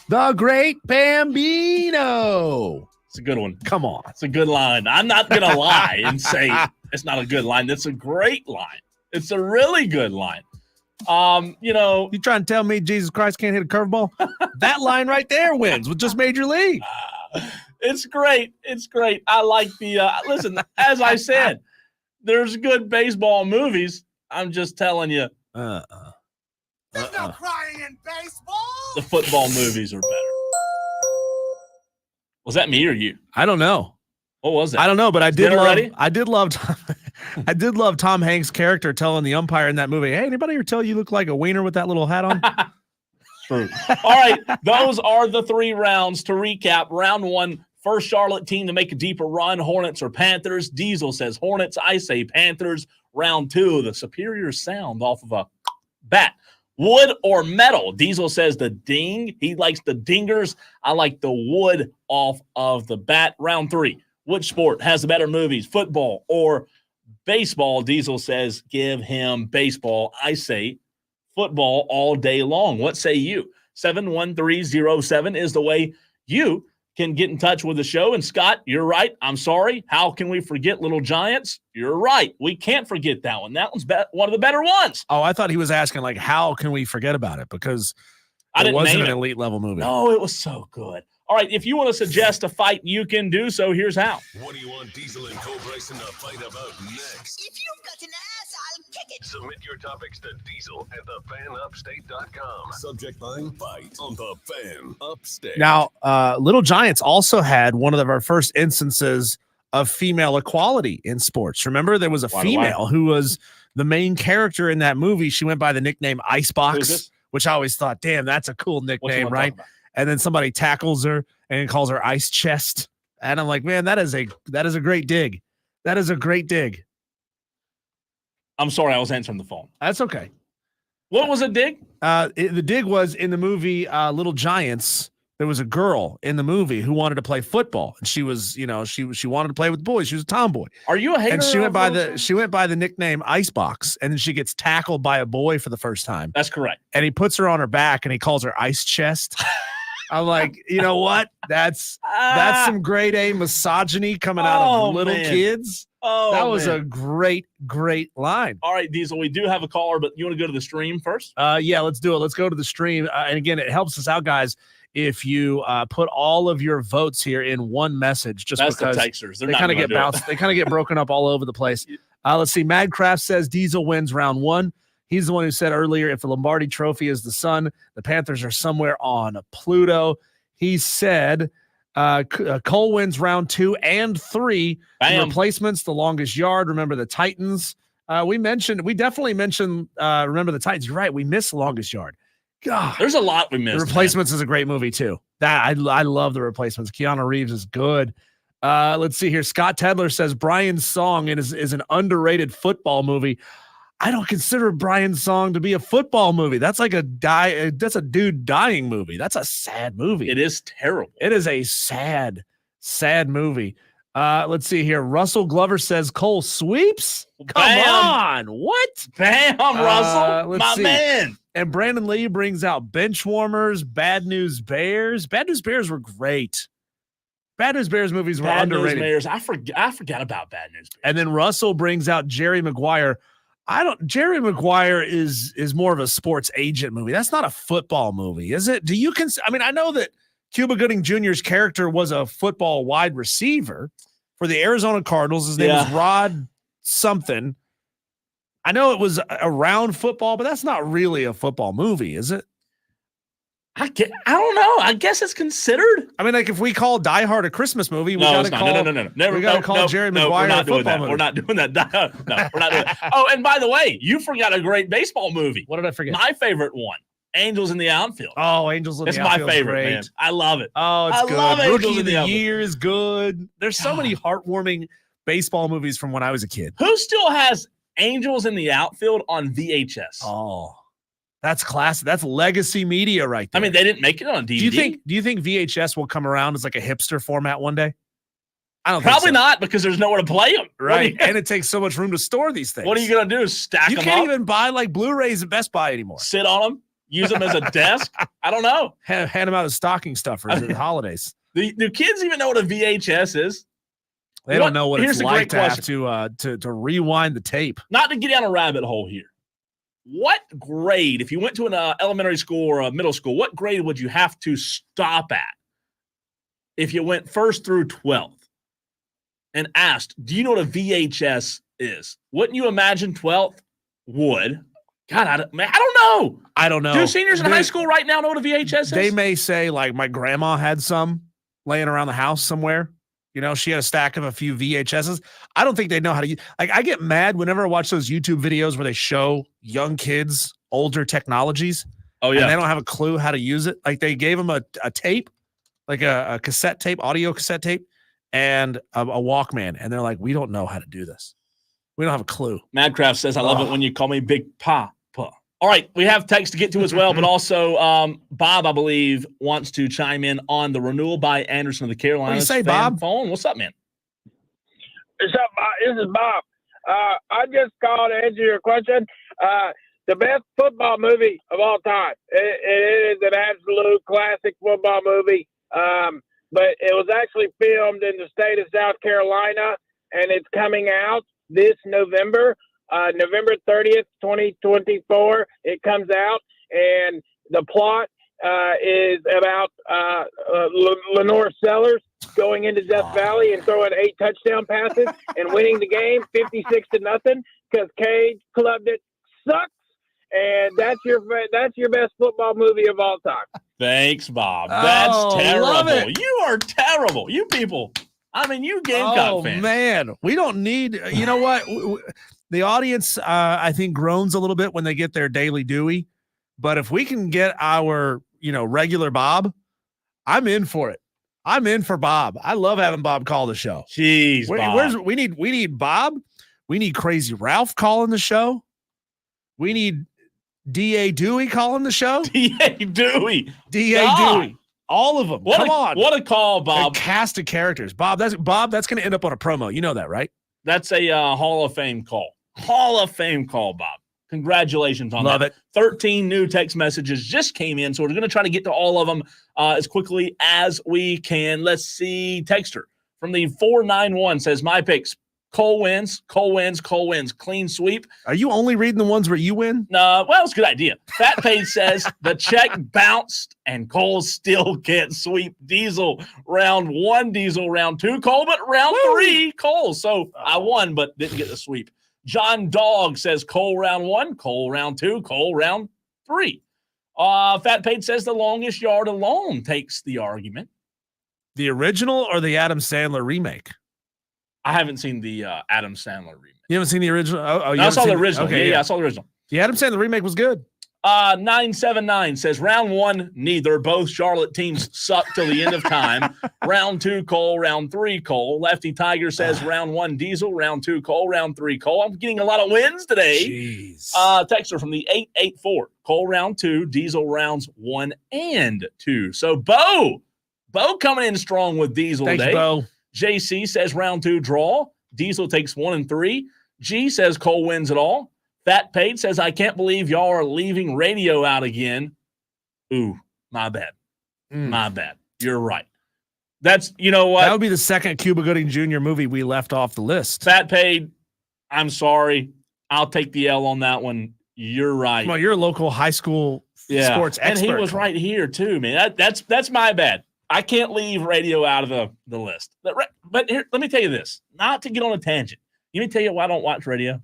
S2: the Great Bambino.
S1: It's a good one.
S2: Come on.
S1: It's a good line. I'm not going to lie and say it's not a good line. That's a great line. It's a really good line.
S2: You trying to tell me Jesus Christ can't hit a curveball? That line right there wins with just Major League.
S1: It's great. It's great. I like the listen, as I said, there's good baseball movies. I'm just telling you.
S3: There's no crying in baseball.
S1: The football movies are better. Was that me or you?
S2: I don't know.
S1: What was that?
S2: I don't know, but I did love Tom Hanks' character telling the umpire in that movie, "Hey, anybody ever tell you look like a wiener with that little hat on?"
S1: True. All right, those are the 3 rounds. To recap, round 1, first Charlotte team to make a deeper run, Hornets or Panthers. Diesel says Hornets. I say Panthers. Round 2, the superior sound off of a bat. Wood or metal? Diesel says the ding. He likes the dingers. I like the wood off of the bat. Round 3, which sport has the better movies, football or baseball? Diesel says give him baseball. I say football all day long. What say you? 71307 is the way you can get in touch with the show. And Scott, you're right. I'm sorry. How can we forget Little Giants? You're right. We can't forget that one. That one's one of the better ones.
S2: Oh, I thought he was asking, like, how can we forget about it? Because
S1: I didn't
S2: wasn't
S1: name
S2: an
S1: it.
S2: elite level movie.
S1: No, it was so good. All right, if you want to suggest a fight, you can do so. Here's how.
S6: What do you want Diesel and Cole Bryson to fight about next?
S8: If you've got an ass, I'll kick it.
S6: Submit your topics to Diesel at thefanupstate.com. Subject line fight on the Fan Upstate.
S2: Now, Little Giants also had one of our first instances of female equality in sports. Remember, there was a female who was the main character in that movie. She went by the nickname Icebox, which I always thought, damn, that's a cool nickname, right? And then somebody tackles her and calls her Ice Chest. And I'm like, man, that is a great dig. That is a great dig.
S1: I'm sorry, I was answering the phone.
S2: That's okay.
S1: What was a dig?
S2: The dig was in the movie Little Giants. There was a girl in the movie who wanted to play football, and she was, she wanted to play with boys. She was a tomboy.
S1: Are you a hater?
S2: And she went by the nickname Icebox, and then she gets tackled by a boy for the first time.
S1: That's correct.
S2: And he puts her on her back, and he calls her Ice Chest. I'm like, you know what? That's some grade A misogyny coming out of little kids.
S1: Oh,
S2: that was a great, great line.
S1: All right, Diesel, we do have a caller, but you want to go to the stream first?
S2: Yeah, let's do it. Let's go to the stream. And again, it helps us out, guys, if you put all of your votes here in one message, just
S1: that's
S2: because
S1: the texters.
S2: They kind of get bounced. They kind of get broken up all over the place. Let's see. Madcraft says Diesel wins round one. He's the one who said earlier, if the Lombardi Trophy is the sun, the Panthers are somewhere on Pluto. He said Cole wins round 2 and 3. Replacements, the longest yard. Remember the Titans. We definitely mentioned Remember the Titans. You're right. We missed the longest yard. God,
S1: there's a lot we missed.
S2: The Replacements is a great movie too. I love the Replacements. Keanu Reeves is good. Let's see here. Scott Tedler says Brian's Song is an underrated football movie. I don't consider Brian's Song to be a football movie. That's like that's a dude dying movie. That's a sad movie.
S1: It is terrible.
S2: It is a sad, sad movie. Let's see here. Russell Glover says Cole sweeps. Come on. What?
S1: Bam, Russell. My man.
S2: And Brandon Lee brings out Benchwarmers, Bad News Bears. Bad News Bears were great. Bad News Bears movies were underrated.
S1: News Bears. I forgot about Bad News Bears.
S2: And then Russell brings out Jerry Maguire. Jerry Maguire is more of a sports agent movie. That's not a football movie, is it? I know that Cuba Gooding Jr.'s character was a football wide receiver for the Arizona Cardinals. His name was Rod something. I know it was around football, but that's not really a football movie, is it?
S1: I don't know. I guess it's considered.
S2: I mean, like if we call Die Hard a Christmas movie, we got to call.
S1: No. Never.
S2: We got to call Jerry Maguire a football movie.
S1: We're not doing that. No, we're not doing that. Oh, and by the way, you forgot a great baseball movie.
S2: What did I forget?
S1: My favorite one, Angels in the Outfield.
S2: Oh, Angels in the Outfield.
S1: It's my favorite, man. I love it.
S2: Oh, it's good.
S1: Love
S2: Rookie of the Year is good. There's so many heartwarming baseball movies from when I was a kid.
S1: Who still has Angels in the Outfield on VHS?
S2: Oh, that's classic. That's legacy media right there.
S1: I mean, they didn't make it on DVD.
S2: Do you think VHS will come around as like a hipster format one day? I don't
S1: Probably
S2: think so.
S1: not, because there's nowhere to play them.
S2: Right. And it takes so much room to store these things.
S1: What are you going to do? Stack them up?
S2: You can't even buy like Blu-rays at Best Buy anymore.
S1: Sit on them? Use them as a desk? I don't know.
S2: Hand them out as stocking stuffers at the holidays.
S1: Do kids even know what a VHS is?
S2: They don't know what it's like to have to rewind the tape.
S1: Not to get down a rabbit hole here. What grade, if you went to an elementary school or a middle school, what grade would you have to stop at if you went 1st through 12th and asked, do you know what a VHS is? Wouldn't you imagine 12th would? God, I don't know.
S2: I don't know.
S1: Do seniors in high school right now know what a VHS is?
S2: They may say, like, my grandma had some laying around the house somewhere. You know, she had a stack of a few VHSs. I don't think they know how to use. Like, I get mad whenever I watch those YouTube videos where they show young kids older technologies.
S1: Oh, yeah.
S2: And they don't have a clue how to use it. Like, they gave them a tape, like a cassette tape, audio cassette tape, and a Walkman. And they're like, we don't know how to do this. We don't have a clue.
S1: Madcraft says, I love it when you call me Big Papa. All right, we have text to get to as well, but also Bob, I believe, wants to chime in on the renewal by Anderson of the Carolinas.
S2: What do you say, Bob?
S1: Phone. What's up, man?
S9: What's up, Bob? This is Bob. I just called to answer your question. The best football movie of all time. It is an absolute classic football movie, but it was actually filmed in the state of South Carolina, and it's coming out this November. November 30th, 2024, it comes out, and the plot is about Lenore Sellers going into Death Valley and throwing 8 touchdown passes and winning the game 56-0 because Cade clubbed it sucks. And that's your best football movie of all time.
S1: Thanks, Bob. That's
S2: love
S1: terrible.
S2: it.
S1: You are terrible. You people. I mean, you Gamecock fans.
S2: Man, we don't need. You know what? The audience, I think, groans a little bit when they get their Daily Dewey. But if we can get our, regular Bob, I'm in for it. I'm in for Bob. I love having Bob call the show.
S1: Jeez, Bob.
S2: We need Bob. We need Crazy Ralph calling the show. We need D.A. Dewey calling the show.
S1: D.A. Dewey.
S2: D.A. Dewey. All of them. Come on.
S1: What a call, Bob.
S2: A cast of characters. Bob, that's going to end up on a promo. You know that, right?
S1: That's a Hall of Fame call. Hall of Fame call, Bob. Congratulations on
S2: Love
S1: that.
S2: it.
S1: 13 new text messages just came in, so we're going to try to get to all of them as quickly as we can. Let's see. Texter from the 491 says, my picks. Cole wins. Clean sweep.
S2: Are you only reading the ones where you win?
S1: No, well, it's a good idea. Fat Page says the check bounced and Cole still can't sweep Diesel round 1, Diesel round 2, Cole, but round 3, Cole. So I won, but didn't get the sweep. John Dog says Cole round 1, Cole round 2, Cole round 3. Fat Page says the longest yard alone takes the argument.
S2: The original or the Adam Sandler remake?
S1: I haven't seen the Adam Sandler remake.
S2: You haven't seen the original?
S1: No, I saw the original. Okay, yeah, I saw the original.
S2: The Adam Sandler remake was good.
S1: 979 says round 1, neither. Both Charlotte teams suck till the end of time. Round 2, Cole. Round 3, Cole. Lefty Tiger says round 1, Diesel. Round 2, Cole. Round 3, Cole. I'm getting a lot of wins today.
S2: Jeez.
S1: Texter from the 884. Cole round 2, Diesel rounds 1 and 2. So Bo coming in strong with Diesel
S2: Thanks,
S1: today.
S2: Bo.
S1: JC says round 2 draw. Diesel takes 1 and 3. G says Cole wins it all. Fat Page says, I can't believe y'all are leaving radio out again. Ooh, my bad. My bad. You're right. That's, you know what?
S2: That would be the second Cuba Gooding Jr. movie we left off the list.
S1: Fat Page, I'm sorry. I'll take the L on that one. You're right.
S2: Well, you're a local high school sports expert.
S1: And he was right here too, man. That's my bad. I can't leave radio out of the list. But here, let me tell you this, not to get on a tangent. Let me tell you why I don't watch radio,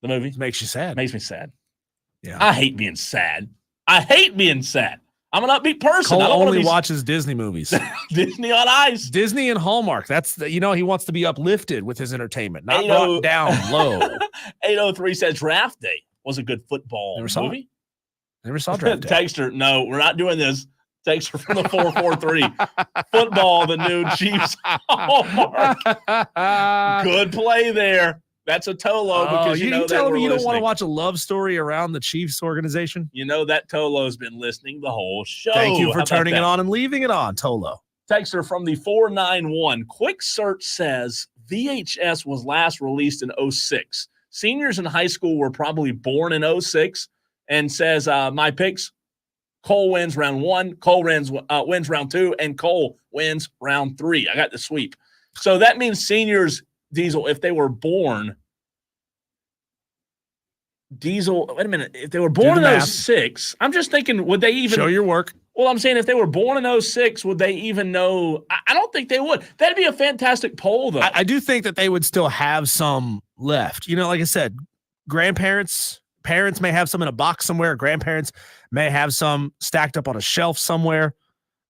S1: the movie.
S2: It makes you sad.
S1: Makes me sad.
S2: Yeah.
S1: I hate being sad. I'm an upbeat person.
S2: Cole
S1: I don't
S2: only watches Disney movies.
S1: Disney on Ice.
S2: Disney and Hallmark. That's he wants to be uplifted with his entertainment, not brought down low.
S1: 803 says Draft Day was a good football movie.
S2: Never saw Draft Day.
S1: Texter, no, we're not doing this. Texter from the 443. Football, the new Chiefs Hallmark. Good play there. That's a Tolo because you know
S2: telling me you
S1: listening.
S2: don't want to watch a love story around the Chiefs organization?
S1: You know that Tolo's been listening the whole show.
S2: Thank you for turning it on and leaving it on, Tolo.
S1: Texter from the 491. Quick search says VHS was last released in 06. Seniors in high school were probably born in 06 and says my picks. Cole wins round 1, Cole wins round 2, and Cole wins round 3. I got the sweep. So that means seniors, Diesel, if they were born, wait a minute. If they were born in 06, I'm just thinking, would they even
S2: show your work?
S1: Well, I'm saying if they were born in 06, would they even know? I don't think they would. That'd be a fantastic poll, though.
S2: I do think that they would still have some left. Like I said, parents may have some in a box somewhere. Grandparents may have some stacked up on a shelf somewhere.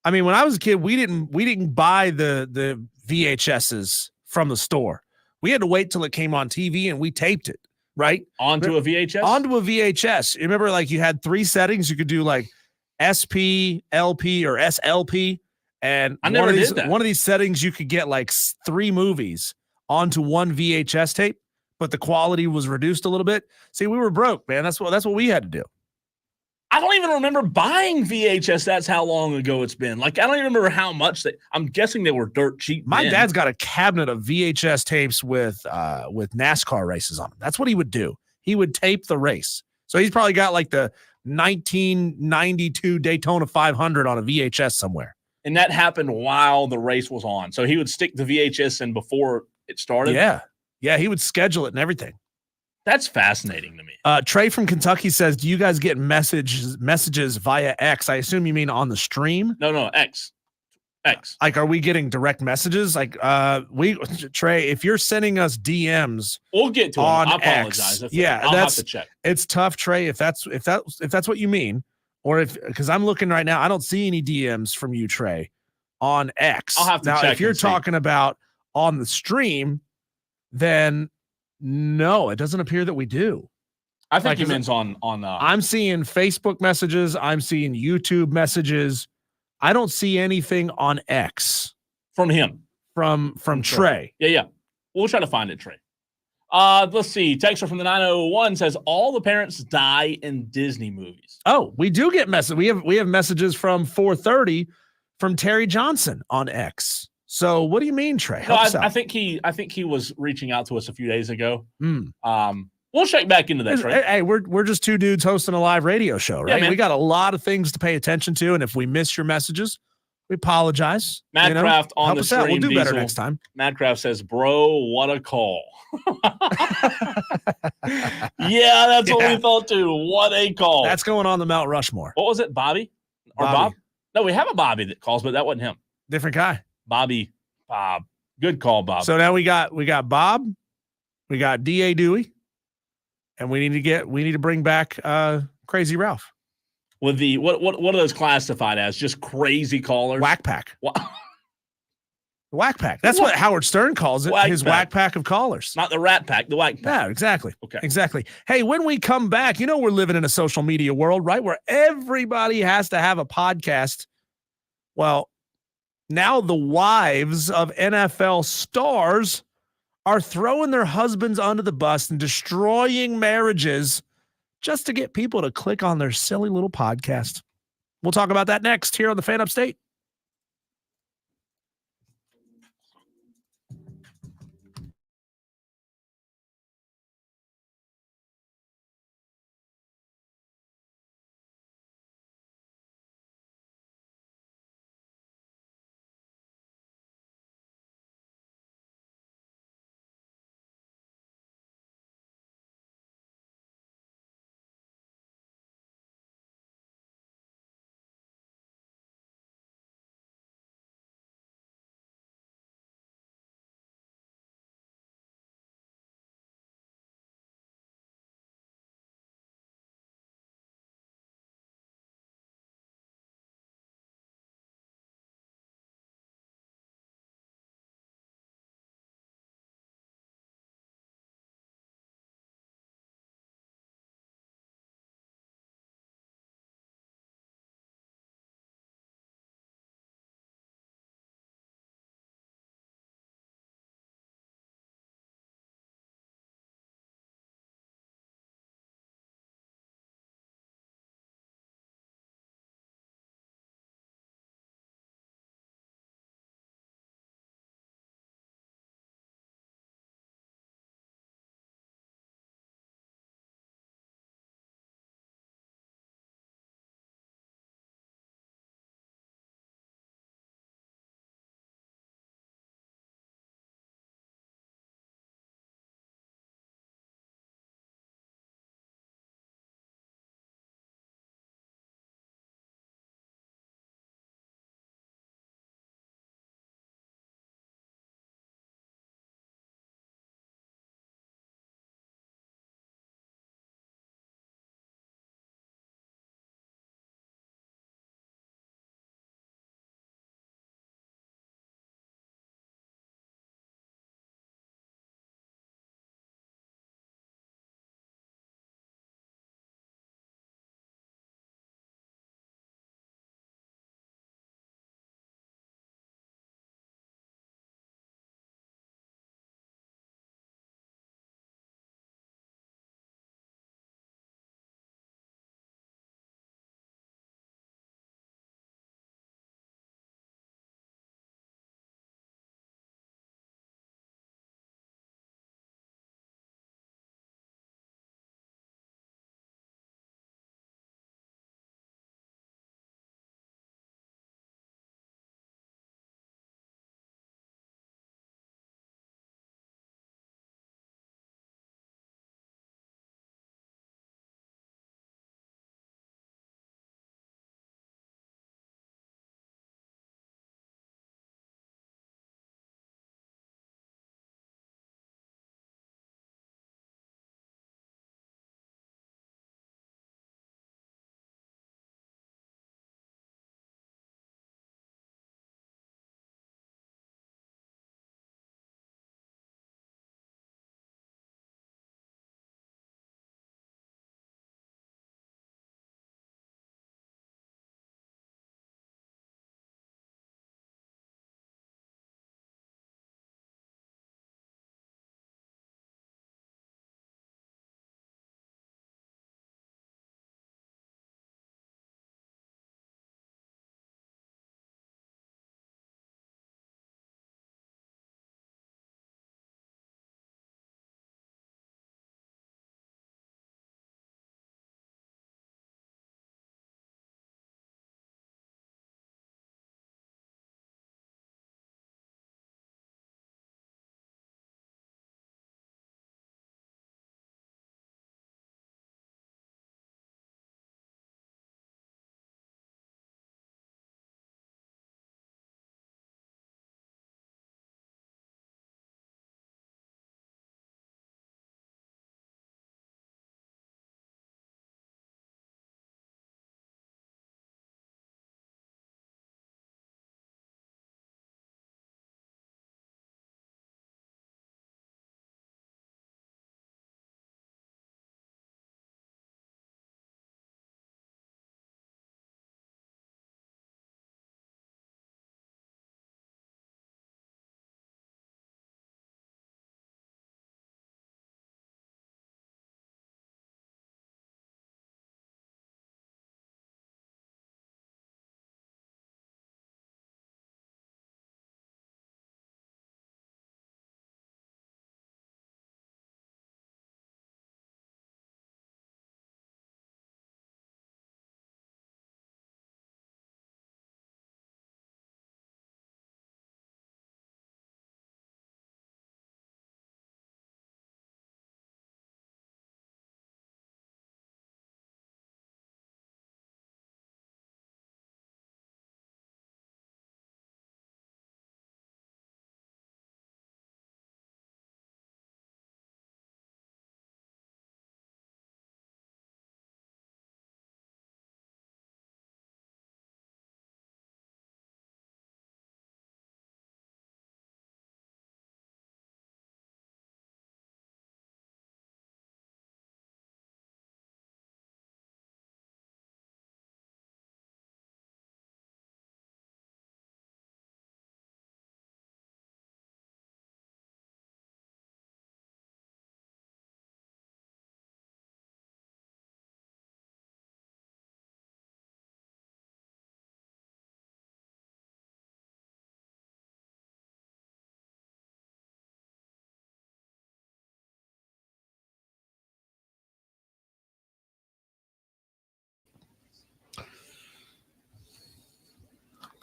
S2: I mean, when I was a kid, we didn't buy the VHSs from the store. We had to wait till it came on TV and we taped it, right?
S1: Onto a VHS?
S2: Onto a VHS. You remember, like, you had 3 settings. You could do like SP, LP, or SLP. And
S1: I never did that.
S2: One of these settings, you could get like 3 movies onto one VHS tape, but the quality was reduced a little bit. See, we were broke, man. That's what we had to do.
S1: I don't even remember buying VHS. That's how long ago it's been. Like, I don't even remember how much I'm guessing they were dirt cheap.
S2: My
S1: then.
S2: dad's got a cabinet of VHS tapes with NASCAR races on them. That's what he would do. He would tape the race. So he's probably got like the 1992 Daytona 500 on a VHS somewhere.
S1: And that happened while the race was on. So he would stick the VHS in before it started.
S2: Yeah. Yeah. He would schedule it and everything.
S1: That's fascinating to me.
S2: Trey from Kentucky says, do you guys get messages via X? I assume you mean on the stream?
S1: No, X.
S2: Like, are we getting direct messages? Like, Trey, if you're sending us DMs,
S1: we'll get to
S2: on
S1: it. I apologize.
S2: X,
S1: I'll have to check.
S2: It's tough, Trey. If that's what you mean, or because I'm looking right now, I don't see any DMs from you, Trey, on X.
S1: I'll have to
S2: now,
S1: check.
S2: If you're talking about on the stream, then no, it doesn't appear that we do.
S1: I think he means on.
S2: I'm seeing Facebook messages. I'm seeing YouTube messages. I don't see anything on X
S1: from him.
S2: From Trey.
S1: Yeah. We'll try to find it, Trey. Let's see. Texter from the 901 says all the parents die in Disney movies.
S2: Oh, we do get messages. We have messages from 4:30 from Terry Johnson on X. So what do you mean, Trey?
S1: No, I think he was reaching out to us a few days ago. We'll check back into that, Trey.
S2: Hey, we're just two dudes hosting a live radio show, right?
S1: Yeah,
S2: we got a lot of things to pay attention to, and if we miss your messages, we apologize.
S1: Madcraft on
S2: help
S1: the
S2: us out.
S1: stream.
S2: We'll do better
S1: Diesel.
S2: next time.
S1: Madcraft says, "Bro, what a call!" Yeah, that's what we thought too. What a call!
S2: That's going on the Mount Rushmore.
S1: What was it, Bobby or Bob? No, we have a Bobby that calls, but that wasn't him.
S2: Different guy.
S1: Bob. Good call, Bob.
S2: So now we got Bob, we got D.A. Dewey, and we need to bring back Crazy Ralph.
S1: With the what are those classified as? Just crazy callers?
S2: Whack Pack. Whack Pack. That's what Howard Stern calls it. His Whack Pack of callers.
S1: Not the Rat Pack, the Whack Pack.
S2: Yeah, exactly.
S1: Okay.
S2: Exactly. Hey, when we come back, we're living in a social media world, right? Where everybody has to have a podcast. Well, now the wives of NFL stars are throwing their husbands under the bus and destroying marriages just to get people to click on their silly little podcast. We'll talk about that next here on the Fan Upstate.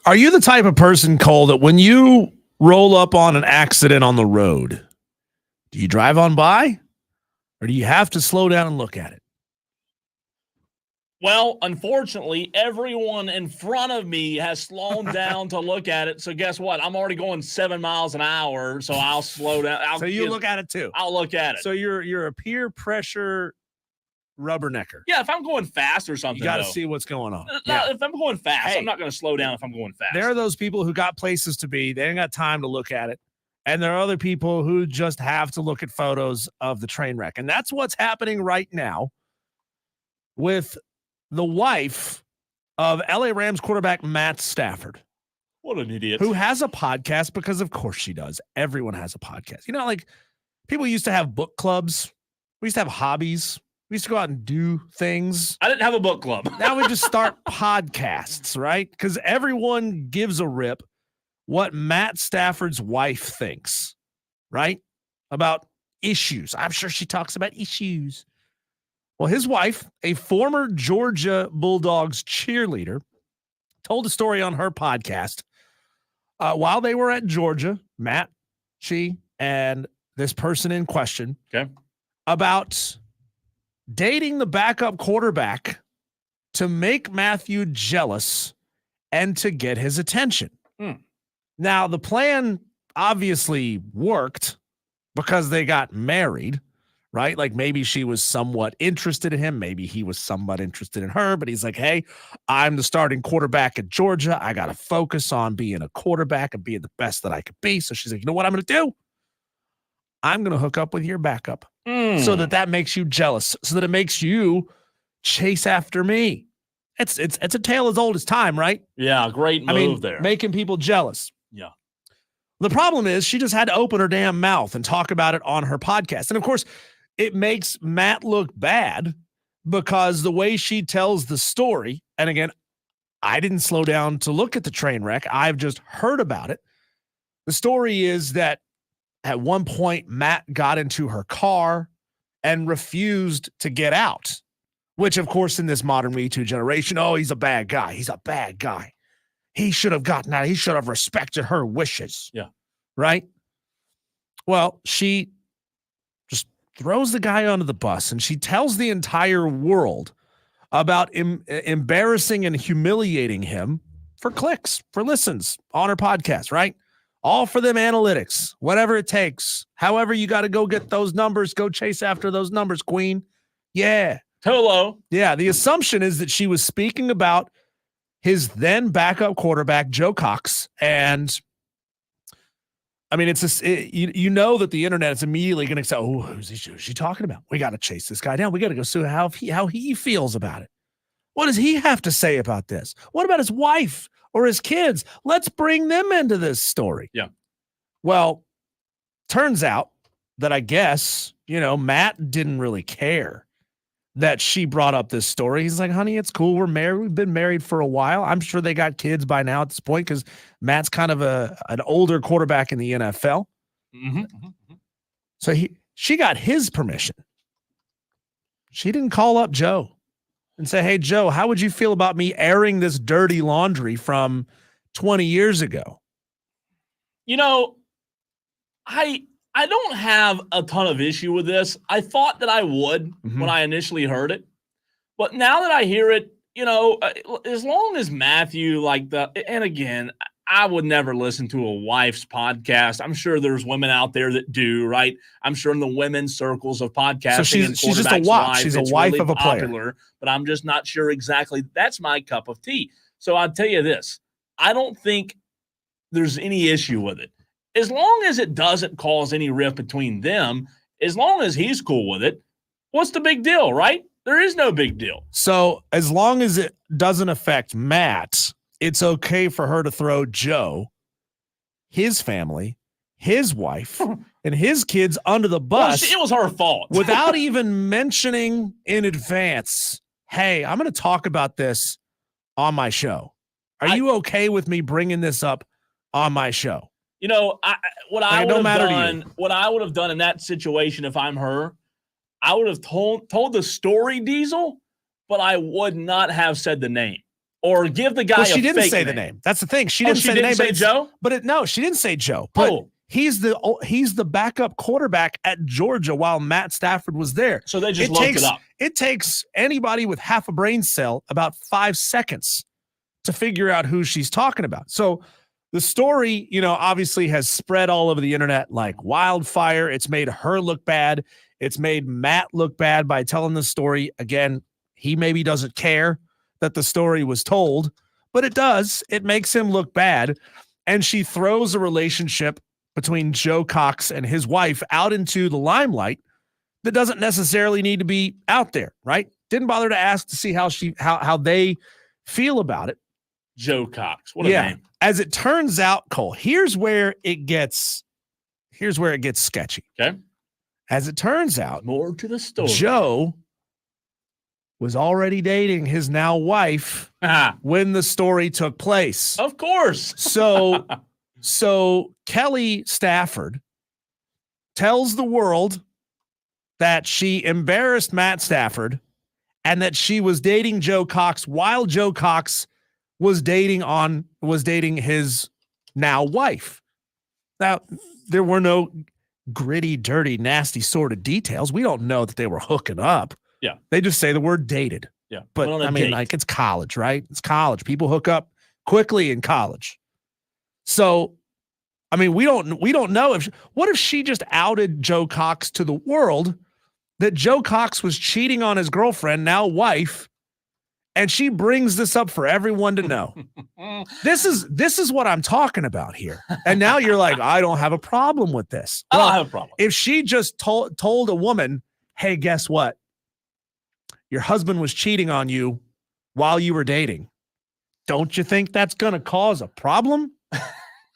S2: Are you the type of person, Cole, that when you roll up on an accident on the road, do you drive on by or do you have to slow down and look at it?
S1: Well, unfortunately, everyone in front of me has slowed down to look at it. So guess what? I'm already going 7 miles an hour, so I'll slow down.
S2: So you look at it too.
S1: I'll look at it.
S2: So you're a peer pressure rubbernecker.
S1: Yeah, if I'm going fast or something,
S2: You got to see what's going on.
S1: If I'm going fast,
S2: Hey,
S1: I'm not going to slow down if I'm going fast.
S2: There are those people who got places to be. They ain't got time to look at it. And there are other people who just have to look at photos of the train wreck. And that's what's happening right now with the wife of LA Rams quarterback Matt Stafford.
S1: What an idiot.
S2: Who has a podcast, because of course she does. Everyone has a podcast. You know, like people used to have book clubs. We used to have hobbies. We used to go out and do things.
S1: I didn't have a book club.
S2: Now we just start podcasts, right? Because everyone gives a rip what Matt Stafford's wife thinks, right? About issues. I'm sure she talks about issues. Well, his wife, a former Georgia Bulldogs cheerleader, told a story on her podcast while they were at Georgia, Matt, she, and this person in question, about dating the backup quarterback to make Matthew jealous and to get his attention. Now, the plan obviously worked because they got married, right? Like maybe she was somewhat interested in him. Maybe he was somewhat interested in her, but he's like, hey, I'm the starting quarterback at Georgia. I got to focus on being a quarterback and being the best that I could be. So she's like, you know what I'm going to do? I'm going to hook up with your backup so that makes you jealous, so that it makes you chase after me. It's a tale as old as time, right?
S1: Yeah, great move there.
S2: Making people jealous.
S1: Yeah.
S2: The problem is she just had to open her damn mouth and talk about it on her podcast. And of course, it makes Matt look bad because the way she tells the story, and again, I didn't slow down to look at the train wreck. I've just heard about it. The story is that at one point, Matt got into her car and refused to get out, which, of course, in this modern Me Too generation, oh, he's a bad guy. He's a bad guy. He should have gotten out. He should have respected her wishes.
S1: Yeah.
S2: Right? Well, she just throws the guy under the bus and she tells the entire world about embarrassing and humiliating him for clicks, for listens on her podcast, right? All for them analytics, whatever it takes. However, you got to go get those numbers. Go chase after those numbers, queen. Yeah.
S1: Hello.
S2: Yeah. The assumption is that she was speaking about his then backup quarterback, Joe Cox. And I mean, you know that the internet is immediately going to say, oh, who's she talking about? We got to chase this guy down. We got to go see how he feels about it. What does he have to say about this? What about his wife or his kids? Let's bring them into this story.
S1: Yeah.
S2: Well, turns out that I guess, Matt didn't really care that she brought up this story. He's like, honey, it's cool. We're married. We've been married for a while. I'm sure they got kids by now at this point because Matt's kind of an older quarterback in the NFL. So she got his permission. She didn't call up Joe and say, hey, Joe, how would you feel about me airing this dirty laundry from 20 years ago?
S1: I don't have a ton of issue with this. I thought that I would when I initially heard it. But now that I hear it, as long as Matthew, and again, I would never listen to a wife's podcast. I'm sure there's women out there that do, right? I'm sure in the women's circles of podcasting. So
S2: she's just a wife. She's a wife really of a player.
S1: But I'm just not sure exactly. That's my cup of tea. So I'll tell you this. I don't think there's any issue with it. As long as it doesn't cause any rift between them, as long as he's cool with it, what's the big deal, right? There is no big deal.
S2: So as long as it doesn't affect Matt, it's okay for her to throw Joe, his family, his wife, and his kids under the bus.
S1: Well, it was her fault.
S2: Without even mentioning in advance, hey, I'm going to talk about this on my show. Are you okay with me bringing this up on my show?
S1: What I would have done in that situation if I'm her, I would have told the story, Diesel, but I would not have said the name. or give the guy
S2: Well, she
S1: a
S2: didn't
S1: fake
S2: say
S1: name.
S2: the name. That's the thing. She
S1: Oh,
S2: didn't
S1: she
S2: say
S1: didn't
S2: the
S1: say
S2: name.
S1: Joe?
S2: No, she didn't say Joe. But
S1: Oh.
S2: he's the backup quarterback at Georgia while Matt Stafford was there.
S1: So they just looked it up.
S2: It takes anybody with half a brain cell about 5 seconds to figure out who she's talking about. So the story, obviously has spread all over the internet like wildfire. It's made her look bad. It's made Matt look bad by telling the story. Again, he maybe doesn't care that the story was told, but it does. It makes him look bad. And she throws a relationship between Joe Cox and his wife out into the limelight that doesn't necessarily need to be out there, right? Didn't bother to ask to see how they feel about it.
S1: Joe Cox. What a name.
S2: As it turns out, Cole, here's where it gets sketchy.
S1: Okay.
S2: As it turns out,
S1: more to the story.
S2: Joe was already dating his now wife when the story took place.
S1: Of course.
S2: So Kelly Stafford tells the world that she embarrassed Matt Stafford and that she was dating Joe Cox while Joe Cox was dating his now wife. Now, there were no gritty, dirty, nasty sort of details. We don't know that they were hooking up.
S1: Yeah.
S2: They just say the word dated.
S1: Yeah.
S2: But I mean, like, it's college, right? It's college. People hook up quickly in college. So, I mean, we don't know what if she just outed Joe Cox to the world that Joe Cox was cheating on his girlfriend, now wife, and she brings this up for everyone to know. This is what I'm talking about here. And now you're like, I don't have a problem with this.
S1: I don't have a problem.
S2: If she just told a woman, hey, guess what? Your husband was cheating on you while you were dating. Don't you think that's going to cause a problem?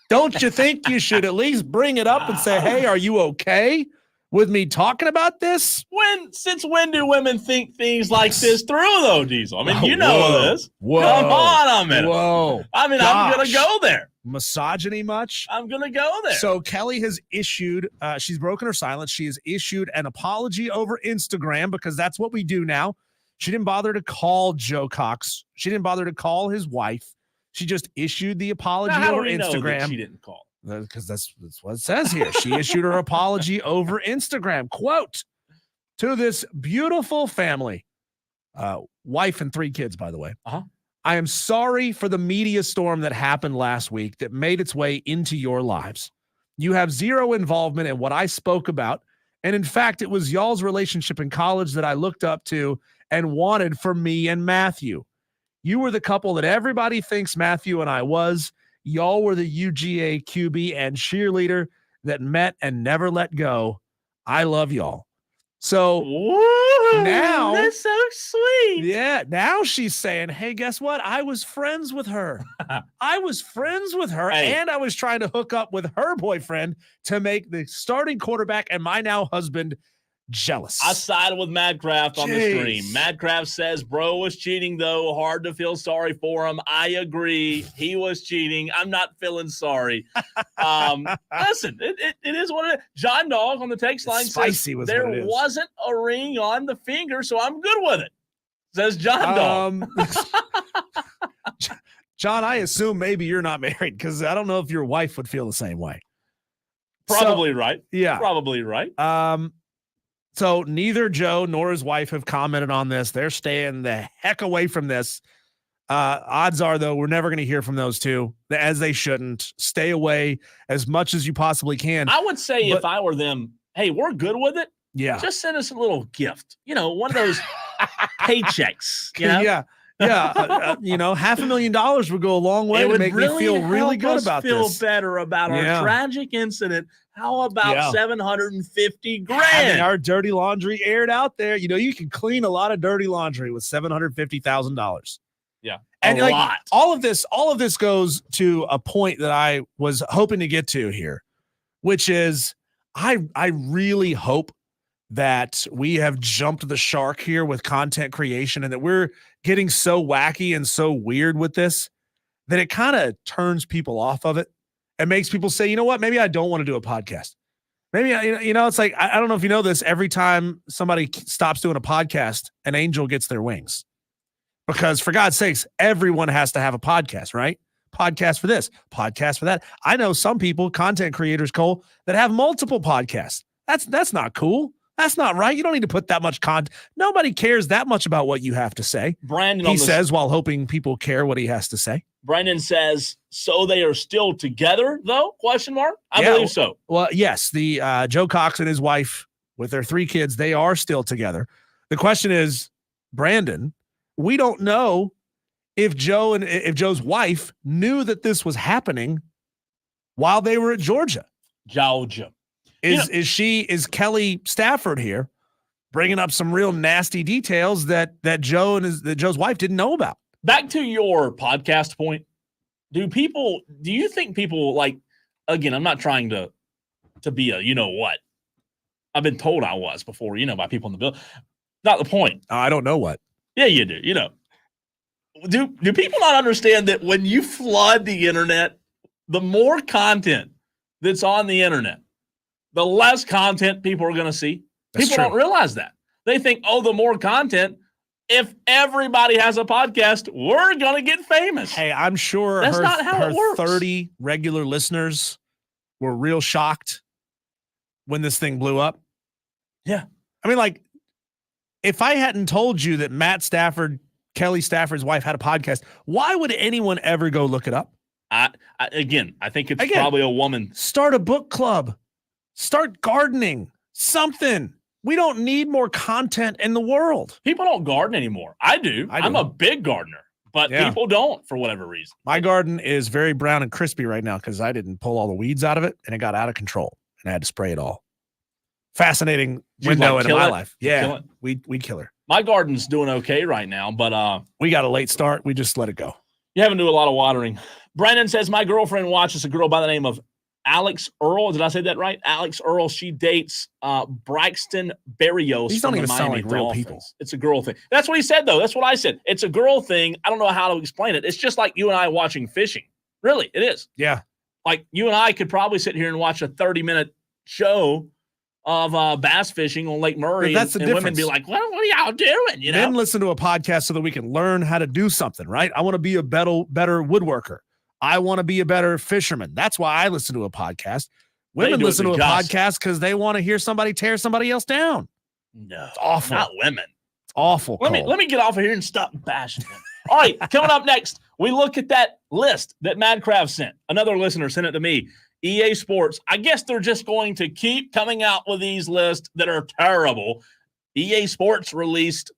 S2: Don't you think you should at least bring it up and say, hey, are you okay with me talking about this?
S1: Since when do women think things like this through, though, Diesel? I mean, you know
S2: Whoa.
S1: this.
S2: Whoa.
S1: Come on a minute.
S2: Whoa.
S1: I mean,
S2: Gosh.
S1: I'm going to go there.
S2: Misogyny much?
S1: I'm going to go there.
S2: So Kelly has issued, she's broken her silence. She has issued an apology over Instagram because that's what we do now. She didn't bother to call Joe Cox. She didn't bother to call his wife. She just issued the apology
S1: now, how
S2: over
S1: do we know
S2: Instagram.
S1: that she didn't call?
S2: Because that's what it says here. She issued her apology over Instagram. Quote, to this beautiful family, wife and 3 kids, by the way.
S1: Uh-huh.
S2: I am sorry for the media storm that happened last week that made its way into your lives. You have zero involvement in what I spoke about. And in fact, it was y'all's relationship in college that I looked up to and wanted for me and Matthew. You were the couple that everybody thinks Matthew and I was. Y'all were the UGA QB and cheerleader that met and never let go. I love y'all. So now
S1: that's so sweet.
S2: Yeah. Now she's saying, hey, guess what? I was friends with her.
S1: Hey.
S2: And I was trying to hook up with her boyfriend to make the starting quarterback and my now husband jealous.
S1: I sided with Madcraft on the
S2: Jeez.
S1: stream. Madcraft says, bro was cheating, though. Hard to feel sorry for him. I agree. He was cheating. I'm not feeling sorry. Listen, it is what it is. John Dog on the text line
S2: Spicy
S1: says,
S2: was
S1: there
S2: what it is.
S1: wasn't a ring on the finger, so I'm good with it. Says John Dog.
S2: John, I assume maybe you're not married because I don't know if your wife would feel the same way.
S1: Probably right.
S2: Yeah.
S1: Probably right.
S2: So neither Joe nor his wife have commented on this. They're staying the heck away from this. Odds are, though, we're never going to hear from those two, as they shouldn't. Stay away as much as you possibly can.
S1: I would say if I were them, hey, we're good with it.
S2: Yeah.
S1: Just send us a little gift. One of those paychecks.
S2: Yeah. $500,000 would go a long way to make me feel really good about
S1: feel
S2: this.
S1: better about our tragic incident. How about $750,000?
S2: Having our dirty laundry aired out there. You can clean a lot of dirty laundry with $750,000.
S1: Yeah.
S2: And
S1: a lot.
S2: All of this goes to a point that I was hoping to get to here, which is I really hope that we have jumped the shark here with content creation and that we're getting so wacky and so weird with this that it kind of turns people off of it and makes people say, you know what, maybe I don't want to do a podcast. Maybe, it's like, I don't know if you know this, every time somebody stops doing a podcast, an angel gets their wings. Because for God's sakes, everyone has to have a podcast, right? Podcast for this, podcast for that. I know some people, content creators, Cole, that have multiple podcasts. That's not cool. That's not right. You don't need to put that much content. Nobody cares that much about what you have to say.
S1: Brandon,
S2: he says, while hoping people care what he has to say.
S1: Brandon says, so they are still together, though? Question mark. I believe so.
S2: Well, yes, the Joe Cox and his wife with their 3 kids, they are still together. The question is, Brandon, we don't know if Joe's wife knew that this was happening while they were at Georgia. Is Kelly Stafford here bringing up some real nasty details that Joe's wife didn't know about?
S1: Back to your podcast point. Do you think people like, again, I'm not trying to be a, you know what, I've been told I was before, by people in the bill. Not the point.
S2: I don't know what.
S1: Yeah, you do. Do people not understand that when you flood the internet, the more content that's on the internet, the less content people are going to see? People don't realize that. They think, the more content, if everybody has a podcast, we're going to get famous.
S2: Hey, I'm sure
S1: that's not how it works.
S2: 30 regular listeners were real shocked when this thing blew up.
S1: Yeah.
S2: I mean, like, if I hadn't told you that Matt Stafford, Kelly Stafford's wife, had a podcast, why would anyone ever go look it up?
S1: I think it's probably a woman.
S2: Start a book club. Start gardening. Something. We don't need more content in the world.
S1: People don't garden anymore. I do. I'm a big gardener, but people don't for whatever reason.
S2: My garden is very brown and crispy right now because I didn't pull all the weeds out of it, and it got out of control, and I had to spray it all. Fascinating window into my life. Yeah, weed killer.
S1: My garden's doing okay right now, but
S2: we got a late start. We just let it go.
S1: You haven't do a lot of watering. Brandon says, my girlfriend watches a girl by the name of Alex Earl. Did I say that right? Alex Earl. She dates Braxton Berrios.
S2: These don't even sound like real
S1: Dolphins.
S2: people.
S1: It's a girl thing. That's what he said, though. That's what I said. It's a girl thing. I don't know how to explain it. It's just like you and I watching fishing. Really, it is.
S2: Yeah.
S1: Like you and I could probably sit here and watch a 30-minute show of bass fishing on Lake Murray.
S2: That's the difference.
S1: Women be like, what are y'all doing?
S2: Men listen to a podcast so that we can learn how to do something, right? I want to be a better woodworker. I want to be a better fisherman. That's why I listen to a podcast. Women listen to a podcast because they want to hear somebody tear somebody else down.
S1: No,
S2: it's awful.
S1: Not women.
S2: It's awful.
S1: Let me get off of here and stop bashing them. All right, coming up next, we look at that list that Madcraft sent. Another listener sent it to me. EA Sports. I guess they're just going to keep coming out with these lists that are terrible. EA Sports released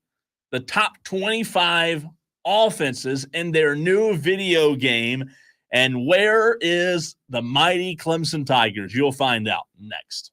S1: the top 25 offenses in their new video game. And where is the mighty Clemson Tigers? You'll find out next.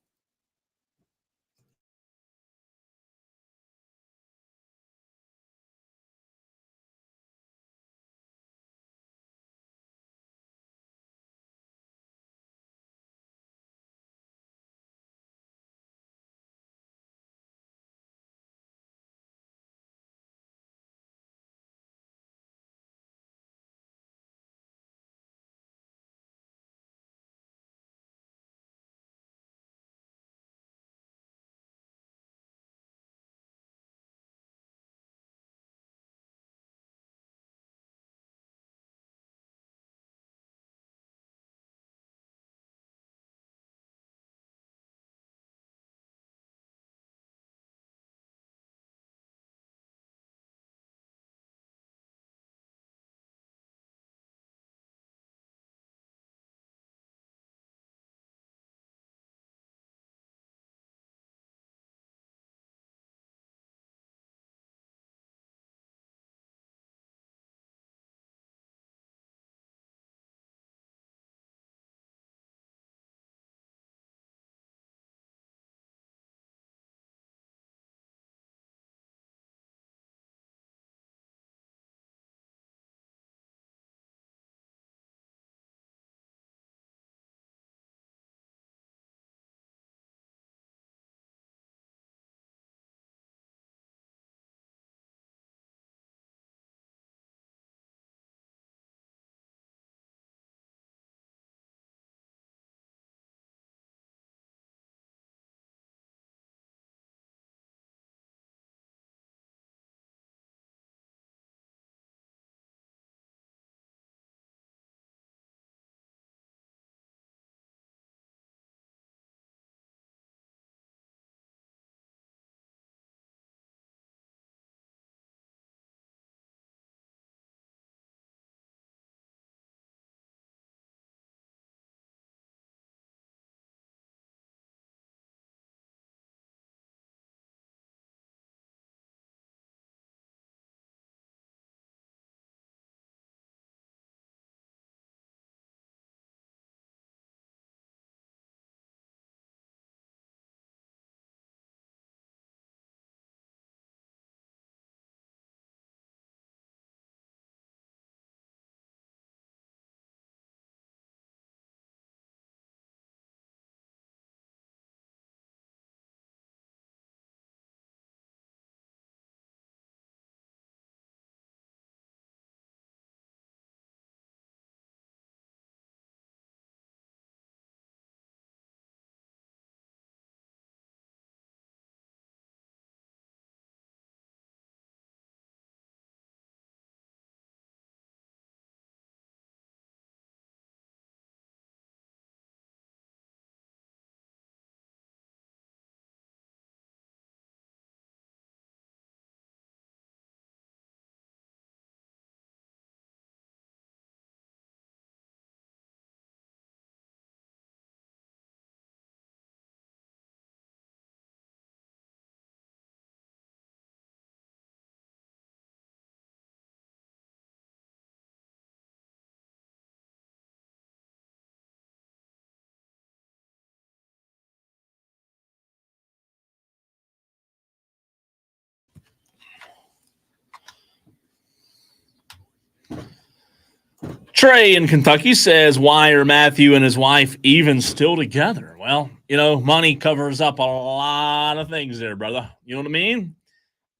S1: Trey in Kentucky says, why are Matthew and his wife even still together? Well, money covers up a lot of things there, brother. You know what I mean?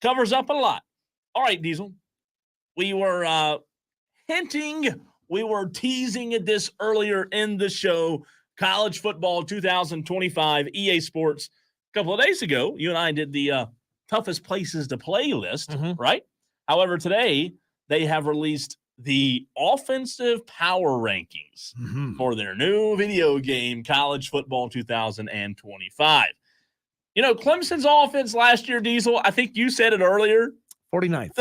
S1: Covers up a lot. All right, Diesel. We were we were teasing at this earlier in the show. College football 2025 EA Sports. A couple of days ago, you and I did the toughest places to play list, right? However, today they have released the offensive power rankings for their new video game, College Football 2025. Clemson's offense last year, Diesel, I think you said it earlier.
S2: 49th.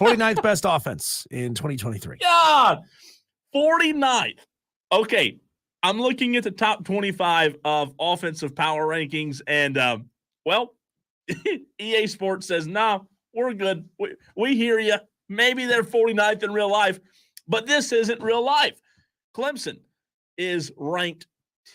S2: 49th best offense in 2023.
S1: God, 49th. Okay, I'm looking at the top 25 of offensive power rankings, and, EA Sports says, no, we're good. We hear you. Maybe they're 49th in real life, but this isn't real life. Clemson is ranked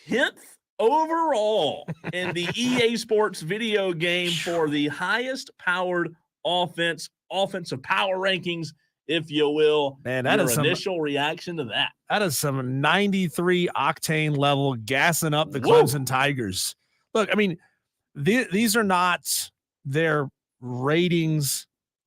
S1: 10th overall in the EA Sports video game for the highest powered offensive power rankings, if you will.
S2: Man, that is
S1: initial reaction to that.
S2: That is some 93 octane level gassing up the Clemson Tigers. Look, I mean, these are not their ratings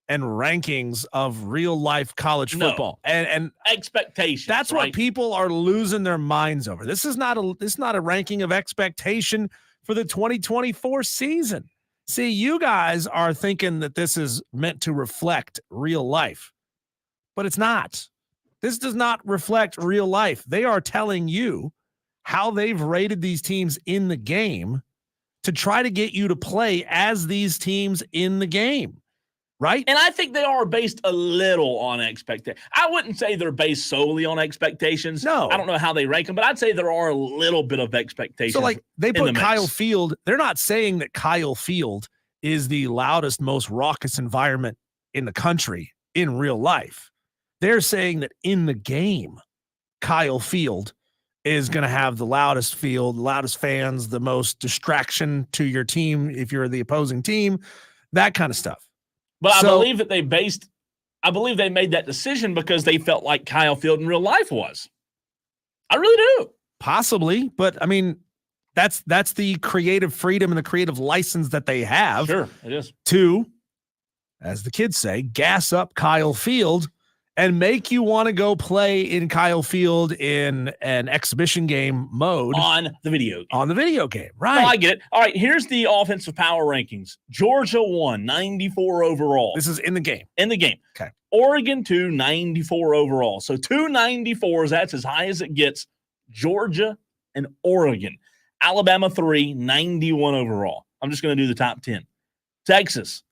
S2: and rankings of real life college football and
S1: expectations.
S2: That's right? What people are losing their minds over. This is not a ranking of expectation for the 2024 season. See, you guys are thinking that this is meant to reflect real life, but it's not. This does not reflect real life. They are telling you how they've rated these teams in the game to try to get you to play as these teams in the game. Right?
S1: And I think they are based a little on expectations. I wouldn't say they're based solely on expectations.
S2: No.
S1: I don't know how they rank them, but I'd say there are a little bit of expectations.
S2: So, like, they put Kyle Field. They're not saying that Kyle Field is the loudest, most raucous environment in the country in real life. They're saying that in the game, Kyle Field is going to have the loudest field, the loudest fans, the most distraction to your team if you're the opposing team, that kind of stuff.
S1: But I believe that they made that decision because they felt like Kyle Field in real life was. I really do.
S2: Possibly, but I mean, that's the creative freedom and the creative license that they have.
S1: Sure, it is.
S2: To, as the kids say, gas up Kyle Field and make you want to go play in Kyle Field in an exhibition game mode
S1: on the video game.
S2: On the video game, right?
S1: No, I get it. All right, here's the offensive power rankings. Georgia 1, 94 overall.
S2: This is in the game.
S1: In the game.
S2: Okay.
S1: Oregon 2, 94 overall. So 2 94s, that's as high as it gets. Georgia and Oregon. Alabama 3, 91 overall. I'm just going to do the top 10. Texas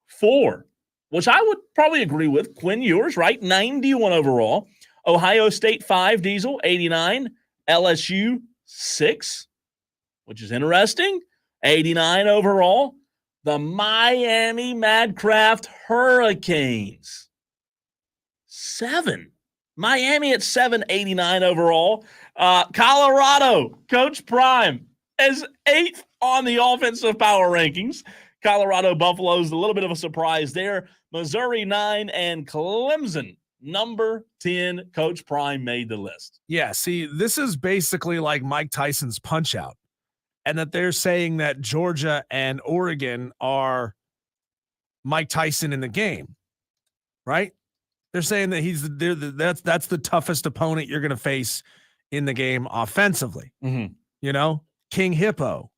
S1: 4, which I would probably agree with. Quinn Ewers, right? 91 overall. Ohio State 5, Diesel, 89. LSU 6, which is interesting. 89 overall. The Miami Madcraft Hurricanes 7. Miami at 7, 89 overall. Colorado, Coach Prime, is 8th on the offensive power rankings. Colorado Buffalo's a little bit of a surprise there. Missouri 9 and Clemson number 10. Coach Prime made the list.
S2: Yeah, see, this is basically like Mike Tyson's Punch-Out, and that they're saying that Georgia and Oregon are Mike Tyson in the game, right? They're saying that that's the toughest opponent you're going to face in the game offensively. King Hippo.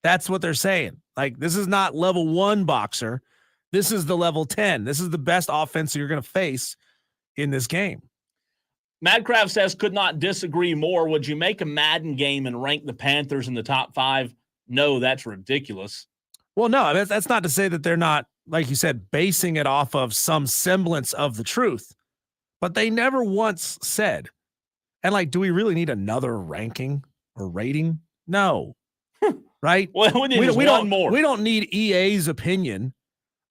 S2: That's what they're saying. Like, this is not level 1 boxer. This is the level 10. This is the best offense you're going to face in this game.
S1: Madcraft says, could not disagree more. Would you make a Madden game and rank the Panthers in the top 5? No, that's ridiculous.
S2: Well, no, that's not to say that they're not, like you said, basing it off of some semblance of the truth. But they never once said, and like, do we really need another ranking or rating? No. Right?
S1: Well, we don't more.
S2: We don't need EA's opinion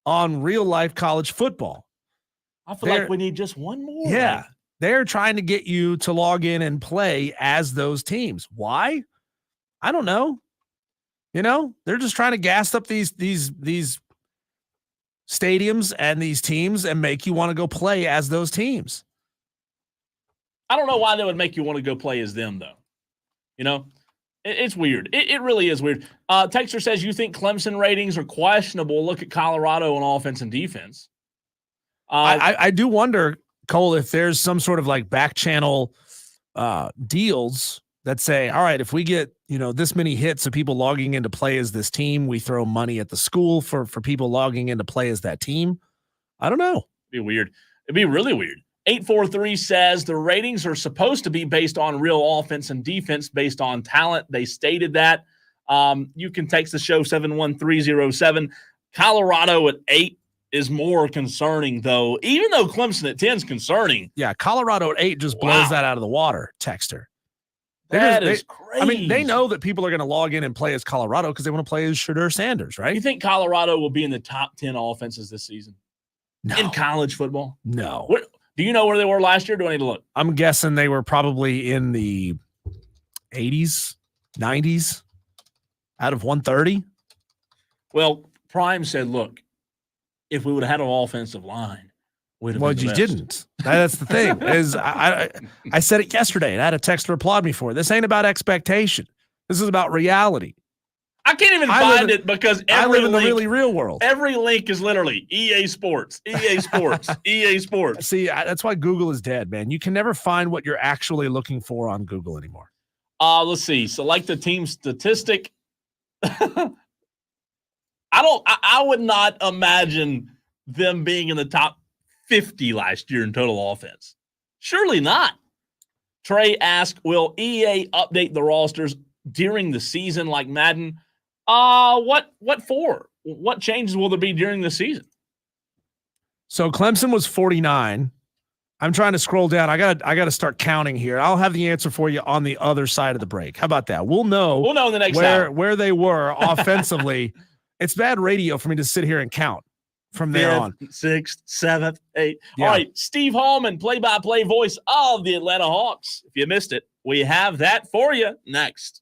S2: on real life college football.
S1: I feel like we need just one more.
S2: Yeah.
S1: Right?
S2: They're trying to get you to log in and play as those teams. Why? I don't know. They're just trying to gas up these stadiums and these teams and make you want to go play as those teams.
S1: I don't know why they would make you want to go play as them, though. You know, it's weird. It really is weird. Texter says, you think Clemson ratings are questionable. Look at Colorado on offense and defense.
S2: I do wonder, Cole, if there's some sort of like back channel deals that say, all right, if we get, this many hits of people logging in to play as this team, we throw money at the school for people logging in to play as that team. I don't know.
S1: It'd be weird. It'd be really weird. 843 says the ratings are supposed to be based on real offense and defense based on talent. They stated that. You can text the show 71307. Colorado at 8 is more concerning, though. Even though Clemson at 10 is concerning.
S2: Yeah, Colorado at 8 just blows that out of the water, Texter.
S1: That is crazy.
S2: I mean, they know that people are going to log in and play as Colorado because they want to play as Shedeur Sanders, right?
S1: You think Colorado will be in the top 10 offenses this season?
S2: No.
S1: In college football?
S2: No.
S1: Do you know where they were last year? Do I need to look?
S2: I'm guessing they were probably in the 80s, 90s, out of 130.
S1: Well, Prime said, look, if we would have had an offensive line, we'd have been the best.
S2: Didn't. That's the thing. Is I said it yesterday, and I had a texter applaud me for it. This ain't about expectation. This is about reality.
S1: I can't even find it because
S2: I live in the really real world.
S1: Every link is literally EA Sports, EA Sports, EA Sports.
S2: See, that's why Google is dead, man. You can never find what you're actually looking for on Google anymore.
S1: Let's see. Select the team statistic. I would not imagine them being in the top 50 last year in total offense. Surely not. Trey asked, will EA update the rosters during the season like Madden? What for? What changes will there be during the season?
S2: So Clemson was 49. I'm trying to scroll down. I got to start counting here. I'll have the answer for you on the other side of the break. How about that? We'll know
S1: in the next hour
S2: where they were offensively. It's bad radio for me to sit here and count from there on.
S1: 6th, 7th, 8th.
S2: Yeah.
S1: All right, Steve Holman, play-by-play voice of the Atlanta Hawks. If you missed it, we have that for you next.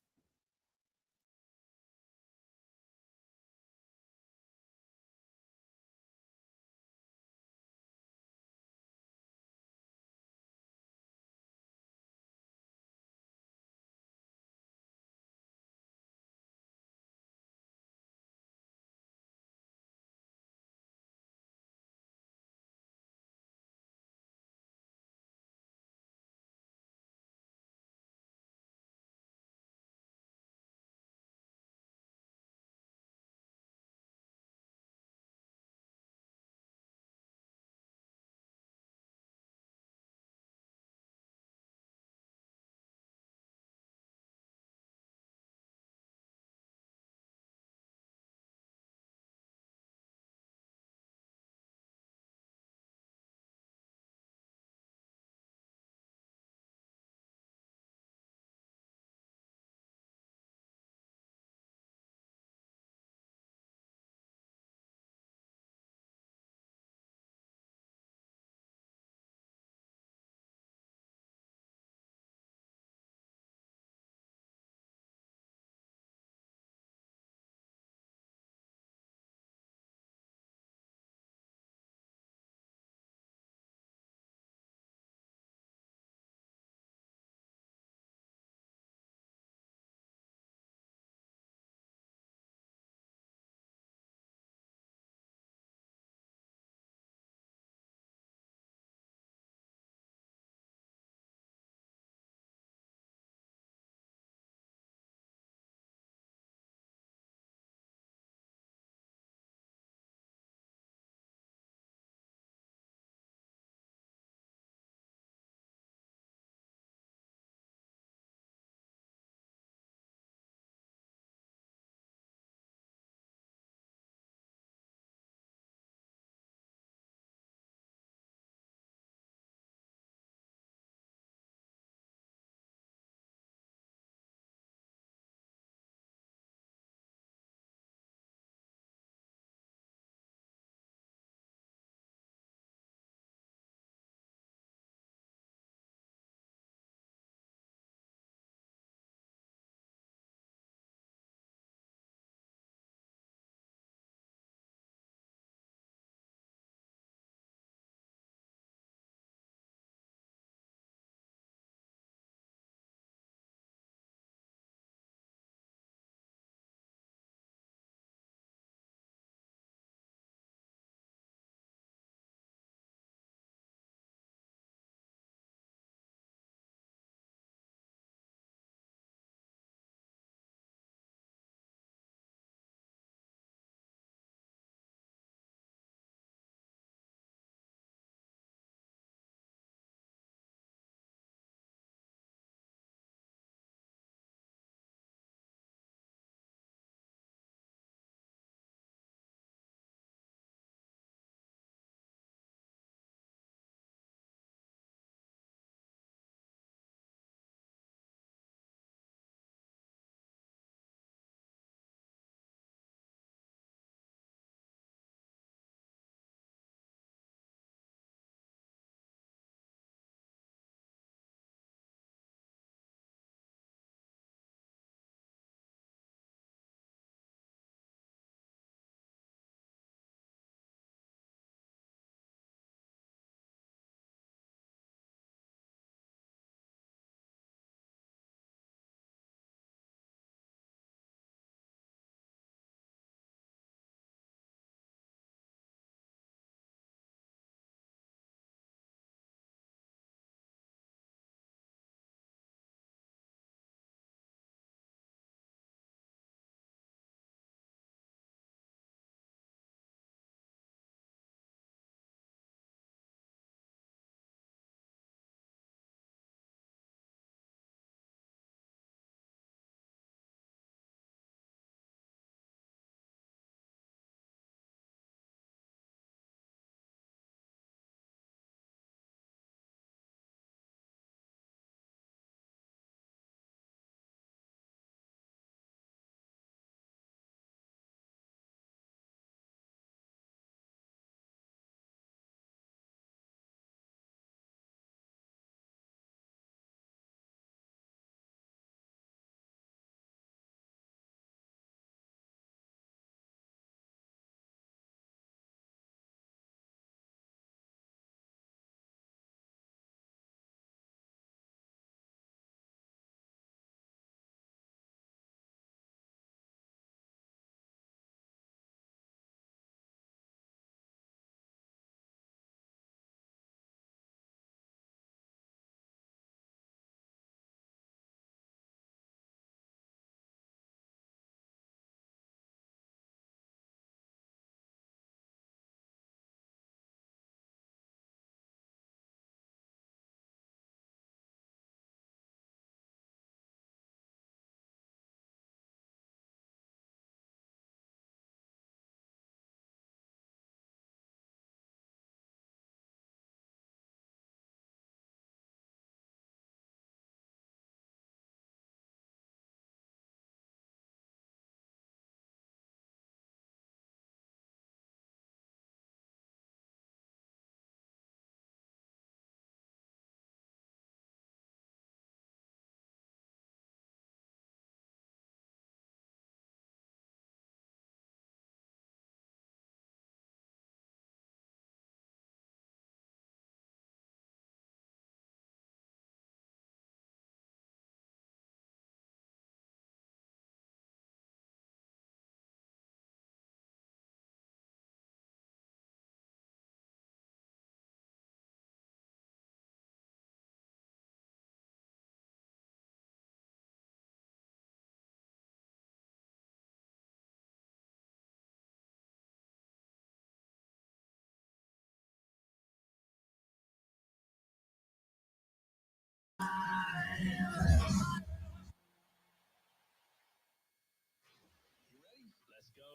S1: Let's go.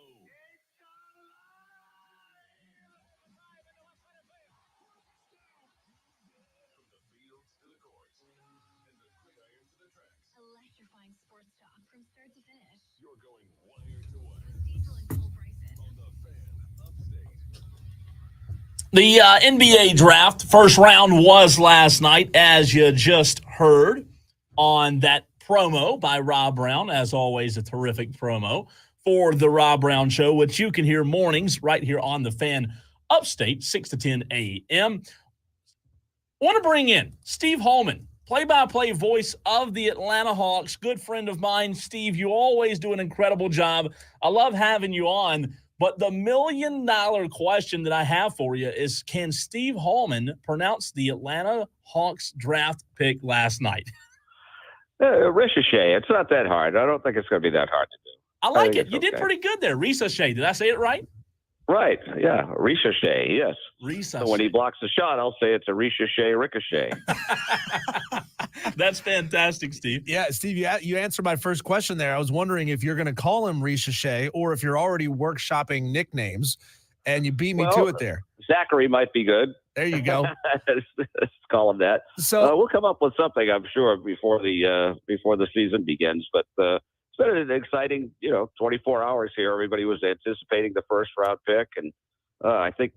S6: From the fields to the courts and the gridiron to the tracks,
S10: Electrifying sports talk from start to finish.
S6: you're going wire to wire
S10: Diesel and Cole Bryson.
S6: on the Fan Upstate.
S1: The NBA draft first round was last night, as you just heard on that promo by Rob Brown. As always, a terrific promo for the Rob Brown Show, which you can hear mornings right here on the Fan Upstate, 6 to 10 a.m. Want to bring in Steve Holman, play-by-play voice of the Atlanta Hawks, good friend of mine. Steve, you always do an incredible job. I love having you on. But the $1 million question that I have for you is, can Steve Holman pronounce the Atlanta Hawks draft pick last night?
S5: Ricochet. It's not that hard. I don't think it's going to be that hard to do.
S1: I like
S5: think
S1: it. You did pretty good there. Ricochet. Did I say it right?
S5: Right. Yeah. Ricochet. Yes.
S1: Ricochet.
S5: So when he blocks the shot, I'll say it's a ricochet.
S1: That's fantastic, Steve.
S2: Yeah, Steve, you answered my first question there. I was wondering if you're going to call him Ricochet or if you're already workshopping nicknames, and you beat me to it there.
S5: Zachary might be good.
S2: There you go.
S5: Let's call him that.
S2: So
S5: we'll come up with something, I'm sure, before the season begins. But it's been an exciting, 24 hours here. Everybody was anticipating the first round pick, and I think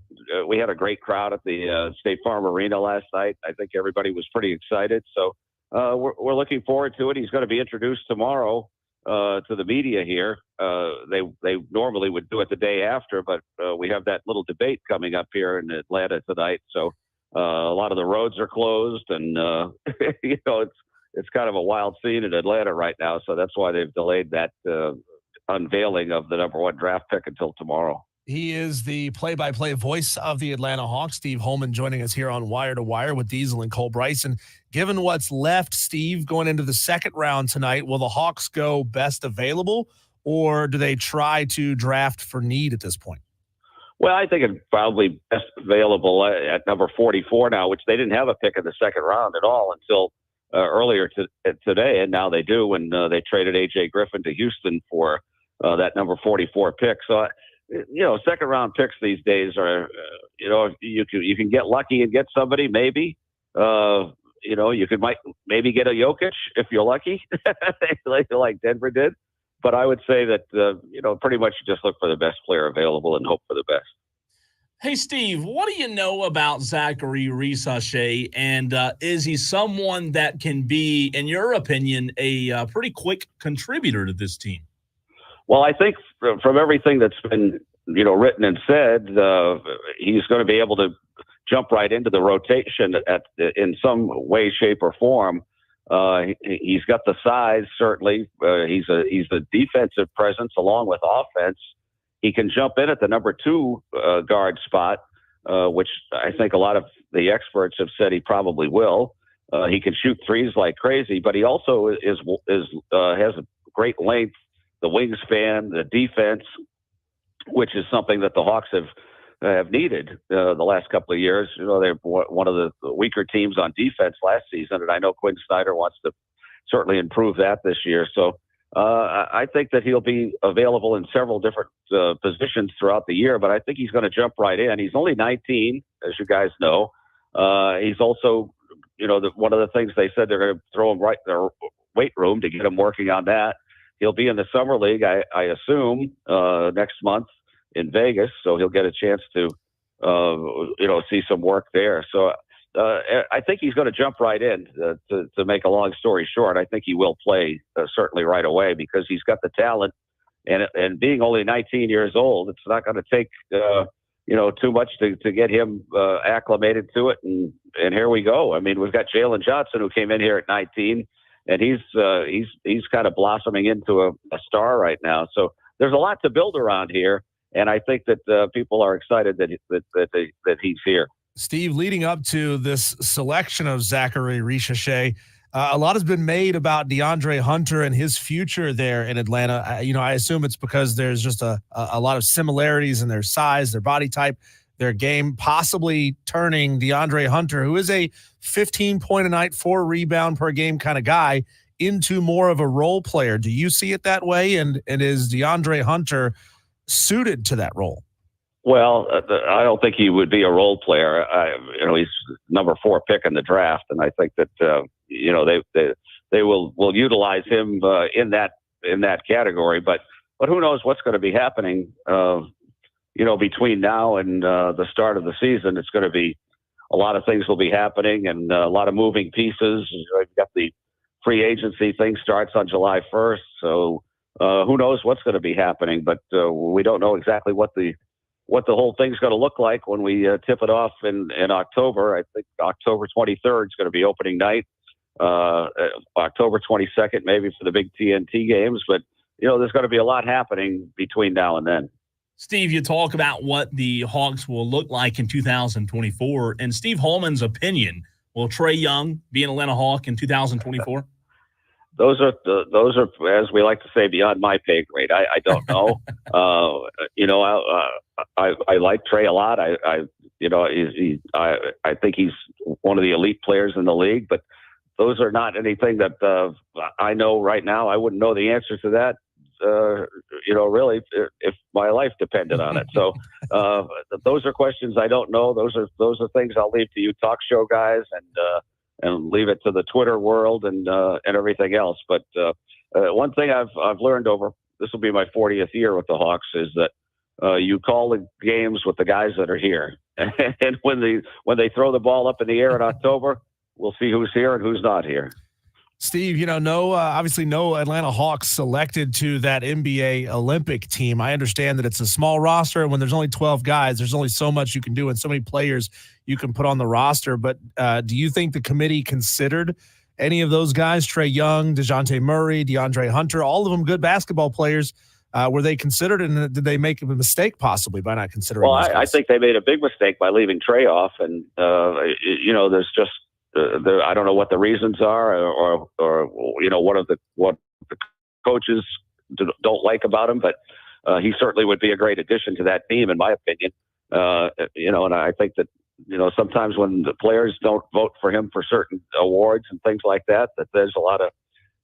S5: we had a great crowd at the State Farm Arena last night. I think everybody was pretty excited. So we're looking forward to it. He's going to be introduced tomorrow to the media here. They normally would do it the day after, but we have that little debate coming up here in Atlanta tonight. So a lot of the roads are closed, and it's kind of a wild scene in Atlanta right now. So that's why they've delayed that unveiling of the number one draft pick until tomorrow.
S2: he is the play-by-play voice of the Atlanta Hawks. Steve Holman joining us here on Wire to Wire with Diesel and Cole Bryson. Given what's left, Steve, going into the second round tonight, will the Hawks go best available, or do they try to draft for need at this point?
S5: Well, I think it's probably best available at number 44 now, which they didn't have a pick in the second round at all until earlier today, and now they do when they traded A.J. Griffin to Houston for that number 44 pick. So, second round picks these days are, you can get lucky and get somebody maybe. You could maybe get a Jokic if you're lucky, like Denver did. But I would say that, pretty much you just look for the best player available and hope for the best.
S1: Hey, Steve, what do you know about Zachary Ricochet, and is he someone that can be, in your opinion, a pretty quick contributor to this team?
S5: Well, I think from everything that's been, written and said, he's going to be able to jump right into the rotation in some way, shape, or form. He's got the size, certainly. He's the defensive presence along with offense. He can jump in at the number 2 guard spot, which I think a lot of the experts have said he probably will. He can shoot threes like crazy, but he also has a great length, the wingspan, the defense, which is something that the Hawks have needed the last couple of years. They're one of the weaker teams on defense last season, and I know Quinn Snyder wants to certainly improve that this year. So I think that he'll be available in several different positions throughout the year, but I think he's going to jump right in. He's only 19, as you guys know. He's also, one of the things they said they're going to throw him right in their weight room to get him working on that. He'll be in the summer league, I assume, next month in Vegas, so he'll get a chance to, see some work there. So I think he's going to jump right in. To make a long story short, I think he will play certainly right away because he's got the talent, and being only 19 years old, it's not going to take too much to get him acclimated to it. And here we go. I mean, we've got Jalen Johnson who came in here at 19. And he's kind of blossoming into a star right now. So there's a lot to build around here, and I think that people are excited that he's here.
S2: Steve, leading up to this selection of Zachary Ricochet, a lot has been made about DeAndre Hunter and his future there in Atlanta. I assume it's because there's just a lot of similarities in their size, their body type. their game, possibly turning DeAndre Hunter, who is a 15-point-a-night, 4 rebound per game kind of guy, into more of a role player. Do you see it that way? And is DeAndre Hunter suited to that role?
S5: Well, I don't think he would be a role player. He's number 4 pick in the draft, and I think that they will utilize him in that category. But who knows what's going to be happening? Between now and the start of the season, it's going to be a lot of things will be happening and a lot of moving pieces. You've got the free agency thing starts on July 1st, so who knows what's going to be happening? But we don't know exactly what the whole thing's going to look like when we tip it off in October. I think October 23rd is going to be opening night. October 22nd, maybe for the big TNT games. But, there's going to be a lot happening between now and then.
S1: Steve, you talk about what the Hawks will look like in 2024. And Steve Holman's opinion, will Trae Young be an Atlanta Hawk in 2024?
S5: Those are, as we like to say, beyond my pay grade. I don't know. I like Trae a lot. I think he's one of the elite players in the league, but those are not anything that I know right now. I wouldn't know the answer to that. Really, if my life depended on it. So those are questions I don't know. Those are things I'll leave to you talk show guys and leave it to the Twitter world and everything else. But one thing I've learned over, this will be my 40th year with the Hawks, is that you call the games with the guys that are here. And when they throw the ball up in the air in October, we'll see who's here and who's not here.
S2: Steve, obviously no Atlanta Hawks selected to that NBA Olympic team. I understand that it's a small roster, and when there's only 12 guys, there's only so much you can do and so many players you can put on the roster. But do you think the committee considered any of those guys, Trae Young, DeJounte Murray, DeAndre Hunter, all of them good basketball players? Were they considered, and did they make a mistake possibly by not considering?
S5: Well, I think they made a big mistake by leaving Trae off, and there's just I don't know what the reasons are, or what the coaches don't like about him, but he certainly would be a great addition to that team, in my opinion. And I think that sometimes when the players don't vote for him for certain awards and things like that there's a lot of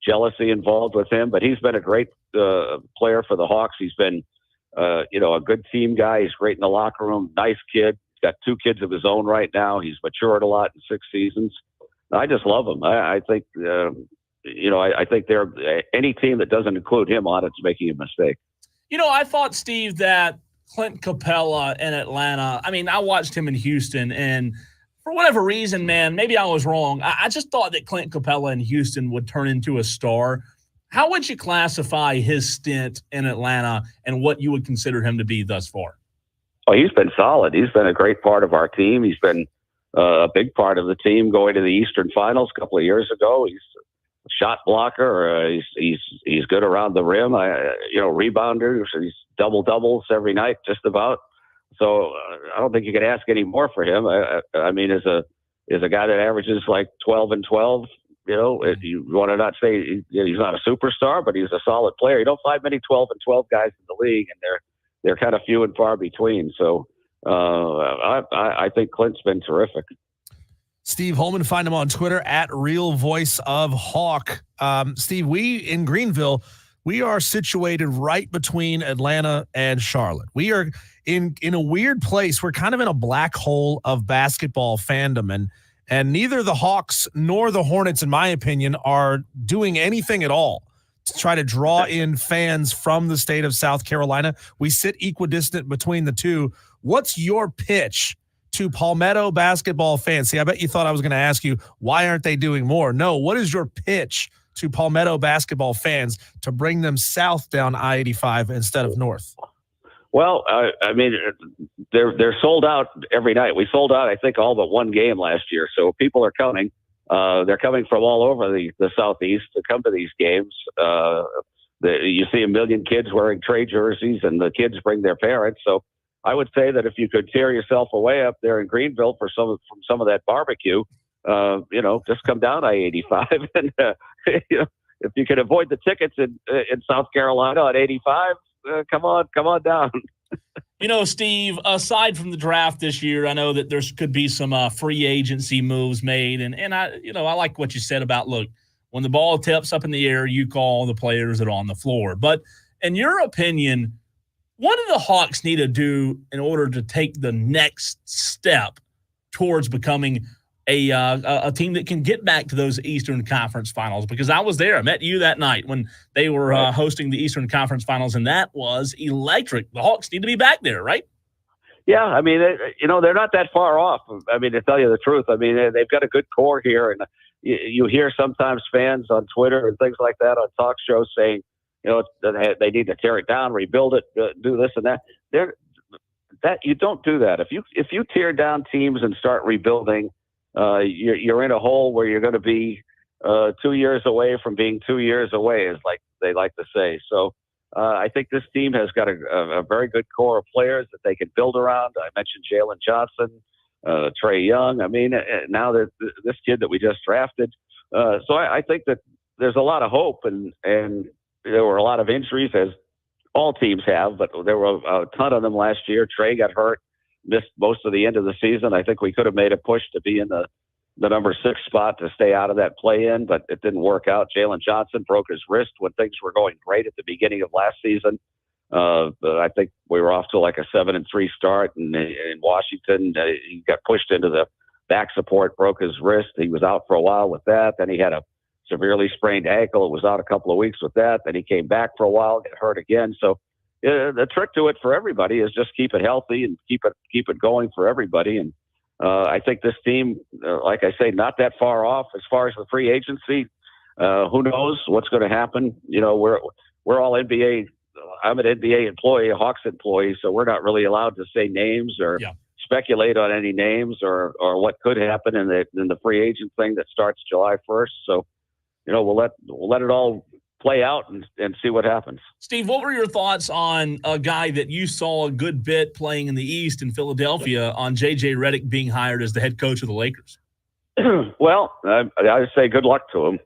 S5: jealousy involved with him. But he's been a great player for the Hawks. He's been a good team guy. He's great in the locker room. Nice kid. Got 2 kids of his own right now. He's matured a lot in 6 seasons. I just love him. I think, I think any team that doesn't include him on it's making a mistake.
S1: I thought, Steve, that Clint Capella in Atlanta, I watched him in Houston, and for whatever reason, man, maybe I was wrong. I just thought that Clint Capella in Houston would turn into a star. How would you classify his stint in Atlanta and what you would consider him to be thus far?
S5: Oh, he's been solid. He's been a great part of our team. He's been a big part of the team going to the Eastern Finals a couple of years ago. He's a shot blocker. He's good around the rim. Rebounder. He's doubles every night, just about. So I don't think you can ask any more for him. As a guy that averages like 12 and 12. If you want to not say he's not a superstar, but he's a solid player. You don't find many 12 and 12 guys in the league, and they're kind of few and far between. So I think Clint's been terrific.
S2: Steve Holman, find him on Twitter at RealVoiceOfHawk. Steve, we in Greenville, we are situated right between Atlanta and Charlotte. We are in a weird place. We're kind of in a black hole of basketball fandom, and neither the Hawks nor the Hornets, in my opinion, are doing anything at all to try to draw in fans from the state of South Carolina. We sit equidistant between the two. What's your pitch to Palmetto basketball fans? See, I bet you thought I was going to ask you, why aren't they doing more? No, what is your pitch to Palmetto basketball fans to bring them south down I-85 instead of north?
S5: Well, they're sold out every night. We sold out, I think, all but one game last year. So people are coming. They're coming from all over the Southeast to come to these games. You see a million kids wearing Trae jerseys, and the kids bring their parents. So I would say that if you could tear yourself away up there in Greenville from some of that barbecue, just come down I-85, and if you can avoid the tickets in South Carolina on 85, come on down.
S1: You know, Steve, aside from the draft this year, I know that there could be some free agency moves made. And I like what you said about, look, when the ball tips up in the air, you call the players that are on the floor. But in your opinion, what do the Hawks need to do in order to take the next step towards becoming a team that can get back to those Eastern Conference Finals? Because I was there. I met you that night when they were hosting the Eastern Conference Finals, and that was electric. The Hawks need to be back there, right?
S5: Yeah, I mean, they're not that far off. I mean, to tell you the truth, I mean, they've got a good core here, and you hear sometimes fans on Twitter and things like that on talk shows saying, they need to tear it down, rebuild it, do this and that. That you don't do that. If you tear down teams and start rebuilding, you're in a hole where you're going to be 2 years away from being 2 years away, is like they like to say. So I think this team has got a very good core of players that they can build around. I mentioned Jalen Johnson, Trey Young. I mean, now that this kid that we just drafted. So I think that there's a lot of hope, and there were a lot of injuries, as all teams have, but there were a ton of them last year. Trey got hurt, missed most of the end of the season. I think we could have made a push to be in the number 6 spot to stay out of that play-in, but it didn't work out. Jalen Johnson broke his wrist when things were going great at the beginning of last season. But I think we were off to like a 7-3 start, and in Washington, he got pushed into the back support, broke his wrist. He was out for a while with that. Then he had a severely sprained ankle. It was out a couple of weeks with that. Then he came back for a while, got hurt again. So the trick to it for everybody is just keep it healthy and keep it going for everybody. And I think this team, like I say, not that far off as far as the free agency. Who knows what's going to happen? We're all NBA. I'm an NBA employee, a Hawks employee, so we're not really allowed to say names or speculate on any names or what could happen in the free agent thing that starts July 1st. So, we'll let it all play out and see what happens.
S1: Steve, what were your thoughts on a guy that you saw a good bit playing in the East in Philadelphia, on J.J. Redick being hired as the head coach of the Lakers?
S5: Well, I would say good luck to him.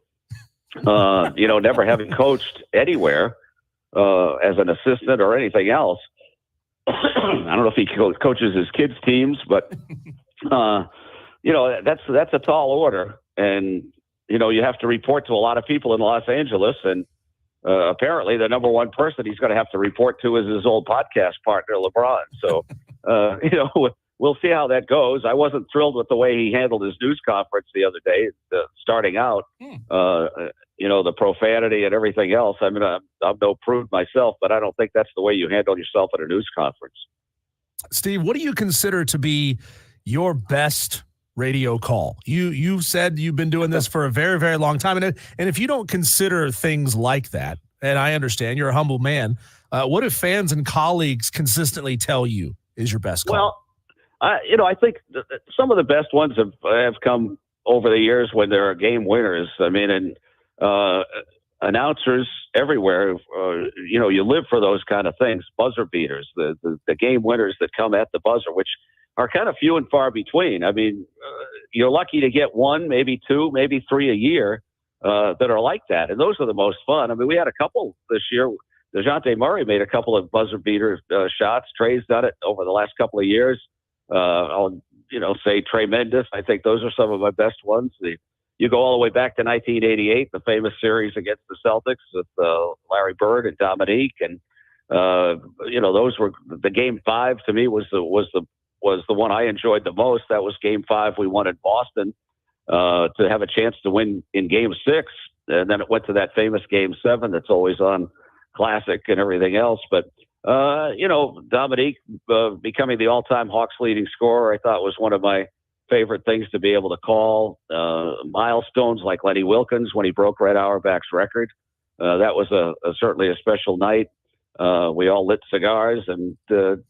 S5: Never having coached anywhere as an assistant or anything else. I don't know if he coaches his kids' teams, but that's a tall order, and you have to report to a lot of people in Los Angeles, and apparently the number one person he's going to have to report to is his old podcast partner, LeBron. So, we'll see how that goes. I wasn't thrilled with the way he handled his news conference the other day, starting out. The profanity and everything else. I mean, I'm no prude myself, but I don't think that's the way you handle yourself at a news conference.
S2: Steve, what do you consider to be your best radio call? You said you've been doing this for a very, very long time. And if you don't consider things like that, and I understand you're a humble man, what if fans and colleagues consistently tell you is your best call?
S5: Well, I think some of the best ones have come over the years when there are game winners. I mean, and announcers everywhere, you live for those kind of things. Buzzer beaters, the game winners that come at the buzzer, which are kind of few and far between. I mean, you're lucky to get one, maybe two, maybe three a year that are like that. And those are the most fun. I mean, we had a couple this year. DeJounte Murray made a couple of buzzer beater shots. Trey's done it over the last couple of years. I'll say Trey Mendes. I think those are some of my best ones. You go all the way back to 1988, the famous series against the Celtics with Larry Bird and Dominique, and those were the Game 5 to me was the one I enjoyed the most. That was Game 5 we won in Boston to have a chance to win in Game 6, and then it went to that famous Game 7 that's always on Classic and everything else. But Dominique becoming the all-time Hawks leading scorer, I thought was one of my favorite things to be able to call. Milestones like Lenny Wilkins when he broke Red Auerbach's record. That was certainly a special night. We all lit cigars and did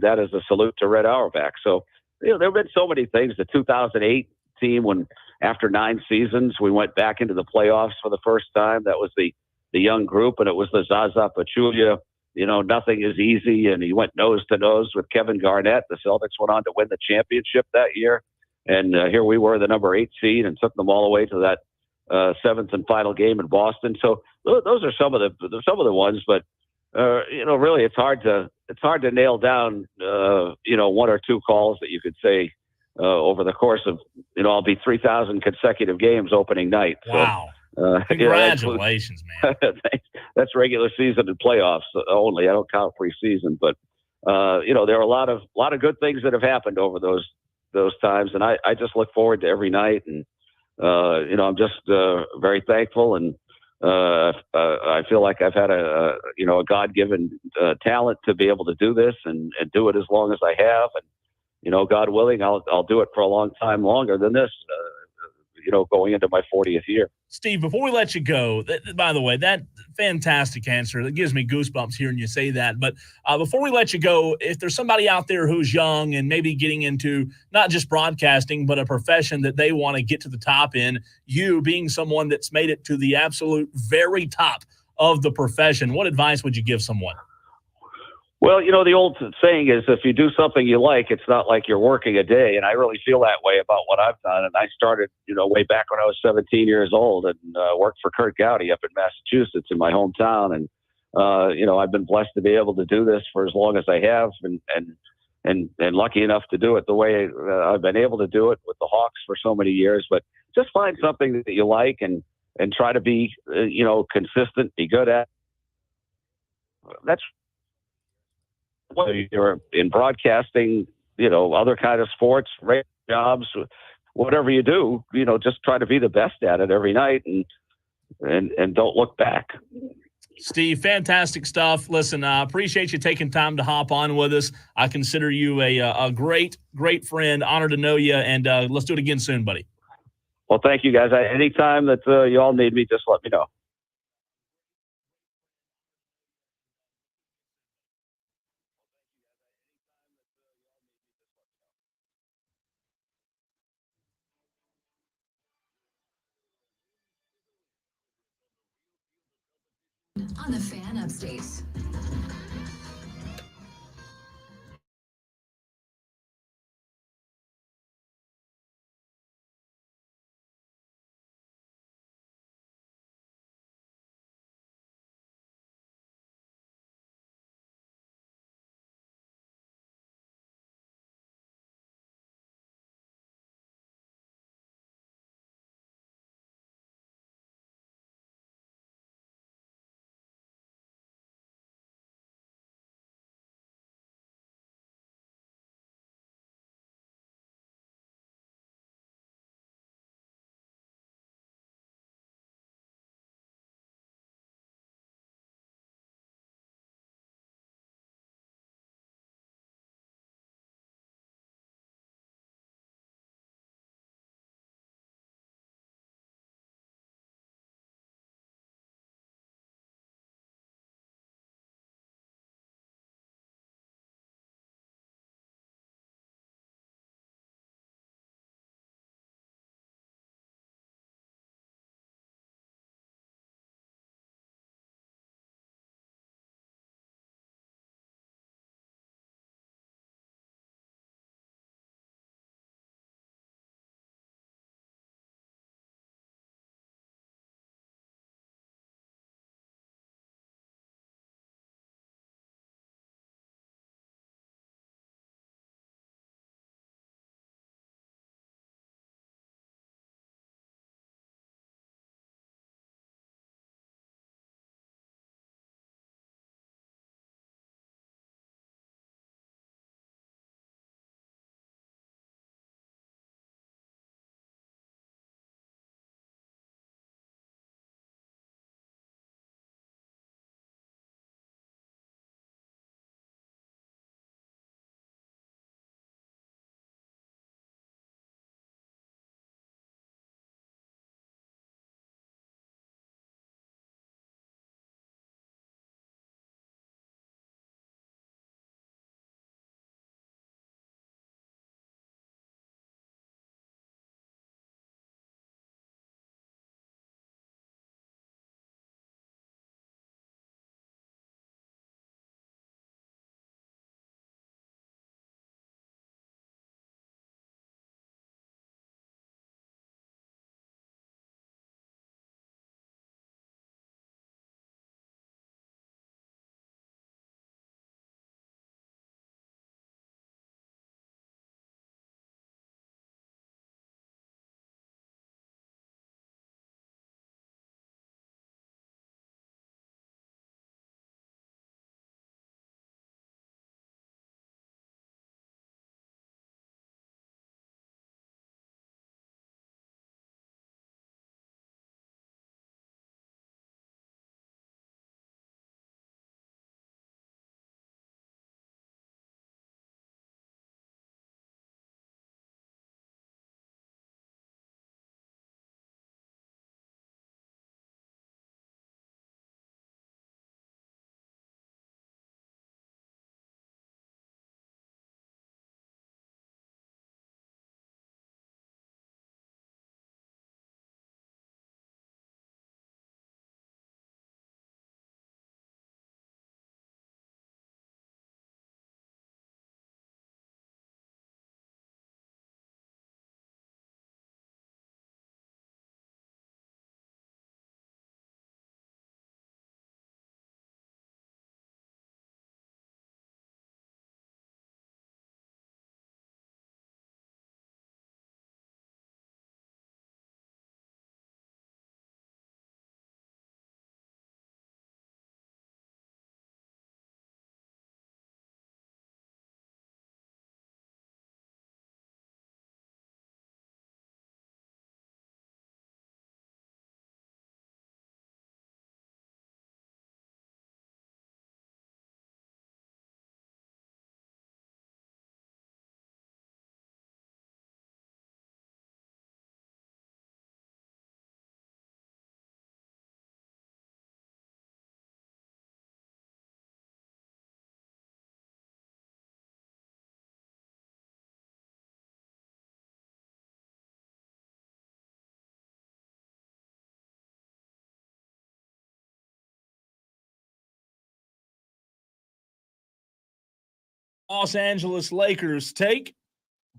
S5: that as a salute to Red Auerbach. So there have been so many things. The 2008 team, when after 9 seasons we went back into the playoffs for the first time. That was the young group, and it was the Zaza Pachulia. Nothing is easy, and he went nose to nose with Kevin Garnett. The Celtics went on to win the championship that year. And here we were, the number 8 seed, and took them all the way to that 7th and final game in Boston. So those are some of the ones. But really, it's hard to it's hard to nail down, one or two calls that you could say over the course of, I'll be 3,000 consecutive games opening night.
S1: Wow.
S5: So,
S1: Congratulations, man.
S5: That's regular season and playoffs only. I don't count preseason, but there are a lot of good things that have happened over those times, and I just look forward to every night, and I'm just very thankful, and I feel like I've had a God-given talent to be able to do this and do it as long as I have, and God willing, I'll do it for a long time longer than this. Going into my 40th year.
S1: Steve, before we let you go, by the way, that fantastic answer. That gives me goosebumps hearing you say that. But before we let you go, if there's somebody out there who's young and maybe getting into not just broadcasting, but a profession that they want to get to the top in, you being someone that's made it to the absolute very top of the profession, what advice would you give someone?
S5: Well, the old saying is if you do something you like, it's not like you're working a day. And I really feel that way about what I've done. And I started, way back when I was 17 years old and worked for Kurt Gowdy up in Massachusetts in my hometown. And, I've been blessed to be able to do this for as long as I have and lucky enough to do it the way I've been able to do it with the Hawks for so many years. But just find something that you like and try to be, consistent, be good at. That's whether you're in broadcasting, other kind of sports, radio jobs, whatever you do, just try to be the best at it every night and don't look back.
S1: Steve, fantastic stuff. Listen, I appreciate you taking time to hop on with us. I consider you a great, great friend. Honored to know you, and let's do it again soon, buddy.
S5: Well, thank you, guys. Anytime that you all need me, just let me know.
S10: On the Fan Upstate.
S1: Los Angeles Lakers take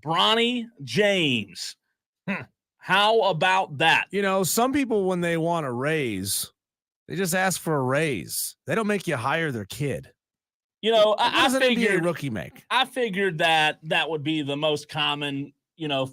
S1: Bronny James. How about that?
S2: You know, some people, when they want a raise, they just ask for a raise. They don't make you hire their kid.
S1: You know,
S2: What
S1: I
S2: does an
S1: figured
S2: NBA rookie make?
S1: I figured that would be the most common,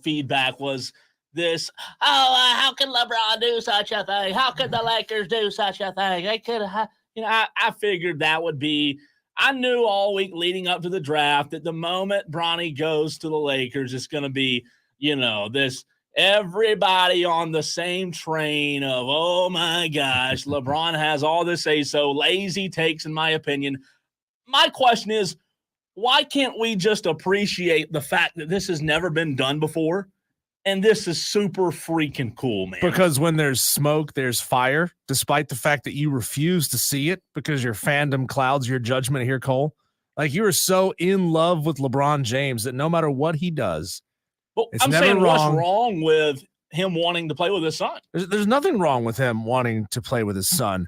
S1: feedback was this. Oh, how can LeBron do such a thing? How could the Lakers do such a thing? They could have, I figured that would be. I knew all week leading up to the draft that the moment Bronny goes to the Lakers, it's going to be, this everybody on the same train of, oh my gosh, LeBron has all this say-so, lazy takes, in my opinion. My question is, why can't we just appreciate the fact that this has never been done before? And this is super freaking cool, man.
S2: Because when there's smoke, there's fire, despite the fact that you refuse to see it because your fandom clouds your judgment here, Cole. Like, you are so in love with LeBron James that no matter what he does,
S1: well,
S2: it's
S1: I'm
S2: never
S1: saying
S2: wrong.
S1: What's wrong with him wanting to play with his son?
S2: There's nothing wrong with him wanting to play with his son.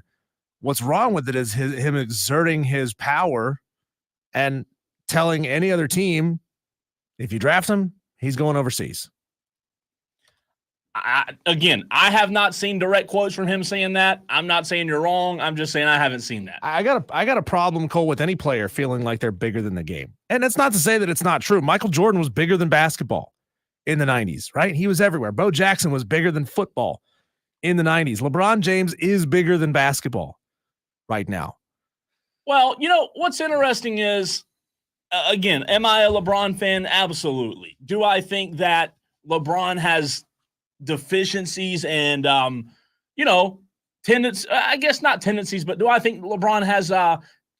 S2: What's wrong with it is him exerting his power and telling any other team, if you draft him, he's going overseas.
S1: I have not seen direct quotes from him saying that. I'm not saying you're wrong. I'm just saying I haven't seen that.
S2: I got a problem, Cole, with any player feeling like they're bigger than the game. And it's not to say that it's not true. Michael Jordan was bigger than basketball in the 90s, right? He was everywhere. Bo Jackson was bigger than football in the 90s. LeBron James is bigger than basketball right now.
S1: Well, what's interesting is, again, am I a LeBron fan? Absolutely. Do I think that LeBron has deficiencies and tendencies? I guess not tendencies, but do I think LeBron has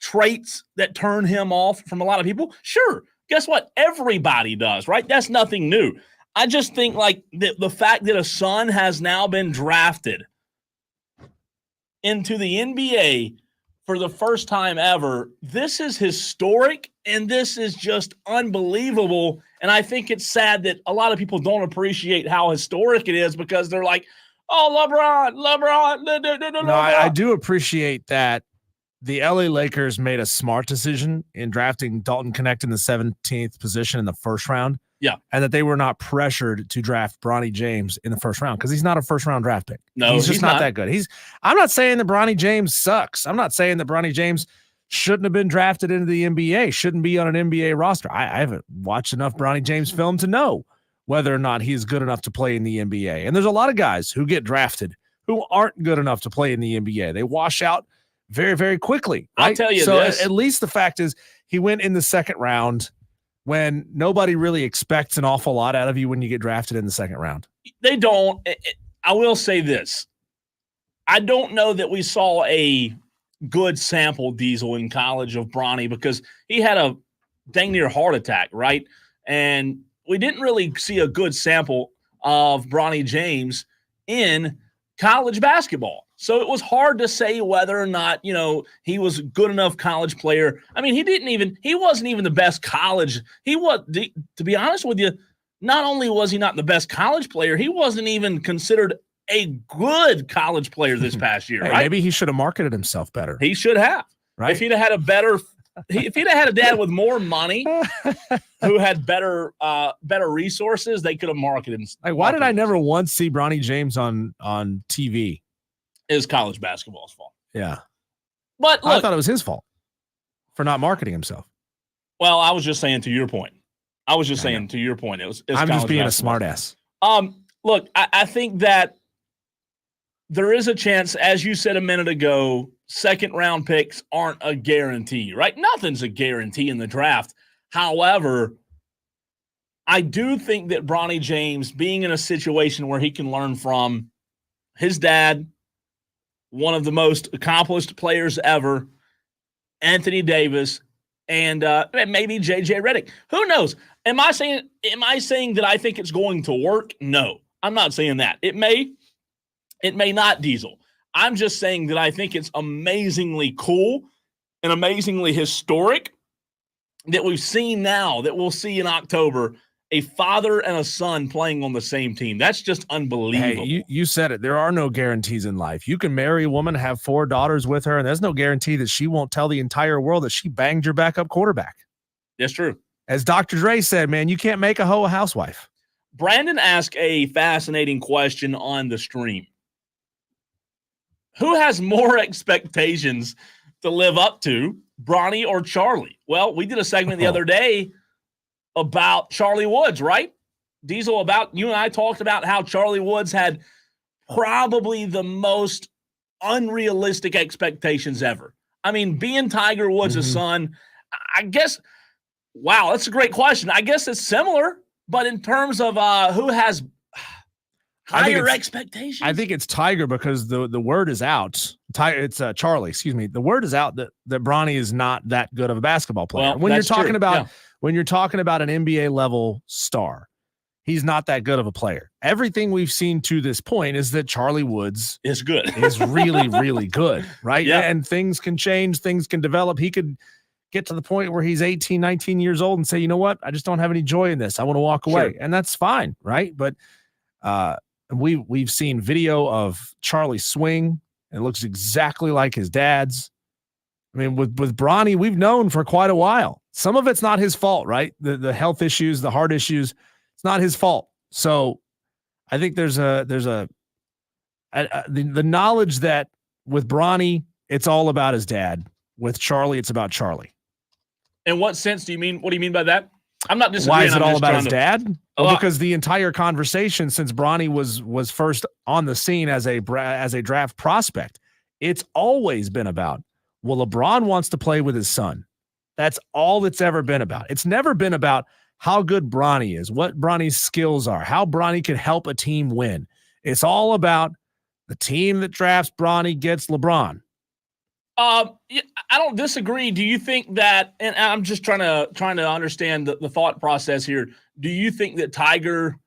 S1: traits that turn him off from a lot of people? Sure. Guess what? Everybody does, right? That's nothing new. I just think like the fact that a son has now been drafted into the NBA for the first time ever, this is historic and this is just unbelievable. And I think it's sad that a lot of people don't appreciate how historic it is because they're like, oh, LeBron.
S2: No, I do appreciate that the LA Lakers made a smart decision in drafting Dalton Connect in the 17th position in the first round.
S1: Yeah.
S2: And that they were not pressured to draft Bronny James in the first round because he's not a first round draft pick.
S1: No,
S2: he's just not that good. I'm not saying that Bronny James sucks. I'm not saying that Bronny James shouldn't have been drafted into the NBA, shouldn't be on an NBA roster. I haven't watched enough Bronny James film to know whether or not he's good enough to play in the NBA. And there's a lot of guys who get drafted who aren't good enough to play in the NBA. They wash out very, very quickly. Right?
S1: I'll tell you
S2: so
S1: this.
S2: At least the fact is he went in the second round when nobody really expects an awful lot out of you when you get drafted in the second round.
S1: They don't. I will say this. I don't know that we saw a good sample, Diesel, in college of Bronny because he had a dang near heart attack, right? And we didn't really see a good sample of Bronny James in college basketball. So it was hard to say whether or not, he was a good enough college player. I mean, he wasn't even the best college. To be honest with you, not only was he not the best college player, he wasn't even considered a good college player this past year,
S2: Hey,
S1: right?
S2: Maybe he should have marketed himself better.
S1: He should have.
S2: Right?
S1: If he'd have had if he'd have had a dad with more money who had better resources, they could have marketed him.
S2: Like, why did I never once see Bronny James on TV?
S1: Is college basketball's fault.
S2: Yeah.
S1: But look,
S2: I thought it was his fault for not marketing himself.
S1: Well, I was just saying to your point. I'm just being a
S2: smartass.
S1: Look, I think that there is a chance, as you said a minute ago, second round picks aren't a guarantee, right? Nothing's a guarantee in the draft. However, I do think that Bronny James being in a situation where he can learn from his dad, one of the most accomplished players ever, Anthony Davis, and maybe JJ Redick. Who knows? Am I saying that I think it's going to work? No, I'm not saying that. It may not, Diesel. I'm just saying that I think it's amazingly cool and amazingly historic that we've seen now, that we'll see in October, a father and a son playing on the same team. That's just unbelievable.
S2: Hey, you said it. There are no guarantees in life. You can marry a woman, have 4 daughters with her, and there's no guarantee that she won't tell the entire world that she banged your backup quarterback.
S1: That's true.
S2: As Dr. Dre said, man, you can't make a hoe a housewife.
S1: Brandon asked a fascinating question on the stream. Who has more expectations to live up to, Bronny or Charlie? Well, we did a segment the other day about Charlie Woods, right? Diesel, you and I talked about how Charlie Woods had probably the most unrealistic expectations ever. I mean, being Tiger Woods' son, I guess, wow, that's a great question. I guess it's similar, but in terms of who has higher expectations?
S2: I think it's Tiger because the word is out. It's Charlie, excuse me. The word is out that Bronny is not that good of a basketball player.
S1: Well,
S2: when you're talking
S1: true.
S2: about when you're talking about an NBA level star, he's not that good of a player. Everything we've seen to this point is that Charlie Woods
S1: is good.
S2: is really, really good, right?
S1: Yeah.
S2: And things can change, things can develop. He could get to the point where he's 18, 19 years old and say, you know what? I just don't have any joy in this. I want to walk away. And that's fine, right? But we've seen video of Charlie swing. It looks exactly like his dad's. I mean, with Bronny, we've known for quite a while. Some of it's not his fault, right? The health issues, the heart issues, it's not his fault. So I think there's the knowledge that with Bronny, it's all about his dad. With Charlie, it's about Charlie.
S1: In what sense do you mean? What do you mean by that? I'm not disagreeing.
S2: Why is it all about his dad?
S1: Well,
S2: because the entire conversation since Bronny was first on the scene as a draft prospect, it's always been about, well, LeBron wants to play with his son. That's all it's ever been about. It's never been about how good Bronny is, what Bronny's skills are, how Bronny can help a team win. It's all about the team that drafts Bronny gets LeBron.
S1: I don't disagree. Do you think that, and I'm just trying to understand the thought process here. Do you think that Tiger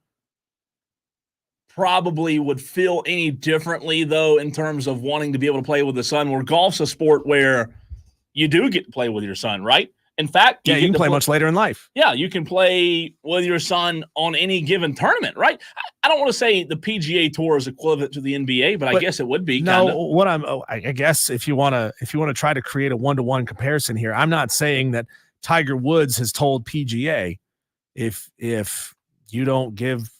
S1: probably would feel any differently, though, in terms of wanting to be able to play with the son, where golf's a sport where you do get to play with your son, right? In fact,
S2: you can play much later in life.
S1: Yeah, you can play with your son on any given tournament, right? I don't want to say the PGA Tour is equivalent to the NBA, but I guess it would be.
S2: No, I guess if you want to try to create a one-to-one comparison here, I'm not saying that Tiger Woods has told PGA if you don't give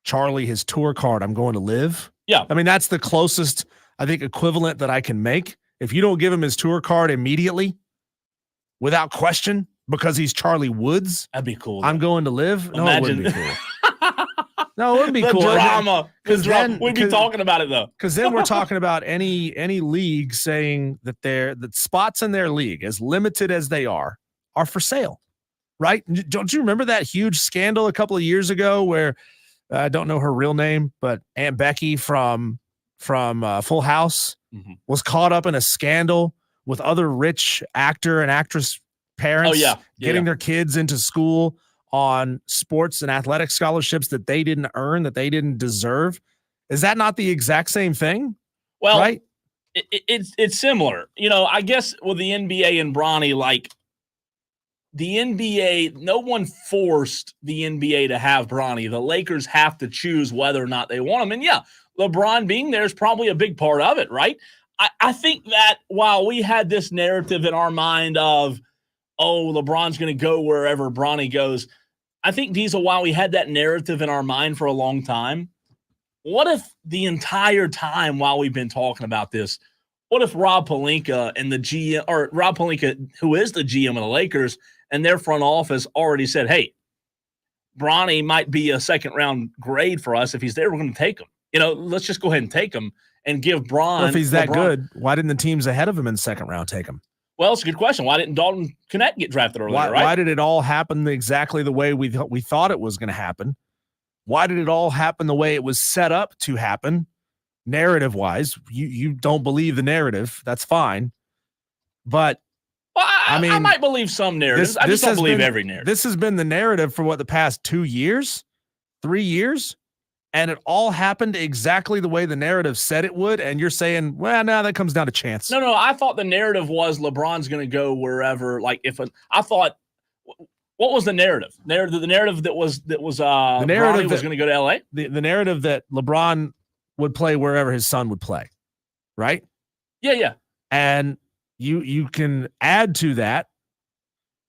S2: Charlie his tour card, I'm going to live.
S1: Yeah,
S2: I mean that's the closest I think equivalent that I can make. If you don't give him his tour card immediately, without question, because he's Charlie Woods,
S1: that'd be cool.
S2: I'm going to live. No,
S1: Imagine.
S2: it wouldn't be cool. No, it wouldn't be
S1: the
S2: cool.
S1: Drama. Because then we'd be talking about it though.
S2: Because then we're talking about any league saying that that spots in their league, as limited as they are for sale, right? Don't you remember that huge scandal a couple of years ago where I don't know her real name, but Aunt Becky from Full House was caught up in a scandal with other rich actor and actress parents getting their kids into school on sports and athletic scholarships that they didn't earn, that they didn't deserve. Is that not the exact same thing?
S1: Well,
S2: right?
S1: It's similar. You know, I guess with the NBA and Bronny, like the NBA, no one forced the NBA to have Bronny. The Lakers have to choose whether or not they want him. And yeah, LeBron being there is probably a big part of it, right? I think that while we had this narrative in our mind of, oh, LeBron's going to go wherever Bronny goes, I think, Diesel, while we had that narrative in our mind for a long time, what if the entire time while we've been talking about this, what if Rob Pelinka and the GM, or Rob Pelinka, who is the GM of the Lakers, and their front office already said, hey, Bronny might be a second-round grade for us. If he's there, we're going to take him. You know, let's just go ahead and take him and give Bron.
S2: Well, if he's that good, why didn't the teams ahead of him in the second round take him?
S1: Well, it's a good question. Why didn't Dalton Knecht get drafted earlier, right?
S2: Why did it all happen exactly the way we thought it was going to happen? Why did it all happen the way it was set up to happen, narrative-wise? You don't believe the narrative. That's fine. But,
S1: well, I might believe some narratives. I just don't believe every narrative.
S2: This has been the narrative for, the past 2 years, 3 years? And it all happened exactly the way the narrative said it would. And you're saying, well, no, that comes down to chance.
S1: No. I thought the narrative was LeBron's going to go wherever. Like I thought, what was the narrative? The narrative that was the narrative was going to go to LA.
S2: The narrative that LeBron would play wherever his son would play, right?
S1: Yeah.
S2: And you can add to that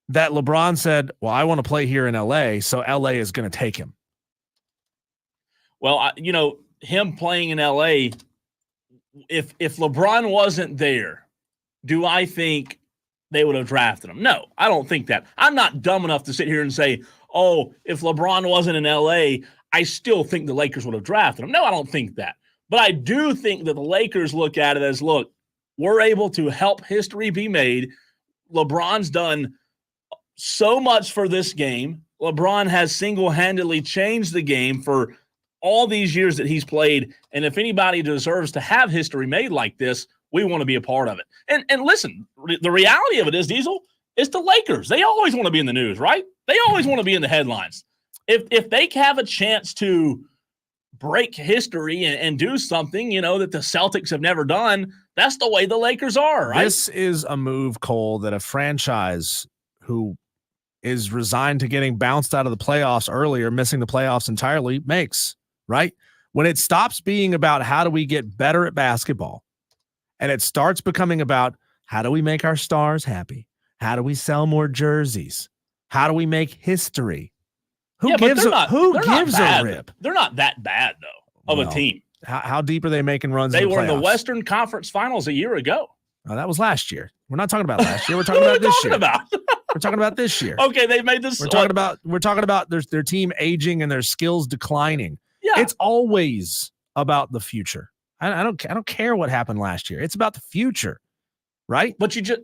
S2: that LeBron said, well, I want to play here in LA, so LA is going to take him.
S1: Well, him playing in LA, if LeBron wasn't there, do I think they would have drafted him? No, I don't think that. I'm not dumb enough to sit here and say, oh, if LeBron wasn't in LA, I still think the Lakers would have drafted him. No, I don't think that. But I do think that the Lakers look at it as, look, we're able to help history be made. LeBron's done so much for this game. LeBron has single-handedly changed the game for all these years that he's played. And if anybody deserves to have history made like this, we want to be a part of it. And listen, the reality of it is, Diesel, it's the Lakers. They always want to be in the news, right? They always want to be in the headlines. If they have a chance to break history and do something, that the Celtics have never done, that's the way the Lakers are, right?
S2: This is a move, Cole, that a franchise who is resigned to getting bounced out of the playoffs early or missing the playoffs entirely makes, right? When it stops being about how do we get better at basketball and it starts becoming about how do we make our stars happy? How do we sell more jerseys? How do we make history? Who gives a rip?
S1: They're not that bad, though, of a team.
S2: How deep are they making runs?
S1: They
S2: in the
S1: were in the
S2: playoffs?
S1: Western Conference Finals a year ago.
S2: Oh, that was last year. We're not talking about last year. We're talking about this year. We're talking about this year.
S1: Okay, they've made this.
S2: We're talking about their team aging and their skills declining.
S1: Yeah,
S2: it's always about the future. I don't care what happened last year. It's about the future, right?
S1: But you just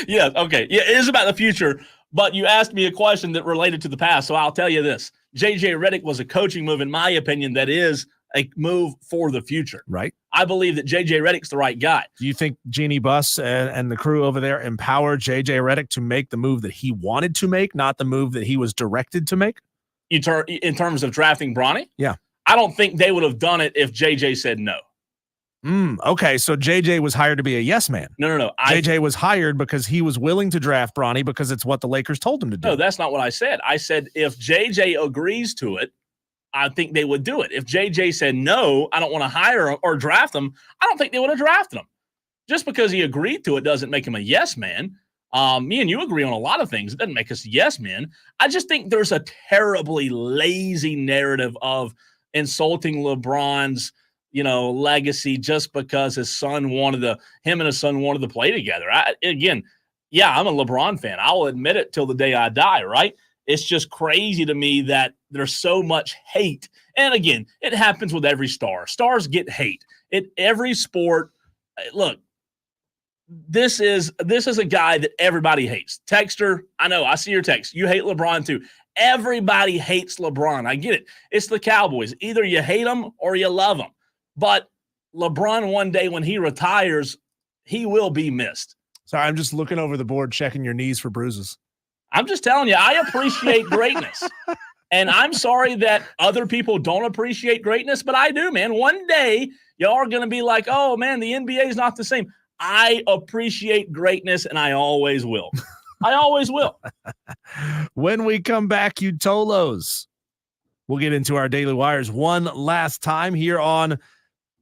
S1: yeah, okay, yeah, it is about the future. But you asked me a question that related to the past, so I'll tell you this: JJ Redick was a coaching move, in my opinion, that is a move for the future.
S2: Right.
S1: I believe that JJ Redick's the right guy.
S2: Do you think Jeannie Buss and the crew over there empowered JJ Redick to make the move that he wanted to make, not the move that he was directed to make?
S1: In terms of drafting Bronny?
S2: Yeah.
S1: I don't think they would have done it if JJ said no.
S2: Okay, so JJ was hired to be a yes man.
S1: No.
S2: JJ was hired because he was willing to draft Bronny because it's what the Lakers told him to do.
S1: No, that's not what I said. I said if JJ agrees to it, I think they would do it. If JJ said no, I don't want to hire him or draft him, I don't think they would have drafted him. Just because he agreed to it doesn't make him a yes man. Me and you agree on a lot of things. It doesn't make us yes men. I just think there's a terribly lazy narrative of insulting LeBron's legacy just because him and his son wanted to play together. I'm a LeBron fan. I will admit it till the day I die, right? It's just crazy to me that there's so much hate. And again, it happens with every star. Stars get hate. In every sport, look, this is a guy that everybody hates. Texter, I know, I see your text. You hate LeBron too. Everybody hates LeBron. I get it. It's the Cowboys. Either you hate them or you love them. But LeBron, one day when he retires, he will be missed.
S2: Sorry, I'm just looking over the board, checking your knees for bruises.
S1: I'm just telling you, I appreciate greatness. And I'm sorry that other people don't appreciate greatness, but I do, man. One day, y'all are going to be like, oh, man, the NBA is not the same. I appreciate greatness, and I always will. I always will.
S2: When we come back, you Tolos, we'll get into our Daily Wires one last time here on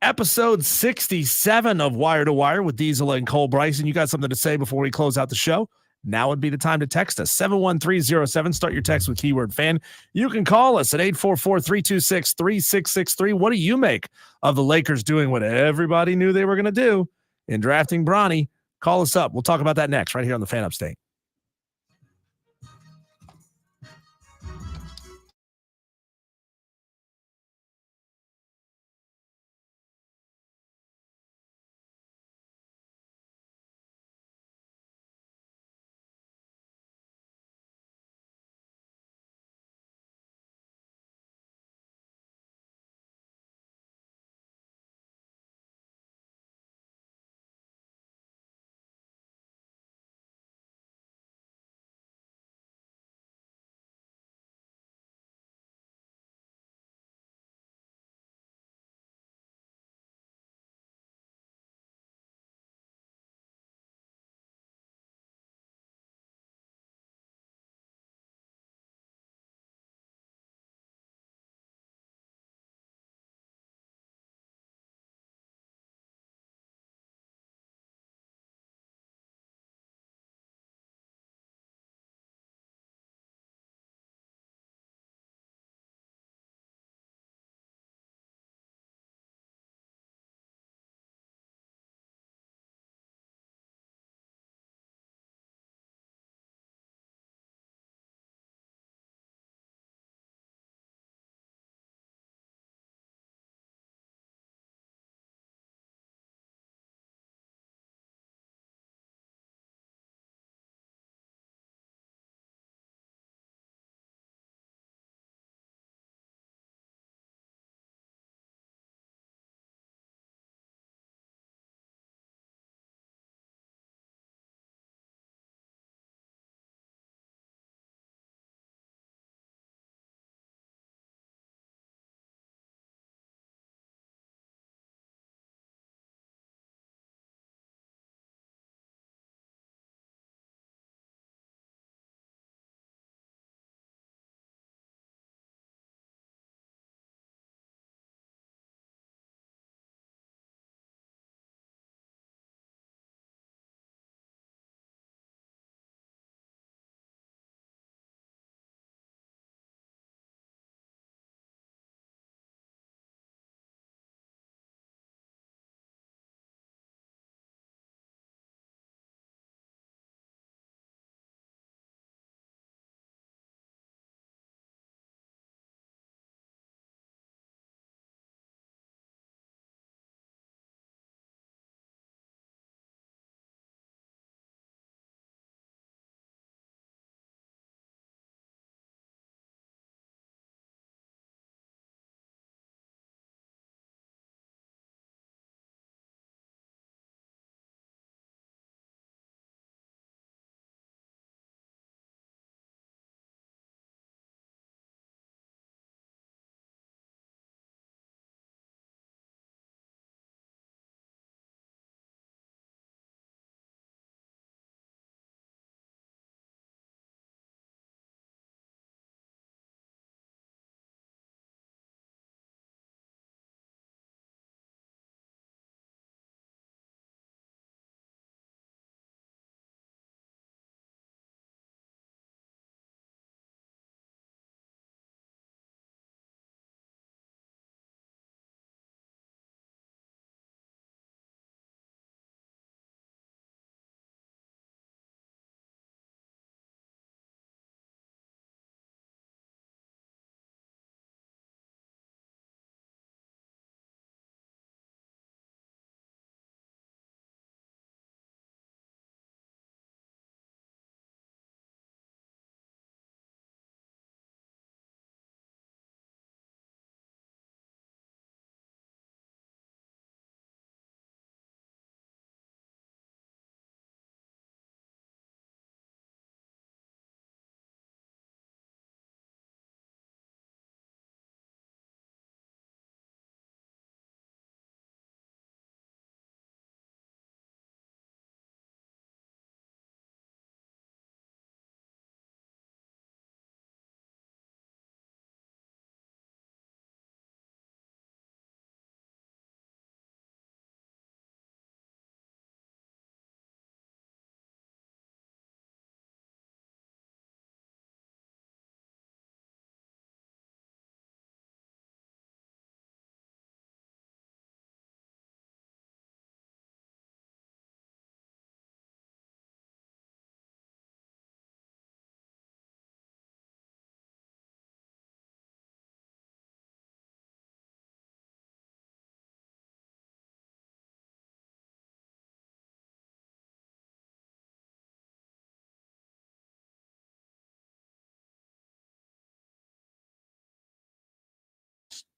S2: episode 67 of Wire to Wire with Diesel and Cole Bryson. You got something to say before we close out the show? Now would be the time to text us. 71307. Start your text with keyword fan. You can call us at 844-326-3663. What do you make of the Lakers doing what everybody knew they were going to do in drafting Bronny? Call us up. We'll talk about that next right here on the Fan Upstate.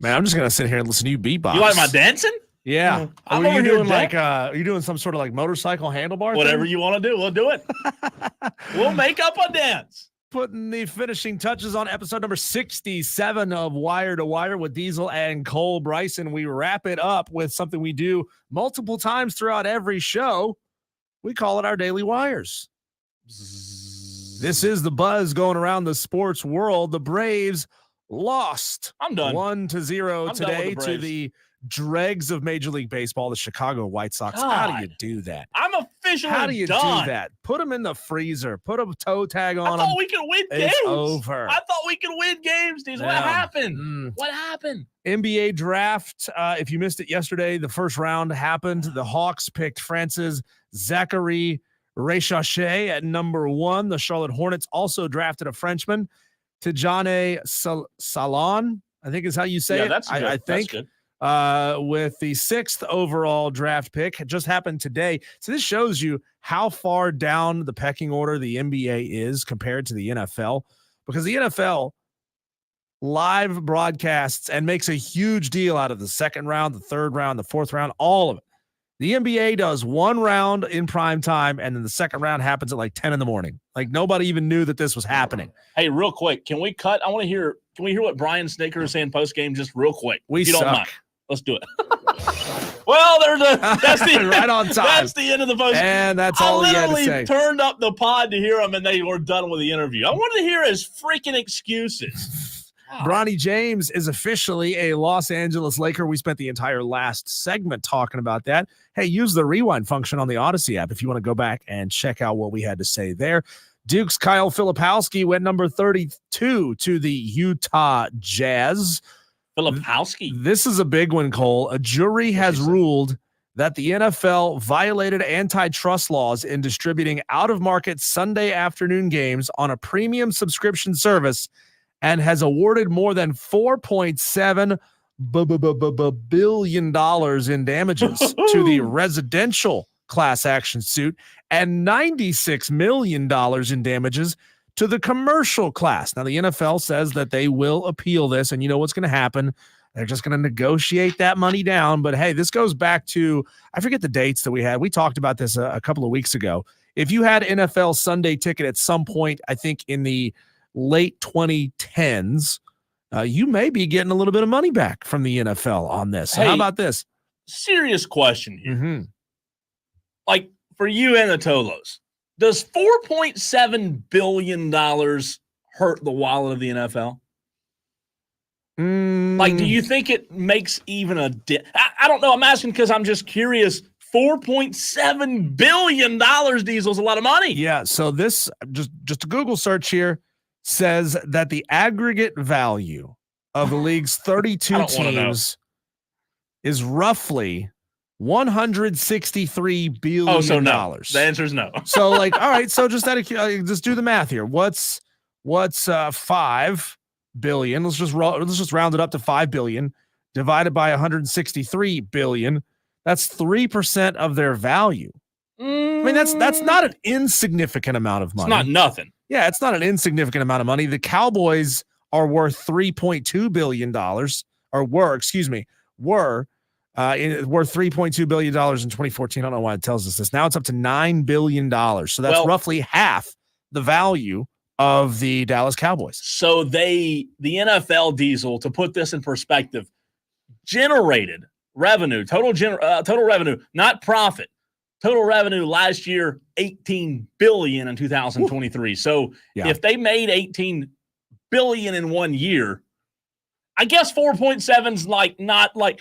S2: Man, I'm just gonna sit here and listen to you beatbox.
S1: You like my dancing?
S2: Yeah.
S1: I'm
S2: Are
S1: over
S2: you
S1: here
S2: doing are you doing some sort of like motorcycle handlebar?
S1: Whatever
S2: thing?
S1: you want to do, we'll do it. We'll make up a dance.
S2: Putting the finishing touches on episode number 67 of Wire to Wire with Diesel and Cole Bryson. We wrap it up with something we do multiple times throughout every show. We call it our Daily Wires. This is the buzz going around the sports world. The Braves lost.
S1: I'm done.
S2: 1-0 today to the dregs of Major League Baseball, the Chicago White Sox.
S1: God.
S2: How do you do that?
S1: I'm officially
S2: How do you
S1: done.
S2: do that? Put them in the freezer. Put a toe tag on
S1: I
S2: them.
S1: thought we could win games.
S2: It's over.
S1: I thought we could win games, Diesel. What
S2: Yeah.
S1: happened? What happened?
S2: NBA draft. If you missed it yesterday, the first round happened. The Hawks picked Francis Zachary Rechache at number 1. The Charlotte Hornets also drafted a Frenchman, Tijane Salon, I think is how you say it.
S1: That's good.
S2: I think.
S1: That's good.
S2: With the 6th overall draft pick. It just happened today. So this shows you how far down the pecking order the NBA is compared to the NFL, because the NFL live broadcasts and makes a huge deal out of the 2nd round, the 3rd round, the 4th round, all of it. The NBA does 1 round in prime time, and then the 2nd round happens at like 10 in the morning. Like nobody even knew that this was happening.
S1: Hey, real quick, can we cut? I want to hear. Can we hear what Brian Snicker is saying post game, just real quick?
S2: We
S1: if you
S2: suck.
S1: don't mind. Let's do it. Well, that's the
S2: Right on time.
S1: That's the end of the post.
S2: And that's all he had to
S1: I
S2: say.
S1: literally turned up the pod to hear him, and they were done with the interview. I wanted to hear his freaking excuses.
S2: Bronny James is officially a Los Angeles Laker. We spent the entire last segment talking about that. Hey, use the rewind function on the Odyssey app if you want to go back and check out what we had to say there. Duke's Kyle Filipowski went number 32 to the Utah Jazz.
S1: Filipowski.
S2: This is a big one, Cole. A jury has ruled that the NFL violated antitrust laws in distributing out-of-market Sunday afternoon games on a premium subscription service and has awarded more than $4.7 billion in damages to the residential class action suit and $96 million in damages to the commercial class. Now, the NFL says that they will appeal this, and you know what's going to happen. They're just going to negotiate that money down. But, hey, this goes back to, I forget the dates that we had. We talked about this a couple of weeks ago. If you had NFL Sunday ticket at some point, I think in the late 2010s, you may be getting a little bit of money back from the NFL on this. So
S1: Hey,
S2: how about this?
S1: Serious question here.
S2: Mm-hmm.
S1: Like, for you and the Tolos, does $4.7 billion hurt the wallet of the NFL? Like, do you think it makes even a dent? I don't know. I'm asking because I'm just curious. $4.7 billion, Diesel, is a lot of money.
S2: Yeah, so this, just a Google search here, says that the aggregate value of the league's 32 teams is roughly $163 billion.
S1: Oh, so no. The answer is no.
S2: So, like, all right, so just just do the math here. What's 5 billion? Let's just round it up to 5 billion divided by 163 billion. That's 3% of their value. I mean, that's not an insignificant amount of money.
S1: It's not nothing.
S2: Yeah, it's not an insignificant amount of money. The Cowboys are worth $3.2 billion, or were worth $3.2 billion in 2014. I don't know why it tells us this. Now it's up to $9 billion. So that's roughly half the value of the Dallas Cowboys.
S1: So the NFL, Diesel, to put this in perspective, generated revenue, total revenue, not profit. Total revenue last year, $18 billion in 2023. So if they made $18 billion in 1 year, I guess 4.7 is not like,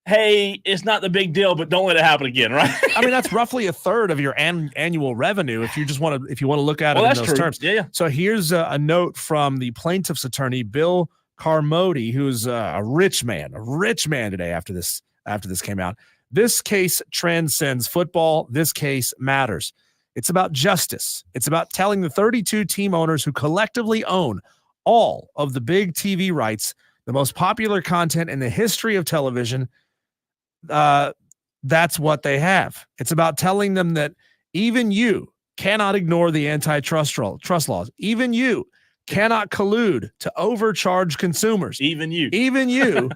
S1: hey, it's not the big deal, but don't let it happen again, right?
S2: I mean, that's roughly a third of your annual revenue if you want to look at it in those terms.
S1: Yeah.
S2: So here's a note from the plaintiff's attorney, Bill Carmody, who's a rich man today after this came out. This case transcends football. This case matters. It's about justice. It's about telling the 32 team owners who collectively own all of the big TV rights, the most popular content in the history of television. That's what they have. It's about telling them that even you cannot ignore the antitrust laws. Even you cannot collude to overcharge consumers.
S1: Even you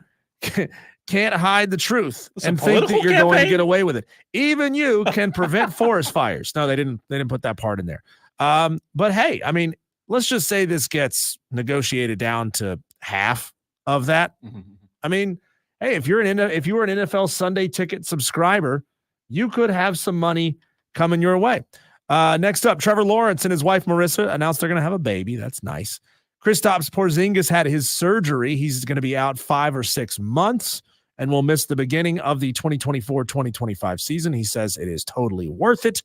S2: can't hide the truth
S1: It's a
S2: and think that
S1: political
S2: you're going to
S1: campaign?
S2: get away with it. Even you can prevent forest fires. No, they didn't put that part in there. But hey, I mean, let's just say this gets negotiated down to half of that. I mean, hey, if you were an NFL Sunday Ticket subscriber, you could have some money coming your way. Next up, Trevor Lawrence and his wife Marissa announced they're going to have a baby. That's nice. Kristaps Porzingis had his surgery. He's going to be out 5 or 6 months and will miss the beginning of the 2024-2025 season. He says it is totally worth it.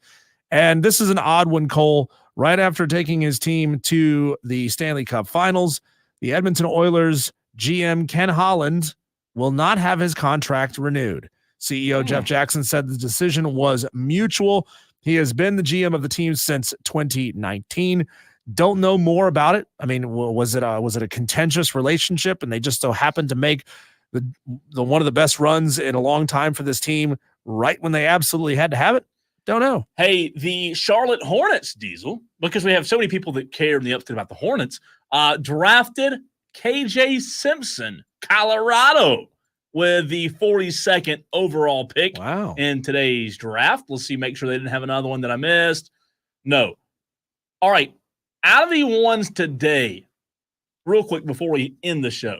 S2: And this is an odd one, Cole. Right after taking his team to the Stanley Cup Finals, the Edmonton Oilers GM Ken Holland will not have his contract renewed. CEO Jeff Jackson said the decision was mutual. He has been the GM of the team since 2019. Don't know more about it. I mean, was it a contentious relationship and they just so happened to make the one of the best runs in a long time for this team right when they absolutely had to have it? Don't know.
S1: Hey, the Charlotte Hornets, Diesel, because we have so many people that care in the upstate about the Hornets, drafted KJ Simpson, Colorado, with the 42nd overall pick in today's draft. Let's see, make sure they didn't have another one that I missed. No. All right. Out of the ones today, real quick before we end the show,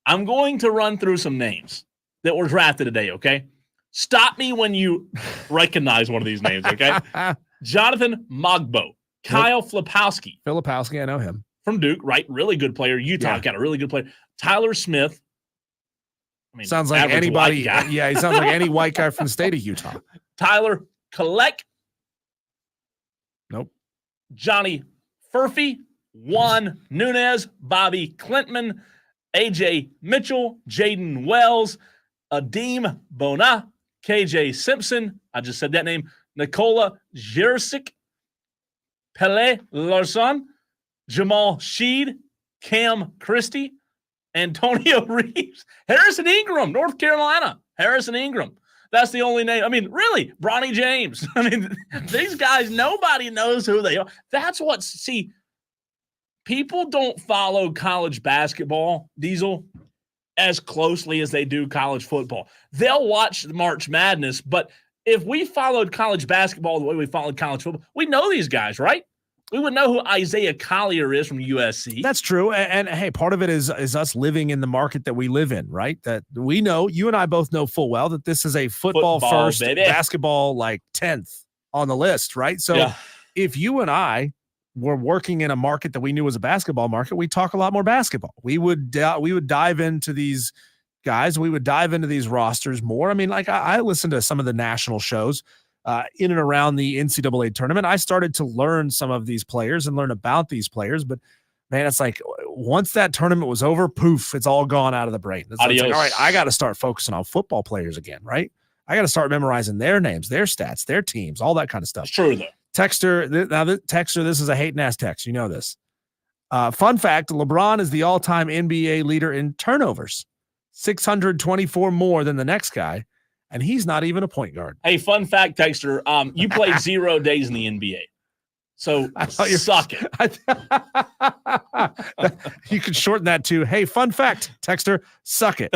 S1: I'm going to run through some names that were drafted today, okay? Stop me when you recognize one of these names, okay? Jonathan Mogbo, Kyle Filipowski.
S2: Filipowski, I know him.
S1: From Duke, right? Really good player. Utah got a really good player. Tyler Smith. I mean,
S2: sounds like anybody. Yeah, he sounds like any white guy from the state of Utah.
S1: Tyler Kolek.
S2: Nope.
S1: Johnny Furphy, Juan Nunez, Bobby Clintman, AJ Mitchell, Jaden Wells, Adeem Bona, KJ Simpson. I just said that name. Nikola Jersic, Pele Larson, Jamal Sheed, Cam Christie, Antonio Reeves, Harrison Ingram, North Carolina. Harrison Ingram. That's the only name. I mean, really, Bronny James. I mean, these guys, nobody knows who they are. That's what, see, people don't follow college basketball, Diesel, as closely as they do college football. They'll watch March Madness, but if we followed college basketball the way we followed college football, we know these guys, right? We would know who Isaiah Collier is from USC.
S2: That's true. And hey, part of it is us living in the market that we live in, right? That we know, you and I both know full well that this is a football first,
S1: baby.
S2: basketball like 10th on the list, right? So if you and I were working in a market that we knew was a basketball market, we talk a lot more basketball. We would dive into these guys. We would dive into these rosters more. I mean, like I listened to some of the national shows in and around the NCAA tournament. I started to learn some of these players and learn about these players, but man, it's like once that tournament was over, poof, it's all gone out of the brain. It's like, all right, I got to start focusing on football players again, right? I got to start memorizing their names, their stats, their teams, all that kind of stuff.
S1: It's true, though.
S2: Texter, this is a hate-ass text. You know this. Fun fact, LeBron is the all-time NBA leader in turnovers, 624 more than the next guy, and he's not even a point guard.
S1: Hey, fun fact, Texter, you played 0 days in the NBA. So suck it.
S2: You could shorten that to, hey, fun fact, Texter, suck it.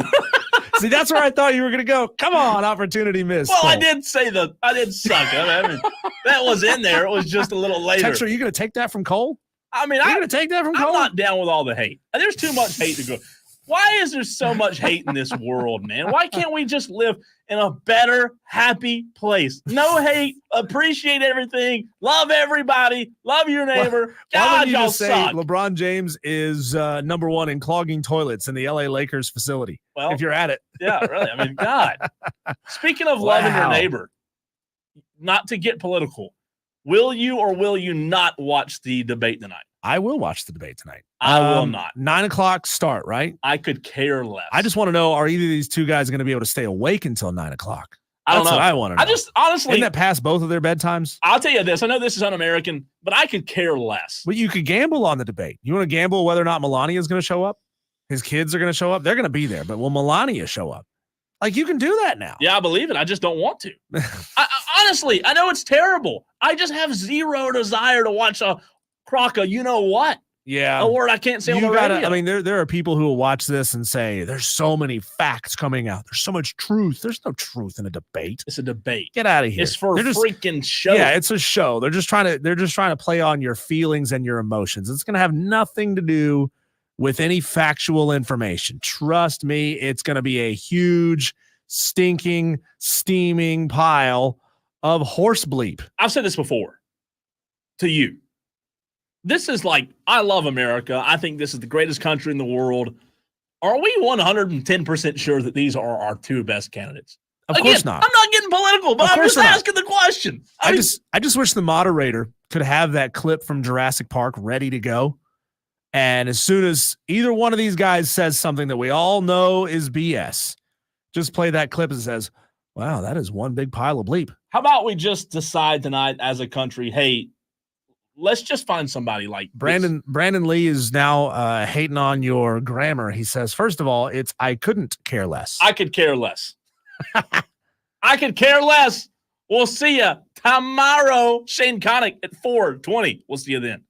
S2: See, that's where I thought you were going to go. Come on, opportunity missed.
S1: Well, I did suck it. I mean, that was in there. It was just a little later.
S2: Texter, are you going to take that from Cole?
S1: I mean,
S2: I'm going to take that from Cole.
S1: I'm not down with all the hate. There's too much hate to go. Why is there so much hate in this world, man? Why can't we just live in a better, happy place? No hate. Appreciate everything. Love everybody. Love your neighbor. God, y'all suck.
S2: LeBron James is number one in clogging toilets in the LA Lakers facility. Well, if you're at it.
S1: Yeah, really. I mean, God. Speaking of loving your neighbor, not to get political, will you or will you not watch the debate tonight?
S2: I will watch the debate tonight.
S1: I will not.
S2: 9:00 start, right?
S1: I could care less.
S2: I just want to know, are either of these two guys going to be able to stay awake until 9:00?
S1: I don't know.
S2: That's what I want to know.
S1: I just, honestly.
S2: Isn't that past both of their bedtimes?
S1: I'll tell you this. I know this is un-American, but I could care less.
S2: But you could gamble on the debate. You want to gamble whether or not Melania is going to show up? His kids are going to show up? They're going to be there, but will Melania show up? Like, you can do that now.
S1: Yeah, I believe it. I just don't want to. Honestly, I know it's terrible. I just have zero desire to watch a crock of you-know-what.
S2: Yeah.
S1: A word I can't say on the radio.
S2: I mean, there are people who will watch this and say, there's so many facts coming out. There's so much truth. There's no truth in a debate.
S1: It's a debate.
S2: Get out of here.
S1: It's for a freaking show.
S2: Yeah, it's a show. They're just trying to play on your feelings and your emotions. It's going to have nothing to do with any factual information. Trust me, it's going to be a huge, stinking, steaming pile of horse bleep.
S1: I've said this before to you. This is like, I love America. I think this is the greatest country in the world. Are we 110% sure that these are our two best candidates?
S2: Of course not.
S1: I'm not getting political, but I'm just asking the question.
S2: I just wish the moderator could have that clip from Jurassic Park ready to go. And as soon as either one of these guys says something that we all know is BS, just play that clip and says, wow, that is one big pile of bleep.
S1: How about we just decide tonight as a country, hey, let's just find somebody like
S2: Brandon Lee is now hating on your grammar. He says, first of all, it's I couldn't care less.
S1: I could care less. I could care less. We'll see you tomorrow. Shane Connick at 4:20. We'll see you then.